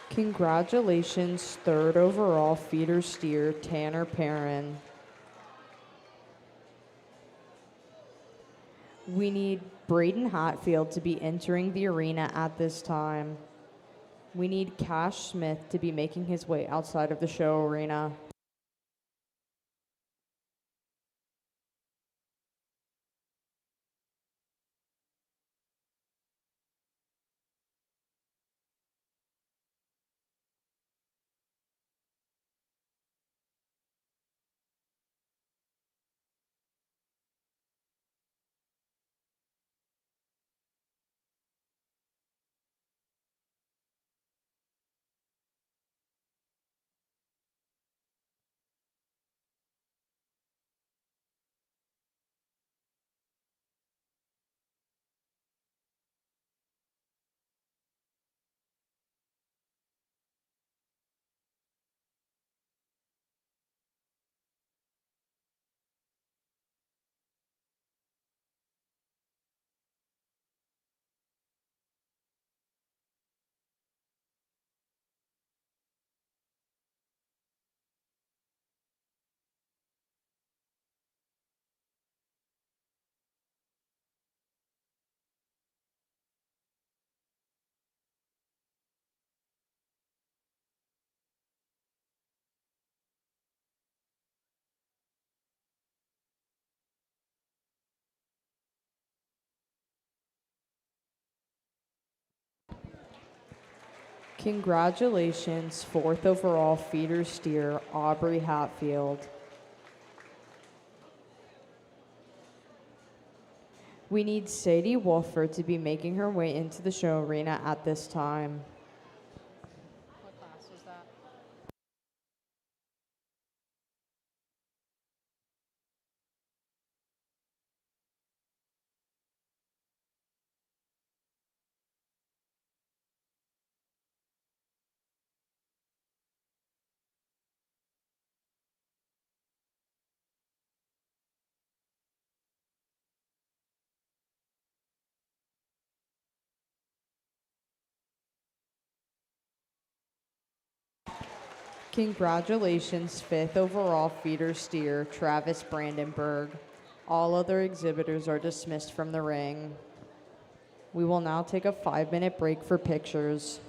Congratulations, third overall feeder steer Tanner Perrin. We need Braden Hatfield to be entering the arena at this time. We need Cash Smith to be making his way outside of the show arena. Congratulations, fourth overall feeder steer, Aubrey Hatfield. We need Sadie Wolford to be making her way into the show arena at this time. What class was that? Congratulations, fifth overall feeder steer, Travis Brandenburg. All other exhibitors are dismissed from the ring. We will now take a 5-minute break for pictures.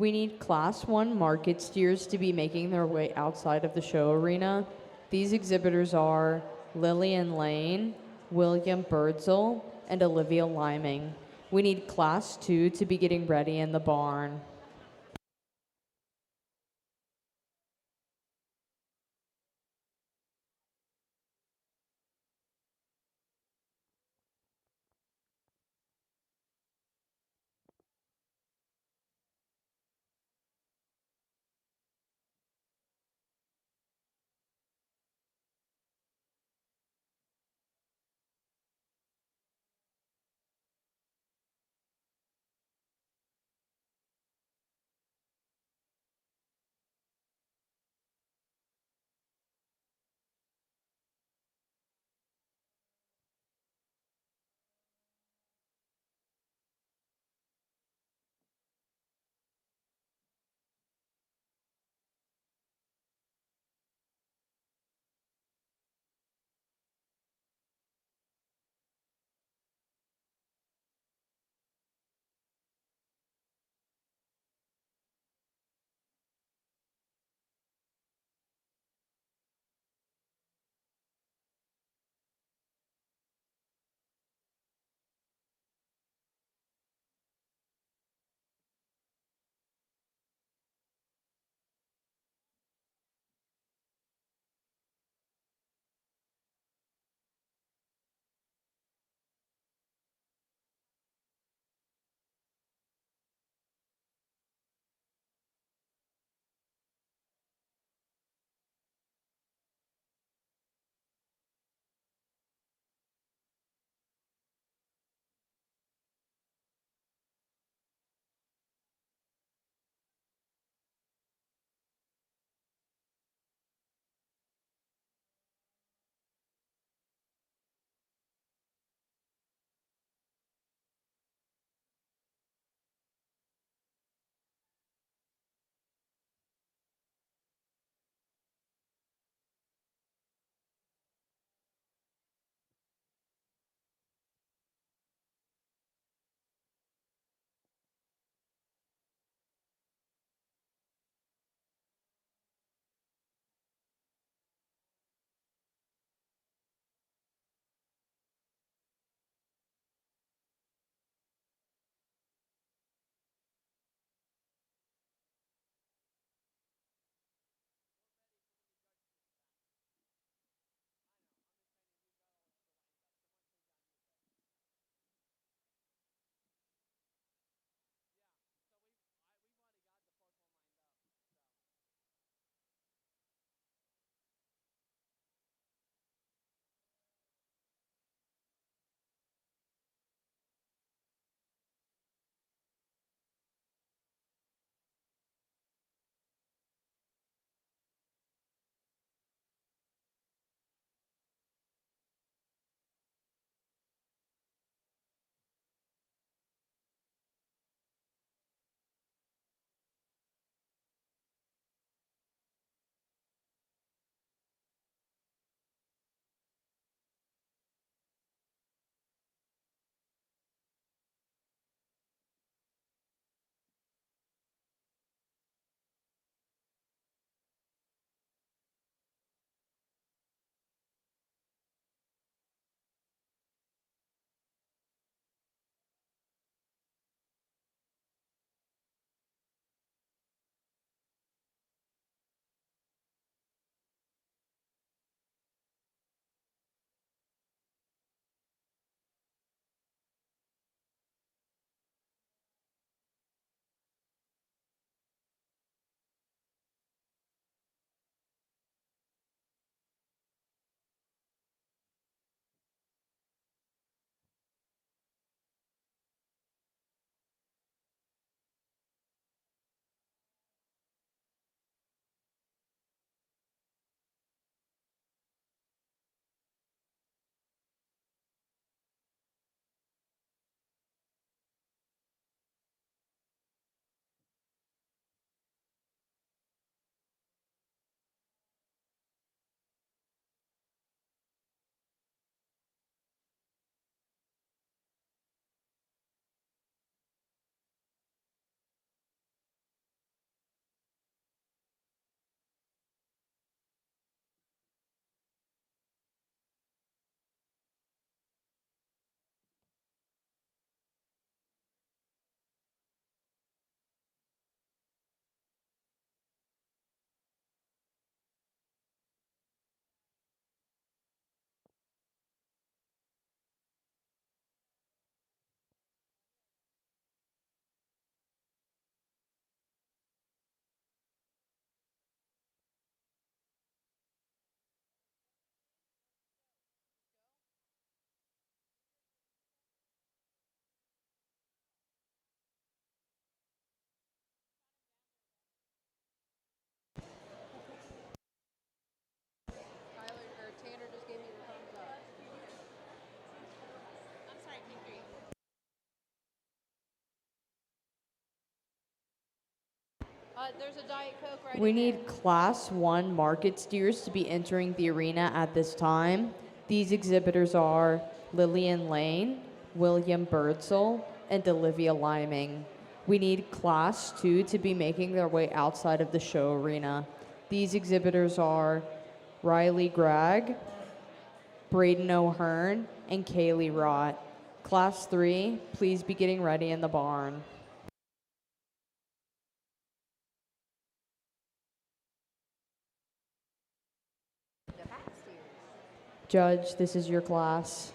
We need Class 1 market steers to be making their way outside of the show arena. These exhibitors are Lillian Lane, William Birdsell, and Olivia Liming. We need Class 2 to be getting ready in the barn. There's a Diet Coke right We in need there. Class 1 market steers to be entering the arena at this time. These exhibitors are Lillian Lane, William Birdsell, and Olivia Liming. We need Class 2 to be making their way outside of the show arena. These exhibitors are Riley Gregg, Braden O'Hearn, and Kaylee Rott. Class 3, please be getting ready in the barn. Judge, this is your class.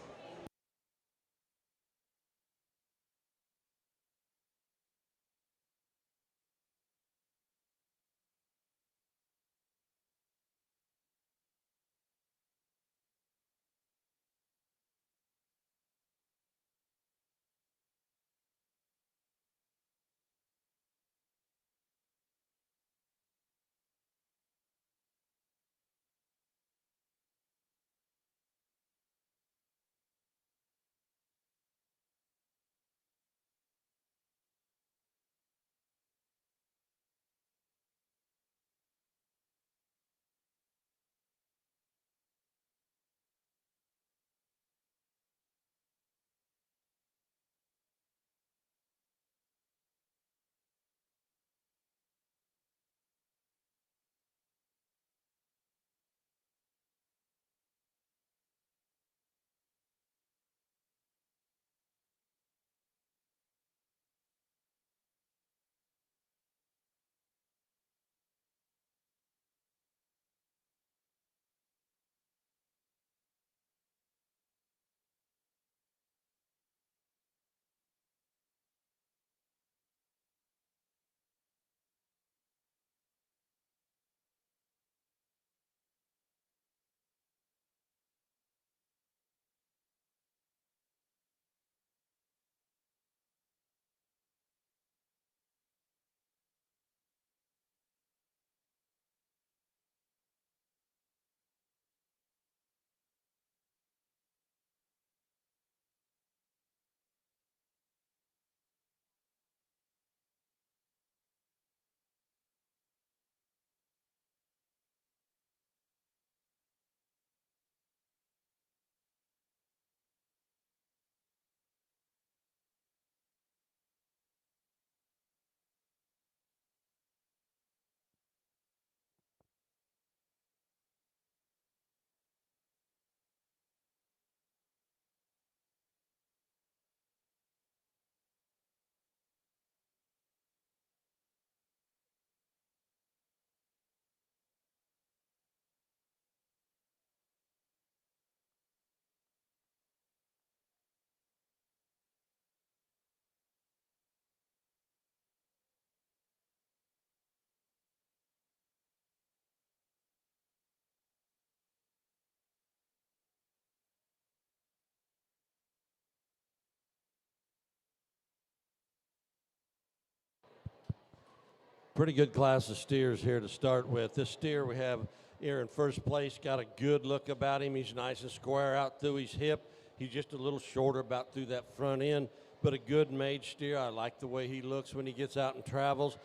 Pretty good class of steers here to start with. This steer we have here in first place got a good look about him. He's nice and square out through his hip. He's just a little shorter about through that front end, but a good made steer. I like the way he looks when he gets out and travels.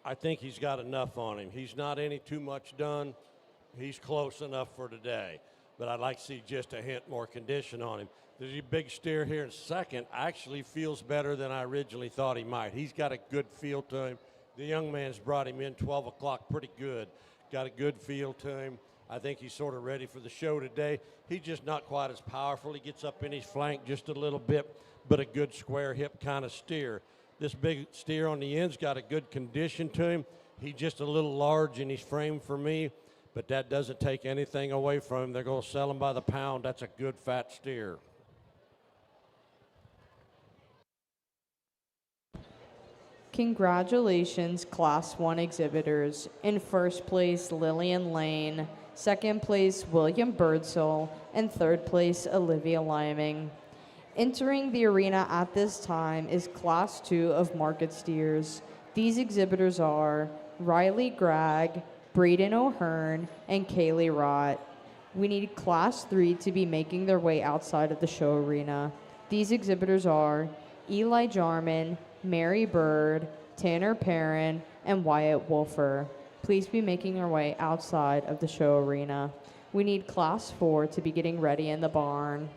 I think he's got enough on him. He's not any too much done. He's close enough for today, but I'd like to see just a hint more condition on him. There's a big steer here in second. Actually feels better than I originally thought he might. He's got a good feel to him. The young man's brought him in 12 o'clock pretty good. Got a good feel to him. I think he's sort of ready for the show today. He's just not quite as powerful. He gets up in his flank just a little bit, but a good square hip kind of steer. This big steer on the end's got a good condition to him. He's just a little large in his frame for me, but that doesn't take anything away from him. They're going to sell him by the pound. That's a good fat steer. Congratulations, Class 1 exhibitors. In first place, Lillian Lane. Second place, William Birdsell. And third place, Olivia Liming. Entering the arena at this time is Class 2 of market steers. These exhibitors are Riley Gregg, Braden O'Hearn, and Kaylee Rott. We need Class 3 to be making their way outside of the show arena. These exhibitors are Eli Jarman, Mary Bird, Tanner Perrin, and Wyatt Wolfer. Please be making your way outside of the show arena. We need Class 4 to be getting ready in the barn.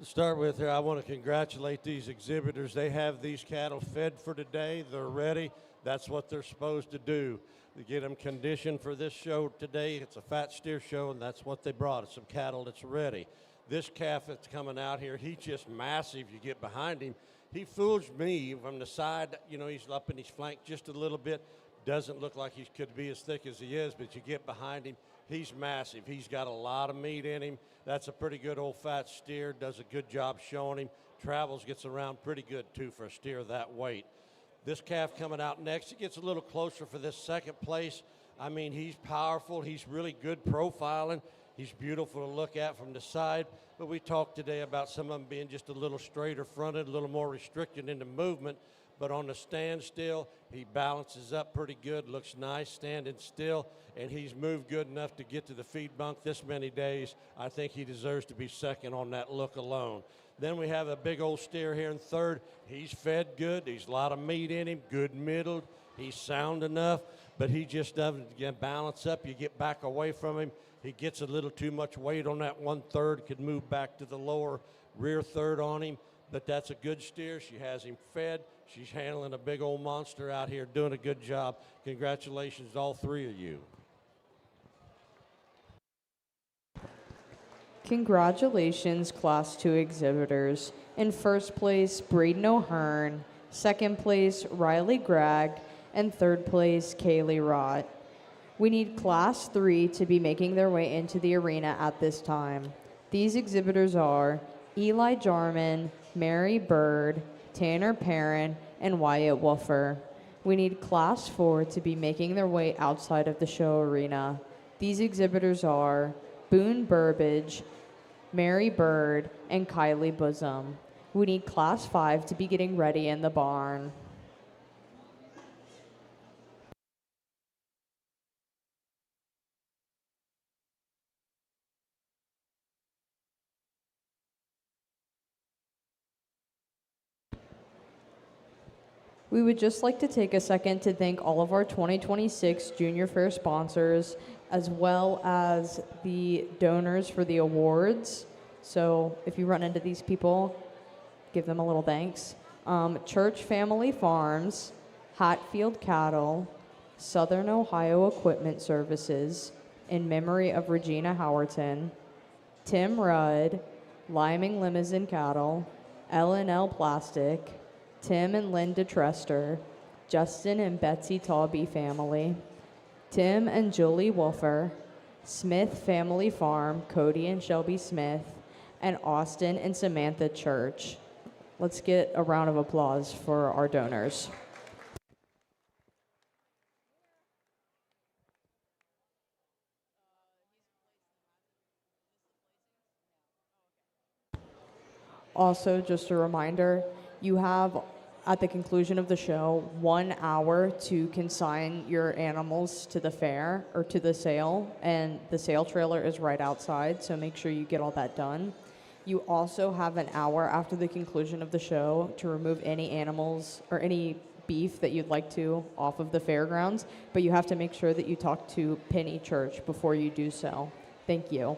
To start with here, I want to congratulate these exhibitors. They have these cattle fed for today. They're ready. That's what they're supposed to do. To get them conditioned for this show today. It's a fat steer show, and that's what they brought us, some cattle that's ready. This calf that's coming out here, he's just massive. You get behind him. He fools me from the side. You know, he's up in his flank just a little bit. Doesn't look like he could be as thick as he is, but you get behind him, he's massive. He's got a lot of meat in him. That's a pretty good old fat steer. Does a good job showing him. Travels, gets around pretty good too for a steer that weight. This calf coming out next, he gets a little closer for this second place. I mean, he's powerful. He's really good profiling. He's beautiful to look at from the side. But we talked today about some of them being just a little straighter fronted, a little more restricted in the movement. But on the standstill, he balances up pretty good, looks nice standing still, and he's moved good enough to get to the feed bunk this many days. I think he deserves to be second on that look alone. Then we have a big old steer here in third. He's fed good. There's a lot of meat in him, good middled. He's sound enough, but he just doesn't get balance up. You get back away from him. He gets a little too much weight on that 1/3, could move back to the lower rear third on him. but that's a good steer. She has him fed. She's handling a big old monster out here, doing a good job. Congratulations to all three of you. Congratulations, Class 2 exhibitors. In first place, Braden O'Hearn. Second place, Riley Gregg. And third place, Kaylee Rott. We need Class 3 to be making their way into the arena at this time. These exhibitors are Eli Jarman, Mary Bird, Tanner Perrin, and Wyatt Woofer. We need Class 4 to be making their way outside of the show arena. These exhibitors are Boone Burbage, Mary Bird, and Kylie Bosom. We need Class 5 to be getting ready in the barn. We would just like to take a second to thank all of our 2026 Junior Fair sponsors, as well as the donors for the awards. So if you run into these people, give them a little thanks. Church Family Farms, Hatfield Cattle, Southern Ohio Equipment Services, in memory of Regina Howerton, Tim Rudd, Liming Limousine Cattle, L&L Plastic, Tim and Linda Trester, Justin and Betsy Tawby family, Tim and Julie Wolfer, Smith Family Farm, Cody and Shelby Smith, and Austin and Samantha Church. Let's get a round of applause for our donors. Also, just a reminder, you have, at the conclusion of the show, 1 hour to consign your animals to the fair or to the sale, and the sale trailer is right outside, so make sure you get all that done. You also have an hour after the conclusion of the show to remove any animals or any beef that you'd like to off of the fairgrounds, but you have to make sure that you talk to Penny Church before you do so. Thank you.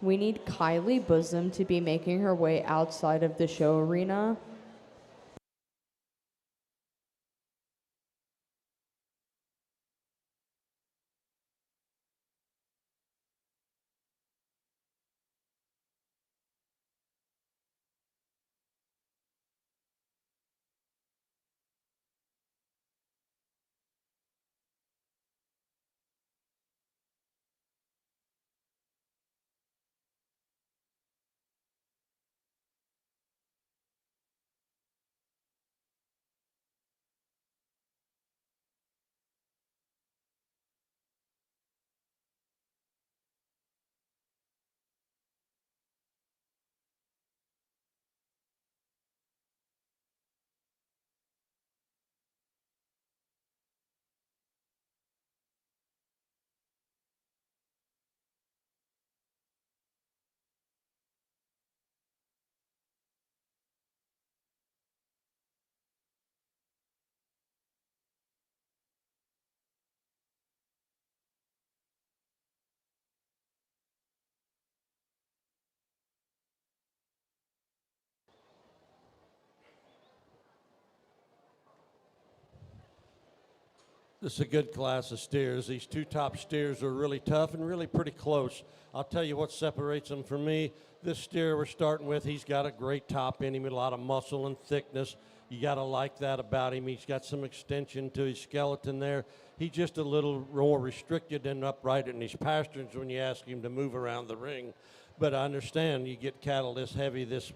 We need Kylie Bosom to be making her way outside of the show arena. This is a good class of steers. These two top steers are really tough and really pretty close. I'll tell you what separates them from me. This steer we're starting with, he's got a great top in him, a lot of muscle and thickness. You got to like that about him. He's got some extension to his skeleton there. He's just a little more restricted and upright in his pasterns when you ask him to move around the ring. But I understand you get cattle this heavy, this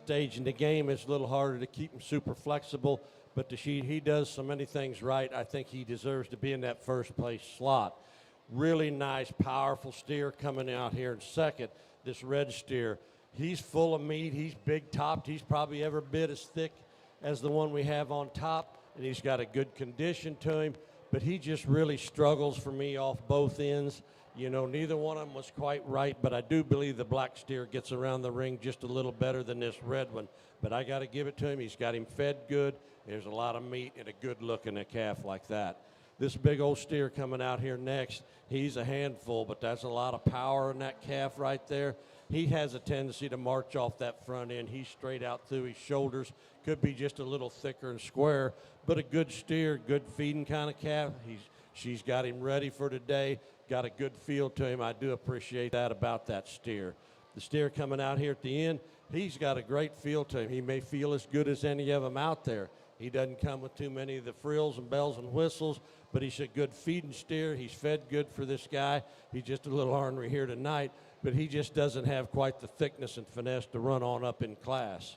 stage in the game, it's a little harder to keep him super flexible. But he does so many things right. I think he deserves to be in that first place slot. Really nice, powerful steer coming out here in second. This red steer, he's full of meat. He's big topped. He's probably every bit as thick as the one we have on top, and he's got a good condition to him. But he just really struggles for me off both ends. You know, neither one of them was quite right, but I do believe the black steer gets around the ring just a little better than this red one. But I got to give it to him. He's got him fed good. There's a lot of meat and a good look in a calf like that. This big old steer coming out here next, he's a handful, but that's a lot of power in that calf right there. He has a tendency to march off that front end. He's straight out through his shoulders. Could be just a little thicker and square, but a good steer, good feeding kind of calf. She's got him ready for today, got a good feel to him. I do appreciate that about that steer. The steer coming out here at the end, he's got a great feel to him. He may feel as good as any of them out there. He doesn't come with too many of the frills and bells and whistles, but he's a good feeding steer. He's fed good for this guy. He's just a little ornery here tonight, but he just doesn't have quite the thickness and finesse to run on up in class.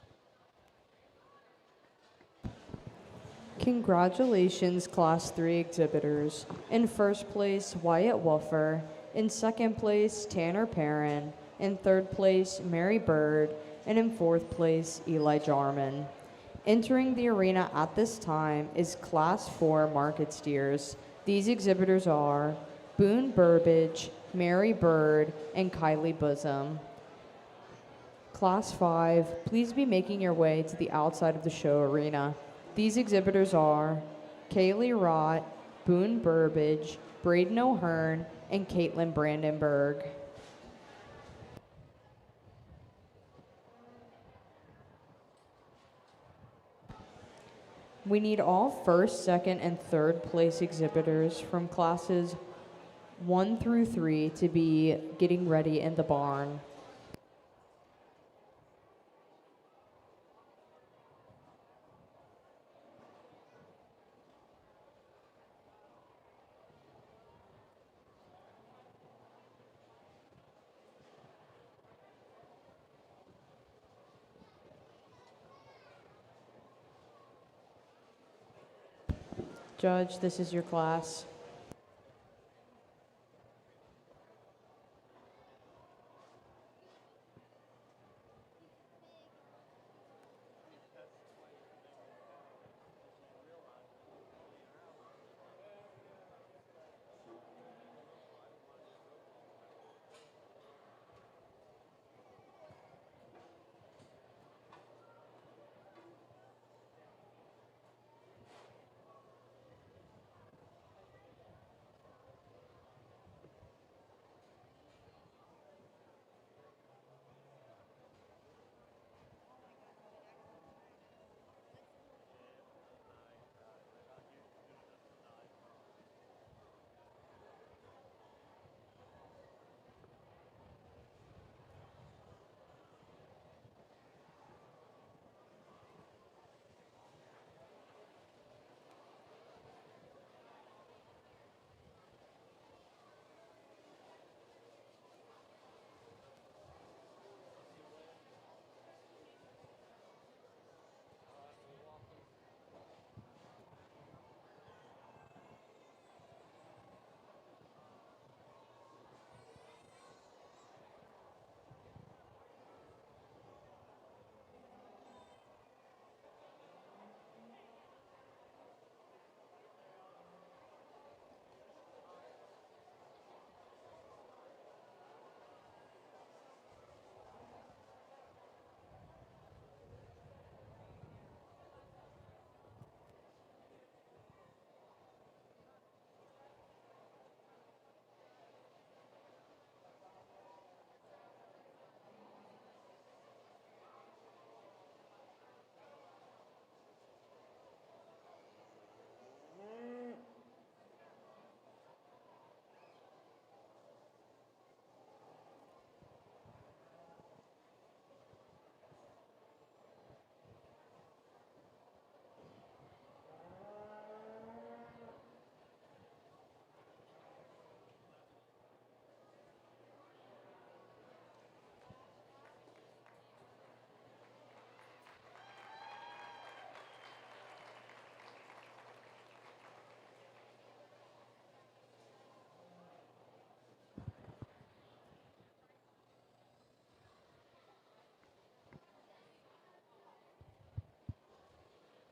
Congratulations, Class 3 exhibitors. In first place, Wyatt Woofer. In second place, Tanner Perrin. In third place, Mary Bird. And in fourth place, Eli Jarman. Entering the arena at this time is Class 4 market steers. These exhibitors are Boone Burbage, Mary Bird, and Kylie Bosom. Class 5, please be making your way to the outside of the show arena. These exhibitors are Kaylee Rott, Boone Burbage, Braden O'Hearn, and Caitlin Brandenburg. We need all first, second, and third place exhibitors from classes 1 through 3 to be getting ready in the barn. Judge, this is your class.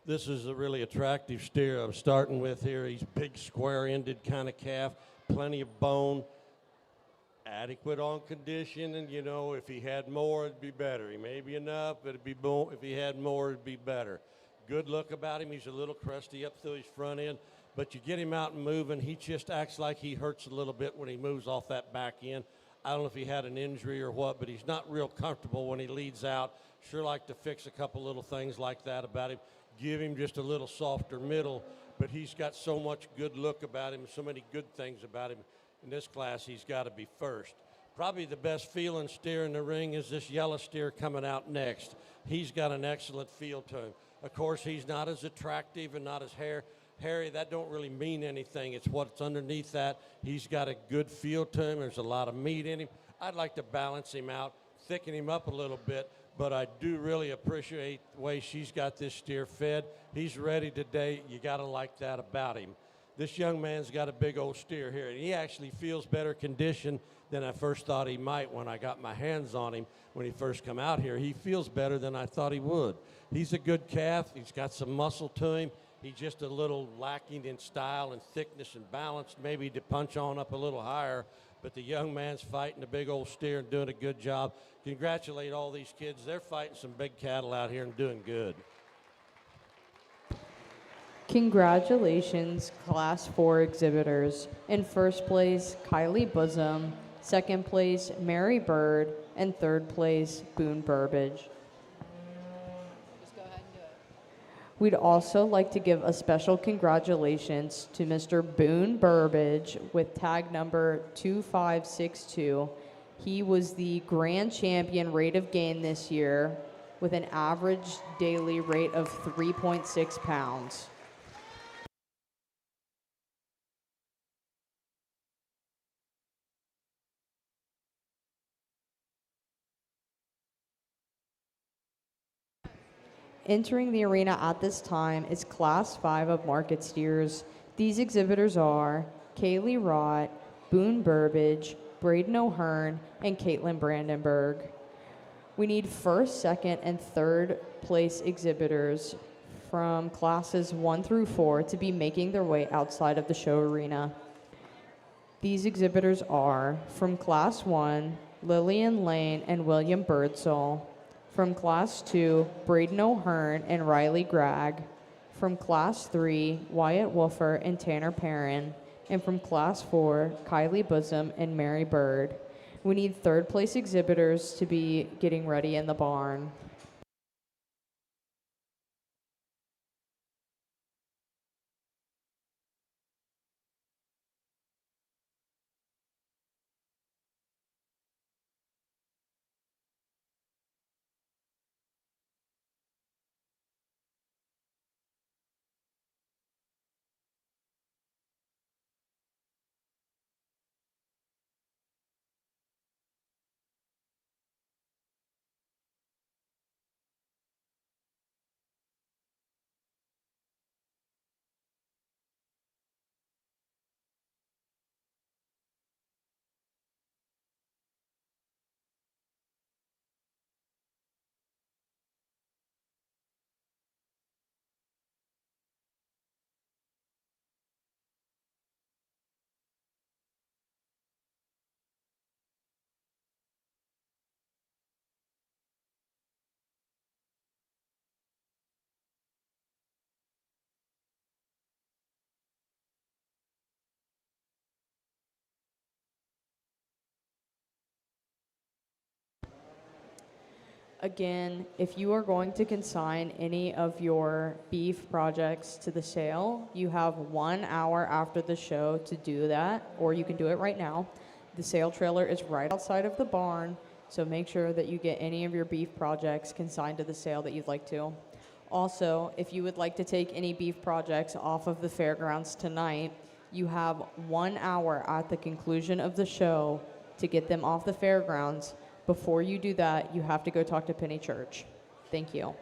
This is a really attractive steer I'm starting with here. He's big, square-ended kind of calf, plenty of bone, adequate on condition, and you know, if he had more, it'd be better. He may be enough, but it'd be if he had more, it'd be better. Good look about him. He's a little crusty up through his front end, but you get him out and moving, he just acts like he hurts a little bit when he moves off that back end. I don't know if he had an injury or what, but he's not real comfortable when he leads out. Sure like to fix a couple little things like that about him. Give him just a little softer middle, but he's got so much good look about him, so many good things about him. In this class, he's got to be first. Probably the best feeling steer in the ring is this yellow steer coming out next. He's got an excellent feel to him. Of course, he's not as attractive and not as hairy. That don't really mean anything. It's what's underneath that. He's got a good feel to him. There's a lot of meat in him. I'd like to balance him out, thicken him up a little bit, but I do really appreciate the way she's got this steer fed. He's ready today. You got to like that about him. This young man's got a big old steer here, and he actually feels better conditioned than I first thought he might when I got my hands on him when he first come out here. He feels better than I thought he would. He's a good calf. He's got some muscle to him. He's just a little lacking in style and thickness and balance, maybe to punch on up a little higher. But the young man's fighting a big old steer and doing a good job. Congratulate all these kids. They're fighting some big cattle out here and doing good. Congratulations, Class 4 exhibitors. In first place, Kylie Bosom. Second place, Mary Bird. And third place, Boone Burbage. Just go ahead and do it. We'd also like to give a special congratulations to Mr. Boone Burbage with tag number 2562. He was the grand champion rate of gain this year with an average daily rate of 3.6 pounds. Entering the arena at this time is Class 5 of market steers. These exhibitors are Kaylee Rott, Boone Burbage, Braden O'Hearn, and Caitlin Brandenburg. We need first, second, and third place exhibitors from classes 1 through 4 to be making their way outside of the show arena. These exhibitors are from Class 1, Lillian Lane and William Birdsall. From Class 2, Braden O'Hearn and Riley Gregg. From Class 3, Wyatt Wolfer and Tanner Perrin. And from Class 4, Kylie Bosom and Mary Bird. We need third place exhibitors to be getting ready in the barn. Again, if you are going to consign any of your beef projects to the sale, you have 1 hour after the show to do that, or you can do it right now. The sale trailer is right outside of the barn, so make sure that you get any of your beef projects consigned to the sale that you'd like to. Also, if you would like to take any beef projects off of the fairgrounds tonight, you have 1 hour at the conclusion of the show to get them off the fairgrounds. Before you do that, you have to go talk to Penny Church. Thank you.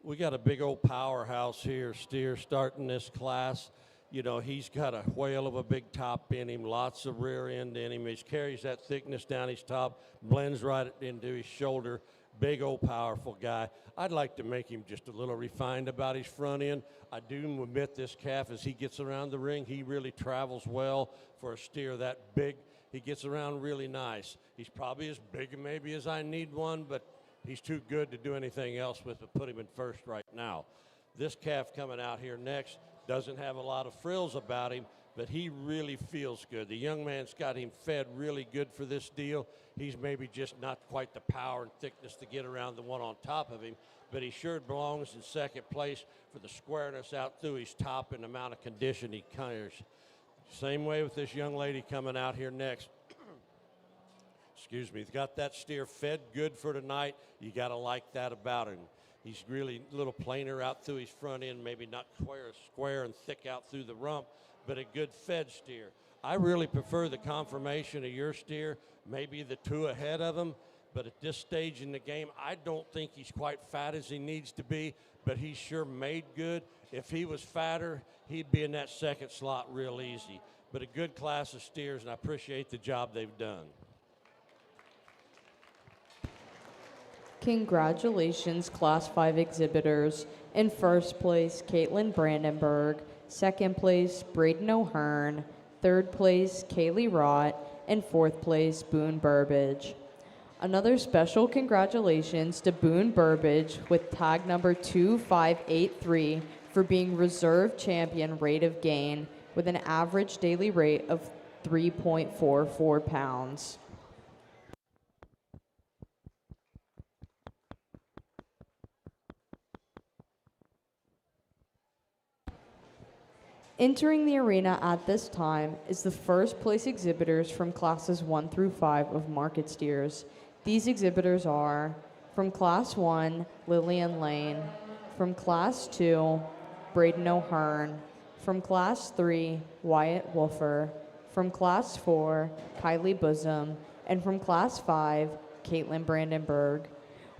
We got a big old powerhouse here, steer, starting this class. You know, he's got a whale of a big top in him, lots of rear end in him. He carries that thickness down his top, blends right into his shoulder. Big old powerful guy. I'd like to make him just a little refined about his front end. I do admit this calf, as he gets around the ring, he really travels well for a steer that big. He gets around really nice. He's probably as big maybe as I need one, but he's too good to do anything else with, but put him in first right now. This calf coming out here next doesn't have a lot of frills about him, but he really feels good. The young man's got him fed really good for this deal. He's maybe just not quite the power and thickness to get around the one on top of him, but he sure belongs in second place for the squareness out through his top and the amount of condition he carries. Same way with this young lady coming out here next. Excuse me, he's got that steer fed good for tonight. You got to like that about him. He's really a little plainer out through his front end, maybe not square and thick out through the rump, but a good fed steer. I really prefer the conformation of your steer, maybe the two ahead of him, but at this stage in the game, I don't think he's quite fat as he needs to be, but he's sure made good. If he was fatter, he'd be in that second slot real easy. But a good class of steers, and I appreciate the job they've done. Congratulations, Class 5 exhibitors. In first place, Caitlin Brandenburg. Second place, Braden O'Hearn. Third place, Kaylee Rott. And fourth place, Boone Burbage. Another special congratulations to Boone Burbage with tag number 2583 for being reserve champion rate of gain with an average daily rate of 3.44 pounds. Entering the arena at this time is the first place exhibitors from classes 1 through 5 of market steers. These exhibitors are from class 1, Lillian Lane, from class 2, Braden O'Hearn, from class 3, Wyatt Wolfer, from class 4, Kylie Bosom, and from class 5, Caitlin Brandenburg.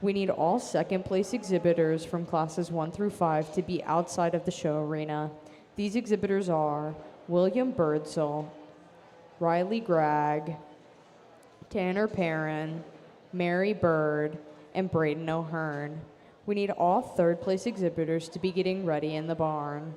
We need all second place exhibitors from classes 1 through 5 to be outside of the show arena. These exhibitors are William Birdsall, Riley Gregg, Tanner Perrin, Mary Bird, and Braden O'Hearn. We need all third place exhibitors to be getting ready in the barn.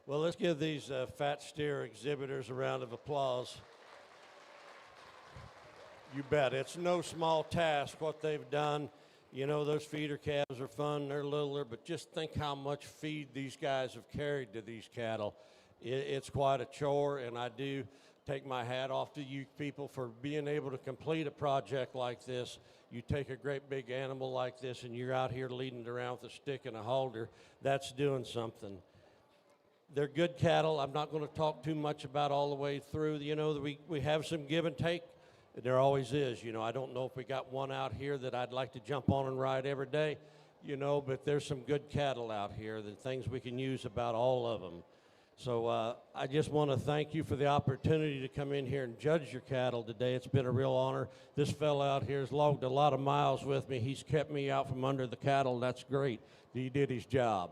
Well, let's give these fat steer exhibitors a round of applause. You bet. It's no small task what they've done. You know, those feeder calves are fun. They're littler, but just think how much feed these guys have carried to these cattle. It's quite a chore, and I do take my hat off to you people for being able to complete a project like this. You take a great big animal like this, and you're out here leading it around with a stick and a halter. That's doing something. They're good cattle. I'm not going to talk too much about all the way through. You know, we have some give and take. There always is. You know, I don't know if we got one out here that I'd like to jump on and ride every day, you know, but there's some good cattle out here, the things we can use about all of them. So I just want to thank you for the opportunity to come in here and judge your cattle today. It's been a real honor. This fellow out here has logged a lot of miles with me. He's kept me out from under the cattle. That's great. He did his job.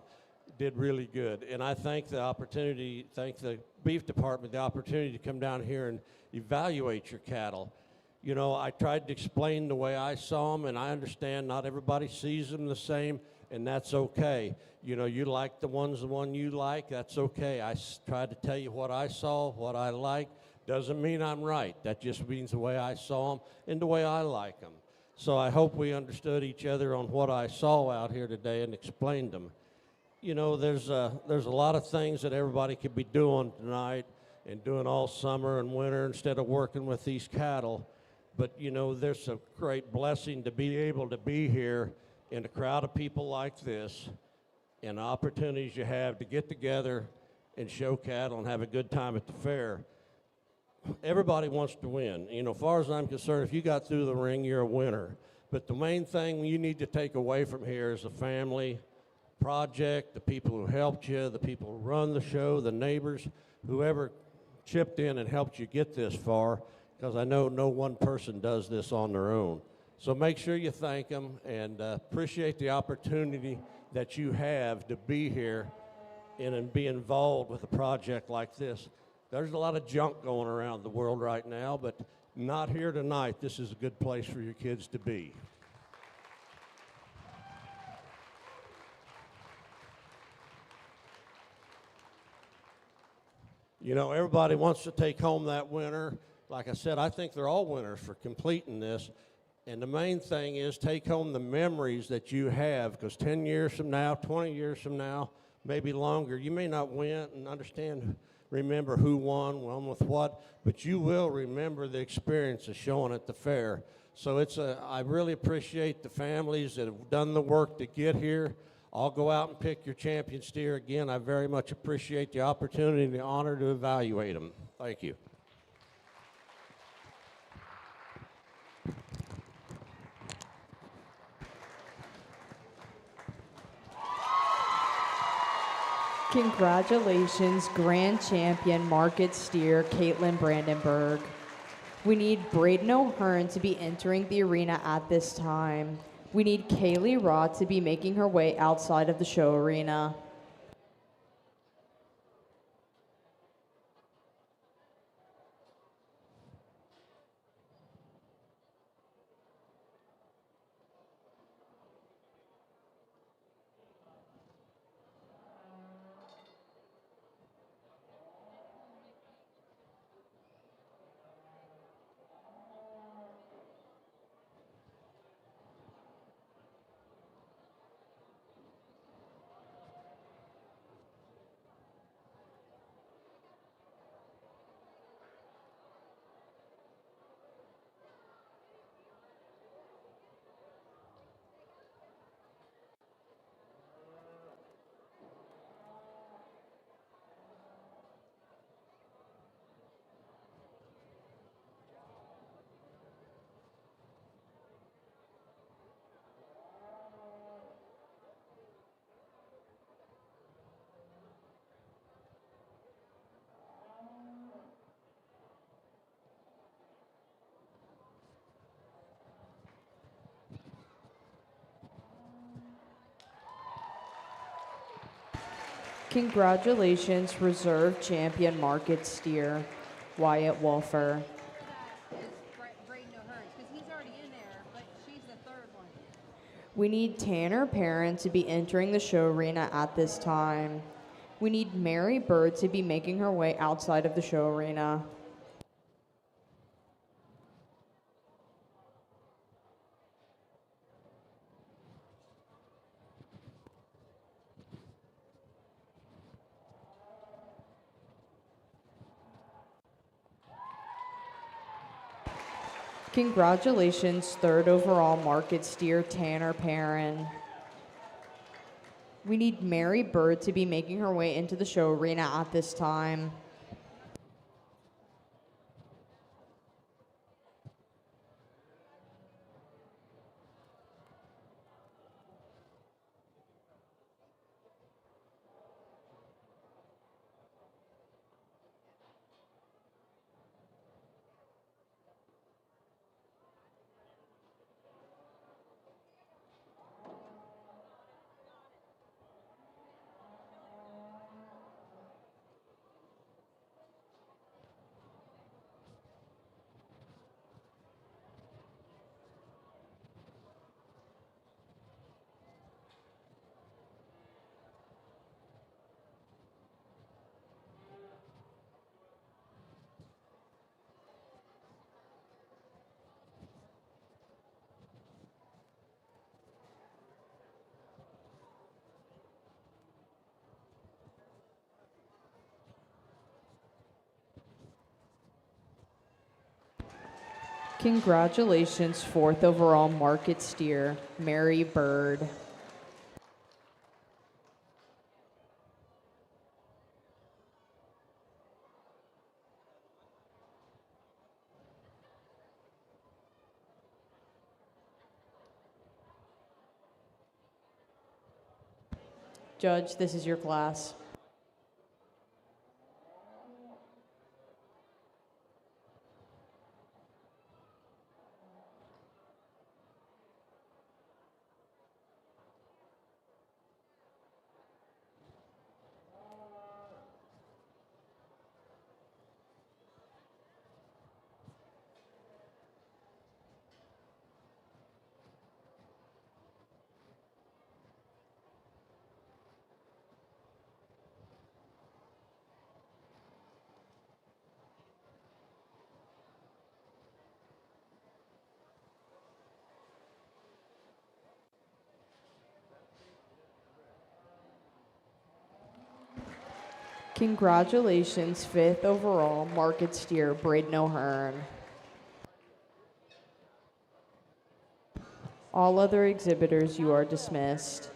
Did really good. And I thank the beef department, the opportunity to come down here and evaluate your cattle. You know, I tried to explain the way I saw them, and I understand not everybody sees them the same, and that's okay. You know, you like the one you like, that's okay. I tried to tell you what I saw, what I like. Doesn't mean I'm right. That just means the way I saw them and the way I like them. So I hope we understood each other on what I saw out here today and explained them. You know, there's a lot of things that everybody could be doing tonight and doing all summer and winter instead of working with these cattle. But, you know, there's a great blessing to be able to be here in a crowd of people like this and the opportunities you have to get together and show cattle and have a good time at the fair. Everybody wants to win. You know, as far as I'm concerned, if you got through the ring, you're a winner. But the main thing you need to take away from here is the family, project, the people who helped you, the people who run the show, the neighbors, whoever chipped in and helped you get this far, because I know no one person does this on their own. So make sure you thank them and appreciate the opportunity that you have to be here and be involved with a project like this. There's a lot of junk going around the world right now, but not here tonight. This is a good place for your kids to be. You know, everybody wants to take home that winner. Like I said, I think they're all winners for completing this. And the main thing is take home the memories that you have, because 10 years from now, 20 years from now, maybe longer, you may not win and remember who won with what, but you will remember the experience of showing at the fair. So I really appreciate the families that have done the work to get here. I'll go out and pick your champion steer again. I very much appreciate the opportunity and the honor to evaluate them. Thank you. Congratulations, grand champion market steer Caitlin Brandenburg. We need Braden O'Hearn to be entering the arena at this time. We need Kaylee Roth to be making her way outside of the show arena. Congratulations, reserve champion market steer Wyatt Wolfer. Braden O'Hearn, because he's already in there, but she's the third one. We need Tanner Parent to be entering the show arena at this time. We need Mary Bird to be making her way outside of the show arena. Congratulations, third overall market steer Tanner Perrin. We need Mary Bird to be making her way into the show arena at this time. Congratulations, fourth overall market steer Mary Bird. Judge, this is your class. Congratulations, fifth overall market steer Braden O'Hearn. All other exhibitors, you are dismissed.